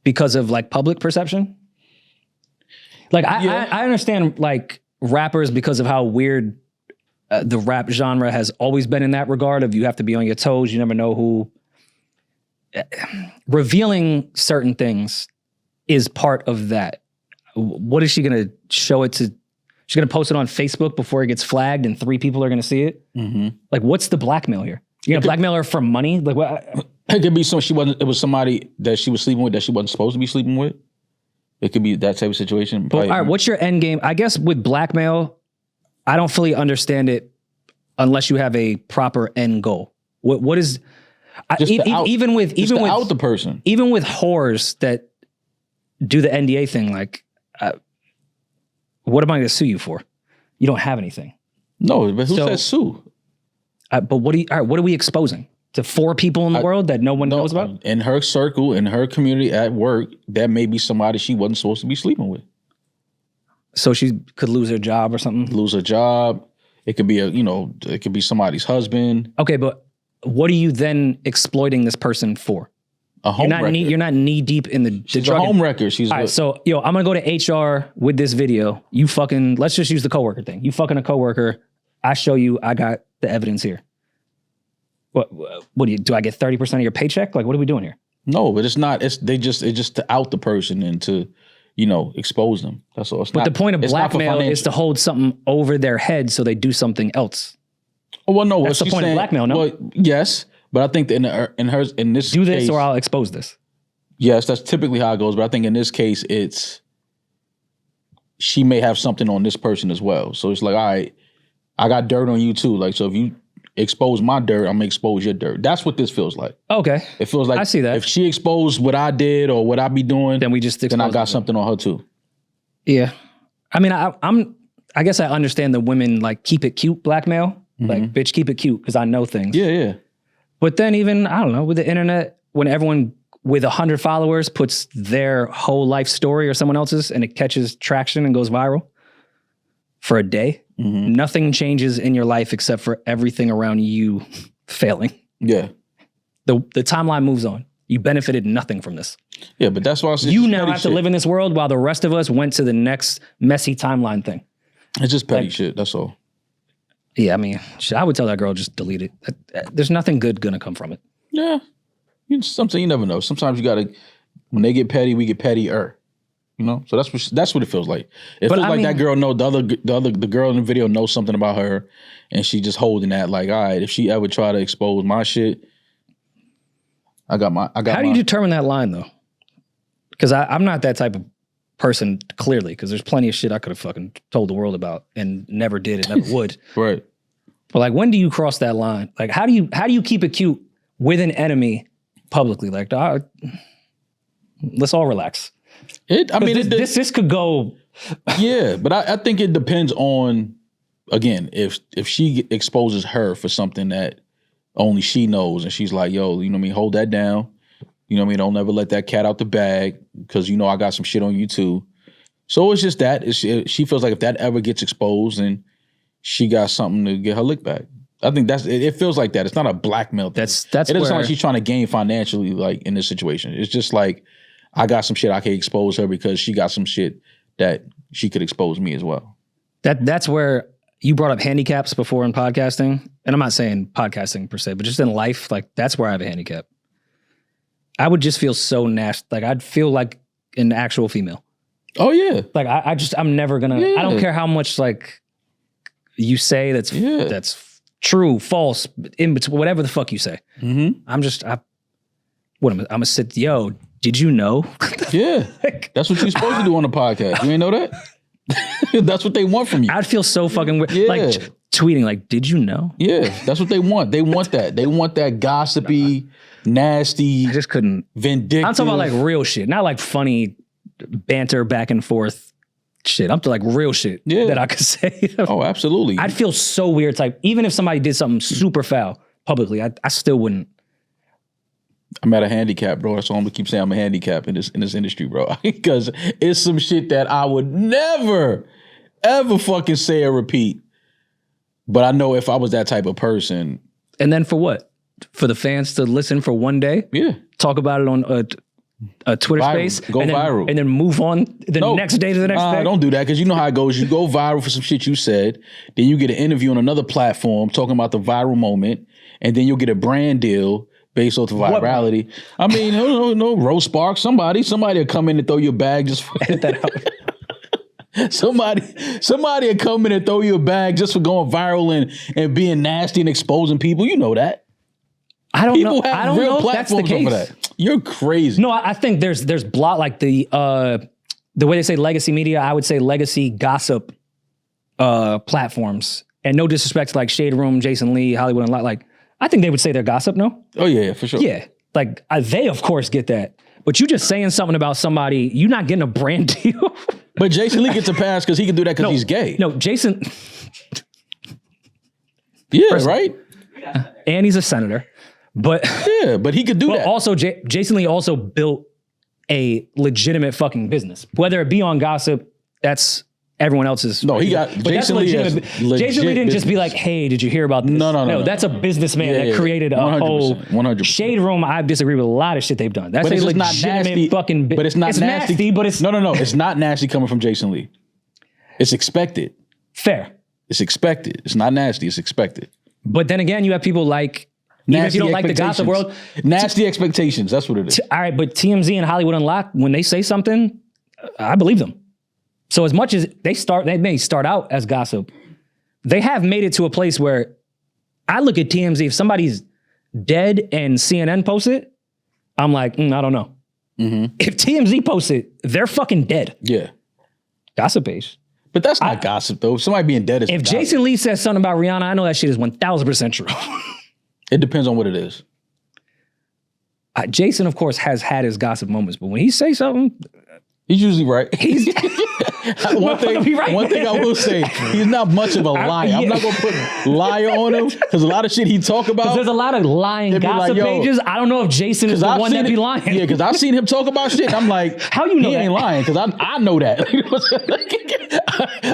S1: because of like public perception? Like I understand like rappers because of how weird the rap genre has always been in that regard of you have to be on your toes. You never know who. Revealing certain things is part of that. What is she going to show it to? She's going to post it on Facebook before it gets flagged and 3 people are going to see it. Mm-hmm. Like, what's the blackmail here? You're going to blackmail her for money? Like, what?
S2: It could be it was somebody that she was sleeping with that she wasn't supposed to be sleeping with. It could be that type of situation.
S1: But, all right, what's your end game? I guess with blackmail, I don't fully understand it unless you have a proper end goal. What is even with
S2: out the person,
S1: even with whores that do the NDA thing? Like, what am I going to sue you for? You don't have anything.
S2: No, but who says sue?
S1: But what are we exposing? To 4 people in the world that no one knows about?
S2: In her circle, in her community at work, that may be somebody she wasn't supposed to be sleeping with.
S1: So she could lose her job or something?
S2: Lose her job. It could be it could be somebody's husband.
S1: Okay, but what are you then exploiting this person for?
S2: A home wrecker.
S1: You're not knee deep in the
S2: She's
S1: drug.
S2: A home wrecker.
S1: All right, so I'm gonna go to HR with this video. You fucking, let's just use the coworker thing. You fucking a coworker. I show you. I got the evidence here. What do I get 30% of your paycheck? Like, what are we doing here?
S2: No, but it's not. It's just to out the person and to, expose them. That's all.
S1: The point of blackmail is to hold something over their head so they do something else.
S2: Oh, well, no,
S1: that's the point of blackmail. No,
S2: well, yes, but I think that in this
S1: do this
S2: case,
S1: or I'll expose this.
S2: Yes, that's typically how it goes. But I think in this case, she may have something on this person as well. So it's like, all right, I got dirt on you too. Like, so if you expose my dirt, I'm gonna expose your dirt. That's what this feels like. Okay. It feels like I see that. If she exposed what I did or what I be doing, then I got something on her too.
S1: Yeah. I mean, I guess I understand the women like keep it cute blackmail. Like, bitch, keep it cute because I know things.
S2: Yeah, yeah.
S1: But then even, I don't know, with the internet, when everyone with 100 followers puts their whole life story or someone else's and it catches traction and goes viral for a day, nothing changes in your life except for everything around you failing.
S2: Yeah.
S1: The timeline moves on. You benefited nothing from this.
S2: Yeah, but that's why
S1: you now have to live in this world while the rest of us went to the next messy timeline thing.
S2: It's just petty shit. That's all.
S1: Yeah, I mean, I would tell that girl just delete it. There's nothing good gonna come from it.
S2: Yeah, something you never know. Sometimes you gotta. When they get petty, we get pettier. So that's what it feels like. It feels like that girl know the girl in the video knows something about her, and she just holding that like, all right, if she ever try to expose my shit, I got. How
S1: do you determine that line though? Because I'm not that type of person, clearly, because there's plenty of shit I could have fucking told the world about and never did and never would.
S2: Right.
S1: But like, when do you cross that line? Like, how do you keep it cute with an enemy publicly? Like, let's all relax.
S2: This
S1: could go.
S2: Yeah, but I think it depends on again, if she exposes her for something that only she knows, and she's like, yo, you know what I mean, hold that down. You know what I mean? Don't never let that cat out the bag, because you know I got some shit on you too. So it's just that. She feels like if that ever gets exposed, then she got something to get her lick back. I think it feels like that. It's not a blackmail thing.
S1: That's
S2: it doesn't sound
S1: where
S2: like she's trying to gain financially, like, in this situation. It's just like, I got some shit I can expose her because she got some shit that she could expose me as well.
S1: that's where you brought up handicaps before in podcasting. And I'm not saying podcasting per se, but just in life, like, that's where I have a handicap. I would just feel so nasty. Like, I'd feel like an actual female.
S2: Oh yeah.
S1: Like, I'm never gonna, I don't care how much, like, you say that's true, false, in between, whatever the fuck you say.
S2: Mm-hmm.
S1: I'm gonna sit, yo, did you know?
S2: Yeah.
S1: Like,
S2: That's what you're supposed to do on the podcast. You ain't know that? That's what they want from you.
S1: I'd feel so fucking weird.
S2: Yeah.
S1: Like, tweeting, like, did you know?
S2: Yeah, that's what they want. They want that. They want that gossipy, nasty,
S1: I just couldn't.
S2: vindictive.
S1: I'm talking about like real shit, not like funny banter back and forth shit. I'm talking like real shit that I could say.
S2: Oh, absolutely.
S1: I'd feel so weird. It's like, even if somebody did something super foul publicly, I still wouldn't.
S2: I'm at a handicap, bro. That's all I'm gonna keep saying. I'm a handicap in this industry, bro. Because it's some shit that I would never, ever fucking say or repeat. But I know if I was that type of person.
S1: And then for what? For the fans to listen for one day?
S2: Yeah.
S1: Talk about it on a Twitter space?
S2: Go
S1: and then,
S2: viral.
S1: And then move on the next day to the next day?
S2: Don't do that, because you know how it goes. You go viral for some shit you said, then you get an interview on another platform talking about the viral moment, and then you'll get a brand deal based off the virality. I mean, no, Rose Sparks, somebody will come in and throw you a bag just for
S1: Edit that out.
S2: somebody will come in and throw you a bag just for going viral and being nasty and exposing people. You know that.
S1: I don't know.
S2: People have
S1: I don't
S2: real
S1: know if that's the
S2: platforms over
S1: case.
S2: that. You're crazy.
S1: No, I think there's like the way they say legacy media, I would say legacy gossip platforms. And no disrespect to like Shade Room, Jason Lee, Hollywood Unlocked, like, I think they would say they're gossip, no?
S2: Oh yeah, for sure.
S1: Yeah. Like, they of course get that. But you just saying something about somebody, you're not getting a brand deal.
S2: But Jason Lee gets a pass because he can do that because he's gay.
S1: No, Jason.
S2: Yeah, right?
S1: And he's a senator. But
S2: yeah, but he could do that.
S1: Also, Jason Lee also built a legitimate fucking business. Whether it be on gossip, that's everyone else's.
S2: No, he got Jason Lee.
S1: Jason Lee didn't just be like, "Hey, did you hear about this?"
S2: No.
S1: That's a businessman that created a whole
S2: 100%.
S1: Shade Room. I disagree with a lot of shit they've done. That's
S2: But
S1: a
S2: it's
S1: legitimate
S2: not nasty,
S1: fucking.
S2: But it's not nasty.
S1: But it's
S2: no. It's not nasty coming from Jason Lee. It's expected.
S1: Fair.
S2: It's expected. It's not nasty. It's expected.
S1: But then again, you have people like. Even if you don't like the gossip world,
S2: nasty expectations. That's what it is.
S1: All right, but TMZ and Hollywood Unlocked, when they say something, I believe them. So as much as they may start out as gossip, they have made it to a place where I look at TMZ. If somebody's dead and CNN posts it, I'm like, I don't know. Mm-hmm. If TMZ posts it, they're fucking dead.
S2: Yeah,
S1: gossip page.
S2: But that's not gossip though. Somebody being dead is.
S1: If
S2: gossip.
S1: Jason Lee says something about Rihanna, I know that shit is 1,000% true.
S2: It depends on what it is.
S1: Jason, of course, has had his gossip moments, but when he says something,
S2: he's usually right.
S1: He's
S2: one thing I will say, he's not much of a liar. I'm not gonna put liar on him because a lot of shit he talk about.
S1: There's a lot of lying gossip pages. I don't know if Jason is the one that be lying.
S2: Yeah, because I've seen him talk about shit. And I'm like,
S1: how you know
S2: he ain't lying? Because I know that.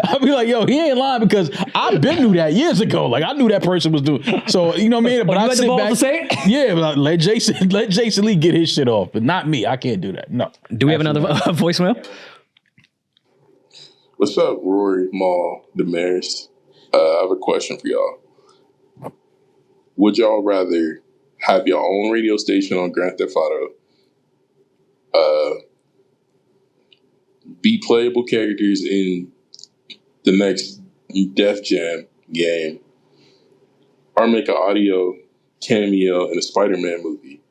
S2: I'll be like, yo, he ain't lying because I've been knew that years ago. Like I knew that person was doing. So you know what I mean. But I sit back.
S1: To say it?
S2: Yeah, but let Jason Lee get his shit off, but not me. I can't do that. No.
S1: Do we have another voicemail?
S5: What's up, Rory, Maul, Demaris? I have a question for y'all. Would y'all rather have your own radio station on Grand Theft Auto, be playable characters in the next Def Jam game, or make an audio cameo in a Spider-Man movie?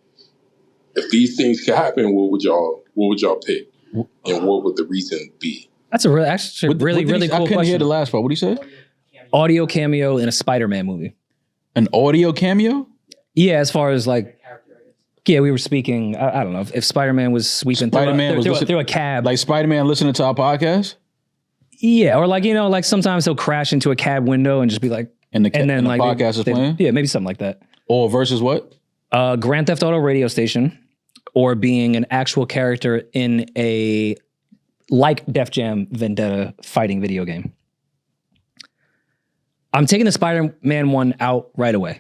S5: If these things could happen, what would y'all pick, and what would the reason be?
S1: That's a really cool question.
S2: I couldn't hear the last part. What did he say?
S1: Audio cameo in a Spider-Man movie.
S2: An audio cameo?
S1: Yeah, as far as like, yeah, we were speaking. I don't know if Spider-Man was sweeping through a cab,
S2: like Spider-Man listening to our podcast.
S1: Yeah, or like, like sometimes he'll crash into a cab window and just be like,
S2: And the
S1: like
S2: podcast is playing?
S1: Yeah, maybe something like that.
S2: Or versus what?
S1: Grand Theft Auto radio station, or being an actual character in a like Def Jam Vendetta fighting video game. I'm taking the Spider-Man one out right away.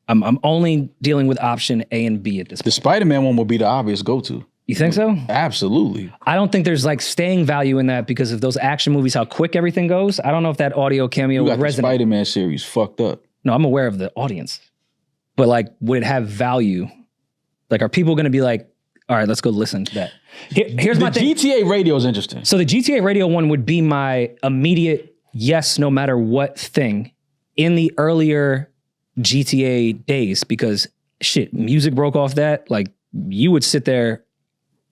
S1: I'm only dealing with option A and B at this point.
S2: The Spider-Man one will be the obvious go-to.
S1: You think so?
S2: Absolutely.
S1: I don't think there's like staying value in that because of those action movies, how quick everything goes. I don't know if that audio cameo
S2: You
S1: would
S2: got the
S1: resonate.
S2: Spider-Man series fucked up.
S1: No, I'm aware of the audience. But like, would it have value? Like, are people going to be like, all right, let's go listen to that? Here's my thing.
S2: GTA radio is interesting.
S1: So the GTA radio one would be my immediate yes, no matter what thing in the earlier GTA days, because shit, music broke off that. Like, you would sit there.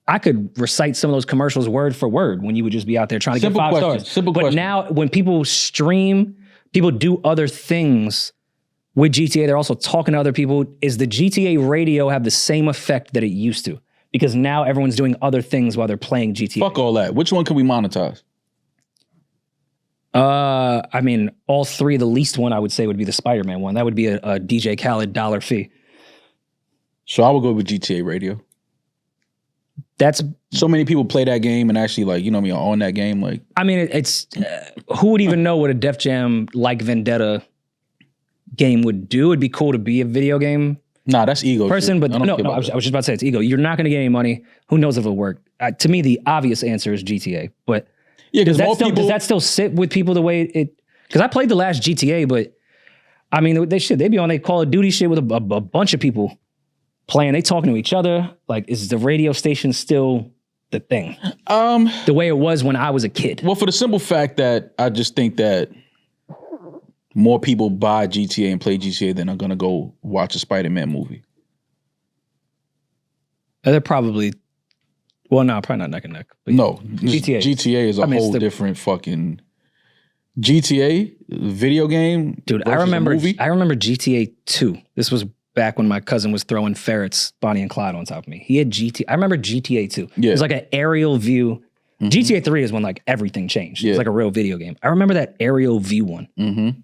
S1: I could recite some of those commercials word for word when you would just be out there trying to
S2: Simple
S1: get 5
S2: question,
S1: stars.
S2: simple
S1: but
S2: question.
S1: now when people stream, people do other things with GTA. They're also talking to other people. Is the GTA radio have the same effect that it used to? Because now everyone's doing other things while they're playing GTA.
S2: Fuck all that. Which one can we monetize?
S1: I mean, all three, the least one I would say would be the Spider-Man one. That would be a DJ Khaled $1 fee.
S2: So I would go with GTA radio.
S1: That's,
S2: So many people play that game and actually like, on that game. Like,
S1: I mean, it's, who would even know what a Def Jam like Vendetta game would do? It'd be cool to be a video game
S2: nah, that's ego
S1: person,
S2: shit.
S1: but
S2: I don't
S1: no,
S2: care
S1: I
S2: about
S1: was
S2: that.
S1: just about to say it's ego. You're not going to get any money. Who knows if it'll work? To me, the obvious answer is GTA, but
S2: Yeah,
S1: does
S2: because
S1: that, does that still sit with people the way it, because I played the last GTA, but I mean, they be on they Call of Duty shit with a bunch of people playing. They talking to each other. Like, is the radio station still the thing? The way it was when I was a kid.
S2: Well, for the simple fact that I just think that more people buy GTA and play GTA than are gonna go watch a Spider-Man movie.
S1: They're probably, well, no, probably not neck and neck. But
S2: No,
S1: GTA
S2: is a whole different fucking GTA video game.
S1: Dude, I
S2: versus a
S1: remember
S2: movie.
S1: GTA 2. This was back when my cousin was throwing ferrets, Bonnie and Clyde, on top of me. He had I remember GTA 2.
S2: Yeah.
S1: It was like an aerial view. GTA 3 is when like everything changed.
S2: Yeah.
S1: It's like a real video game. I remember that aerial view one.
S2: Mm-hmm.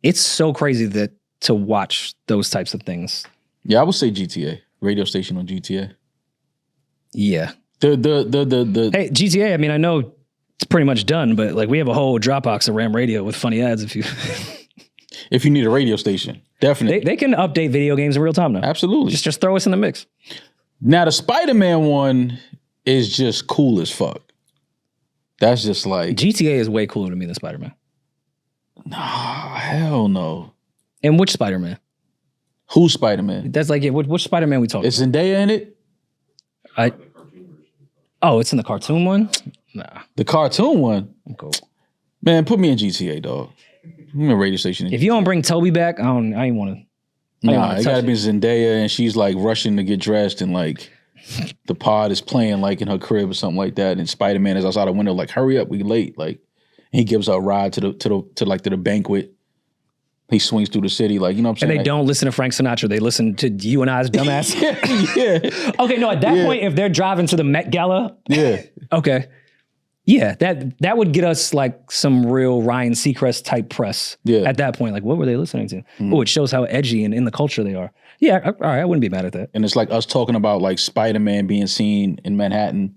S1: It's so crazy that to watch those types of things.
S2: Yeah, I would say GTA radio station on GTA.
S1: Yeah.
S2: The
S1: Hey, GTA, I mean, I know it's pretty much done, but like we have a whole Dropbox of Ram Radio with funny ads if you
S2: if you need a radio station, definitely.
S1: they can update video games in real time now.
S2: Absolutely.
S1: Just throw us in the mix.
S2: Now the Spider-Man one is just cool as fuck. That's just like
S1: GTA is way cooler to me than Spider-Man.
S2: hell no.
S1: And which Spider-Man?
S2: Who's Spider-Man?
S1: That's like, yeah, which Spider-Man we talking
S2: Is Zendaya in it?
S1: Oh, it's in the cartoon one? Nah,
S2: The cartoon one?
S1: I'm cool.
S2: Man, put me in GTA, dog. I'm in a radio station.
S1: If you don't bring Toby back, I ain't want to.
S2: Nah, it gotta be Zendaya and she's like rushing to get dressed and like the pod is playing like in her crib or something like that. And Spider-Man is outside the window like, hurry up, we late. Like he gives her a ride to the banquet. He swings through the city, like, you know what I'm
S1: And
S2: saying?
S1: they don't listen to Frank Sinatra. They listen to you and I's dumbass.
S2: yeah.
S1: Okay, no, at that point, if they're driving to the Met Gala,
S2: Yeah.
S1: okay. Yeah, that would get us like some real Ryan Seacrest type press.
S2: Yeah.
S1: At that point, like, what were they listening to? Oh, it shows how edgy and in the culture they are. Yeah, all right, I wouldn't be mad at that.
S2: And it's like us talking about like Spider-Man being seen in Manhattan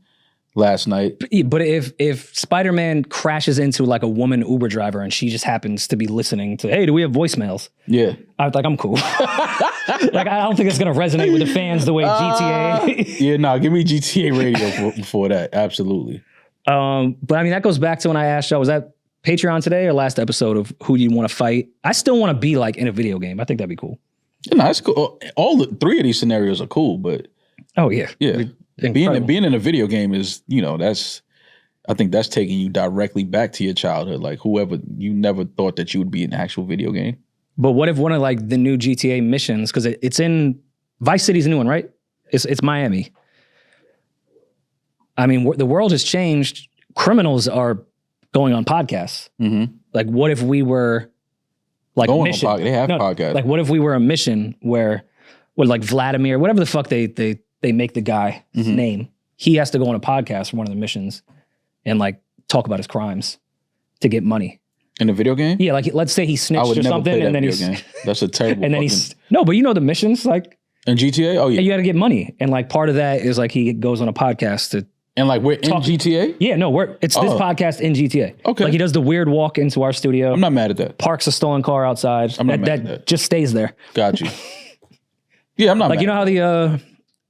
S2: last night.
S1: But if Spider-Man crashes into like a woman Uber driver and she just happens to be listening to, hey, do we have voicemails?
S2: Yeah.
S1: I'm cool. Like, I don't think it's gonna resonate with the fans the way GTA.
S2: Yeah, nah, give me GTA radio before that. Absolutely.
S1: But I mean, that goes back to when I asked y'all, was that Patreon today or last episode of who you want to fight? I still want to be like in a video game. I think that'd be cool.
S2: Yeah, nah, it's cool. All the three of these scenarios are cool, but
S1: Oh yeah.
S2: yeah. Being in a video game is, I think that's taking you directly back to your childhood. Like whoever, you never thought that you would be in an actual video game.
S1: But what if one of like the new GTA missions, because it's in Vice City's a new one, right? It's Miami. I mean, the world has changed. Criminals are going on podcasts.
S2: Mm-hmm.
S1: Like, what if we were like a mission?
S2: They have podcasts.
S1: Like, what if we were a mission where like Vladimir, whatever the fuck they make the guy name, he has to go on a podcast for one of the missions and like talk about his crimes. to get money.
S2: In a video game?
S1: Yeah, like let's say he
S2: I
S1: snitched
S2: would
S1: or
S2: never
S1: something,
S2: play that
S1: and then
S2: video
S1: he's
S2: game. That's a terrible.
S1: and then he's no, but you know the missions, like
S2: in GTA. Oh yeah,
S1: and you got to get money, and like part of that is like he goes on a podcast to.
S2: and like we're in GTA.
S1: Yeah, no, it's this podcast in GTA.
S2: Okay.
S1: Like he does the weird walk into our studio.
S2: I'm not mad at that.
S1: Parks a stolen car outside.
S2: I'm not mad at that.
S1: Just stays there.
S2: Got you. Yeah, I'm not
S1: Like
S2: mad.
S1: you know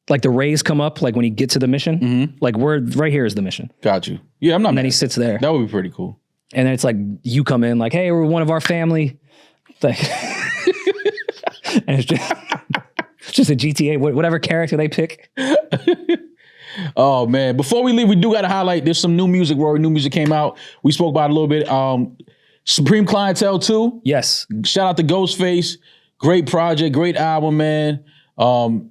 S1: how the rays come up like when you get to the mission? Like we're right here is the mission.
S2: Got you. Yeah, I'm not
S1: And
S2: mad.
S1: then he sits there.
S2: That would be pretty cool.
S1: And then it's like you come in like, hey, we're one of our family. Like, and it's just a GTA, whatever character they pick.
S2: Oh man, before we leave, we do got to highlight. There's some new music. Rory, new music came out. We spoke about it a little bit. Supreme Clientele 2.
S1: Yes.
S2: Shout out to Ghostface. Great project, great album, man.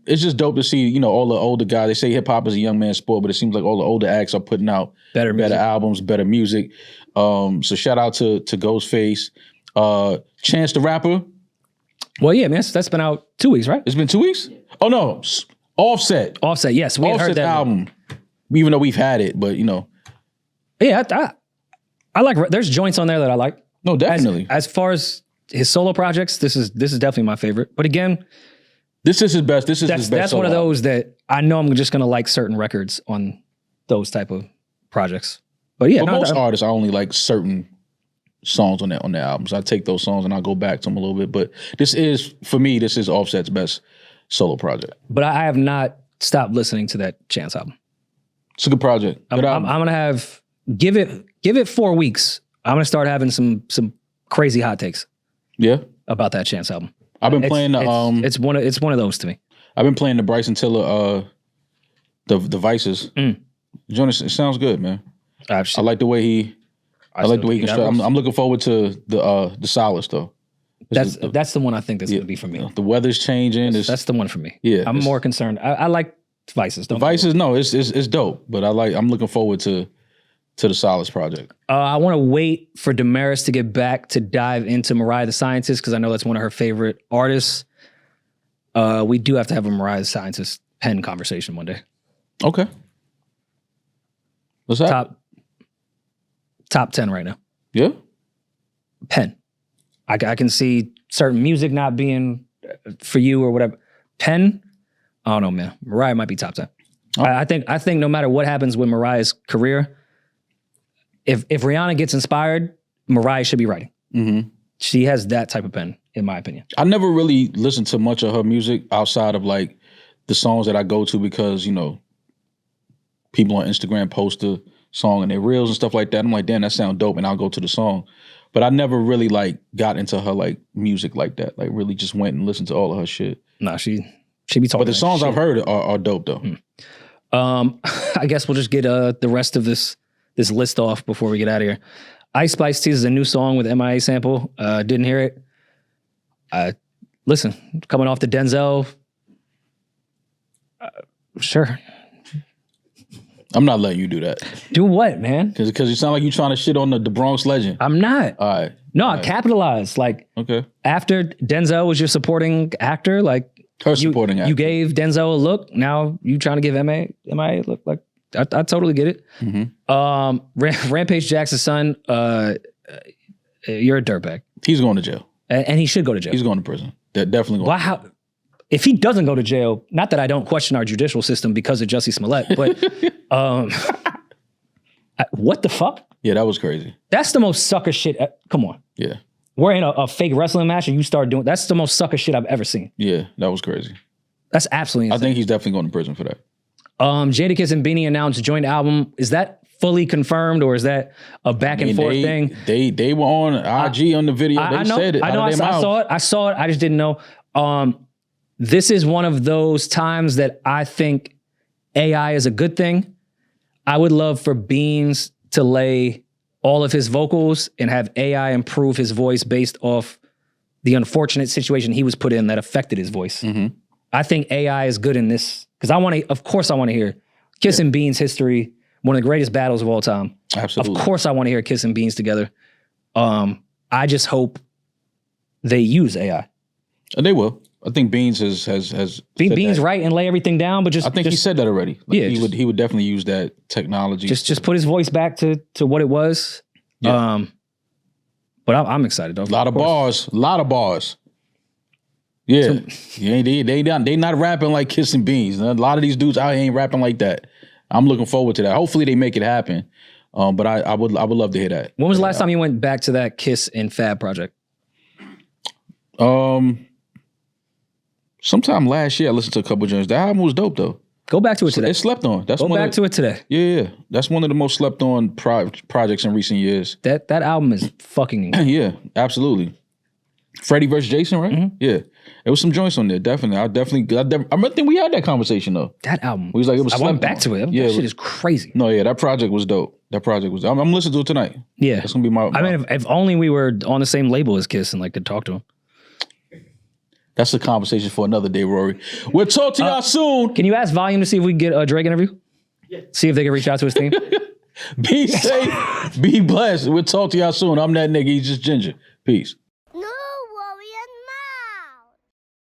S2: It's just dope to see, all the older guys. They say hip hop is a young man's sport, but it seems like all the older acts are putting out
S1: Better music.
S2: albums, better music. So shout out to Ghostface. Chance the Rapper.
S1: Well, yeah, man, that's been out 2 weeks, right?
S2: It's been 2 weeks? Oh no, Offset.
S1: Offset, yes. We had heard
S2: Offset
S1: that
S2: album. Even though we've had it, but
S1: Yeah, I like. There's joints on there that I like.
S2: No, definitely.
S1: As far as his solo projects, this is definitely my favorite. But again,
S2: This is his best. This is his best.
S1: that's one of
S2: solo
S1: those that I know I'm just gonna like certain records on those type of projects. But yeah,
S2: But most artists, I only like certain songs on their albums. I take those songs and I go back to them a little bit. But for me, this is Offset's best solo project.
S1: but I have not stopped listening to that Chance album.
S2: It's a good project. Good
S1: I'm
S2: album.
S1: gonna give it 4 weeks. I'm gonna start having some crazy hot takes
S2: Yeah.
S1: about that Chance album.
S2: I've been playing the
S1: it's one of those to me.
S2: I've been playing the Bryson Tiller the Vices. Jonas, it sounds good, man. I like the way he construct. I'm looking forward to the Solace though.
S1: That's the one I think that's gonna be for me.
S2: The weather's changing.
S1: That's the one for me.
S2: Yeah,
S1: I'm more concerned. I like Vices.
S2: The Vices, no, it's dope. But I'm looking forward to the Solace project.
S1: I want to wait for Demaris to get back to dive into Mariah the Scientist because I know that's one of her favorite artists. We do have to have a Mariah the Scientist pen conversation one day.
S2: Okay. What's that?
S1: Top 10 right now.
S2: Yeah.
S1: Pen. I can see certain music not being for you or whatever. Pen. I don't know, man. Mariah might be top 10. Oh. I think no matter what happens with Mariah's career, if Rihanna gets inspired, Mariah should be writing. Mm-hmm. She has that type of pen, in my opinion.
S2: I never really listened to much of her music outside of like the songs that I go to because, people on Instagram post the song and their reels and stuff like that. I'm like, damn, that sounds dope, and I'll go to the song. But I never really like got into her like music like that. Like really just went and listened to all of her shit.
S1: No, she be talking.
S2: But the songs I've heard are dope though.
S1: I guess we'll just get the rest of this list off before we get out of here. Ice Spice teases a new song with MIA sample. Didn't hear it. Listen, coming off the Denzel. Sure.
S2: I'm not letting you do that.
S1: Do what, man?
S2: Because you sound like you're trying to shit on the Bronx legend.
S1: I'm not.
S2: All right.
S1: No, I capitalized. Like,
S2: okay. After
S1: Denzel was your supporting actor, like
S2: her supporting actor.
S1: You gave Denzel a look. Now you trying to give MIA a look. Like, I totally get it. Mm-hmm. Rampage Jackson's son, you're a dirtbag.
S2: He's going to jail.
S1: And he should go to jail.
S2: He's going to prison. They're definitely going to jail.
S1: If he doesn't go to jail, not that I don't question our judicial system because of Jussie Smollett, but what the fuck?
S2: Yeah, that was crazy.
S1: That's the most sucker shit. Come on.
S2: Yeah.
S1: We're in a fake wrestling match and you start doing, that's the most sucker shit I've ever seen.
S2: Yeah, that was crazy.
S1: That's absolutely insane.
S2: I think he's definitely going to prison for that.
S1: Jadakiss and Beanie announced joint album. Is that fully confirmed or is that a back and forth thing?
S2: They were on IG on the video. They said it.
S1: I saw it. I just didn't know. This is one of those times that I think AI is a good thing. I would love for Beans to lay all of his vocals and have AI improve his voice based off the unfortunate situation he was put in that affected his voice. Mm-hmm. I think AI is good in this because of course I want to hear Kiss and Beans history, one of the greatest battles of all time.
S2: Absolutely.
S1: Of course I want to hear Kiss and Beans together. I just hope they use AI.
S2: And they will. I think Beans has
S1: Beans right and lay everything down, but
S2: I think he said that already. Like,
S1: yeah,
S2: he would definitely use that technology.
S1: Just put his voice back to what it was.
S2: Yeah.
S1: But I'm excited though.
S2: A lot of bars. Yeah, they not rapping like Kissing Beans. A lot of these dudes out here ain't rapping like that. I'm looking forward to that. Hopefully they make it happen. But I would love to hear that.
S1: When was the last time you went back to that Kiss and Fab project?
S2: Sometime last year I listened to a couple of joints. That album was dope though.
S1: Go back to it today.
S2: It slept on.
S1: Go back to it today.
S2: Yeah. That's one of the most slept on projects in recent years.
S1: That album is fucking.
S2: Yeah, absolutely. Freddie versus Jason, right?
S1: Mm-hmm.
S2: Yeah, there was some joints on there. Definitely, I think we had that conversation though.
S1: That album.
S2: We was like, it was.
S1: I went back
S2: on.
S1: to it.
S2: Yeah,
S1: that shit is crazy.
S2: No, yeah, that project was dope. I'm listening to it tonight.
S1: Yeah,
S2: that's gonna be my.
S1: I mean, if only we were on the same label as Kiss and like could talk to him.
S2: That's a conversation for another day, Rory. We'll talk to y'all soon.
S1: Can you ask Volume to see if we can get a Drake interview? Yeah. See if they can reach out to his team.
S2: Be safe. Be blessed. We'll talk to y'all soon. I'm that nigga. He's just Ginger. Peace.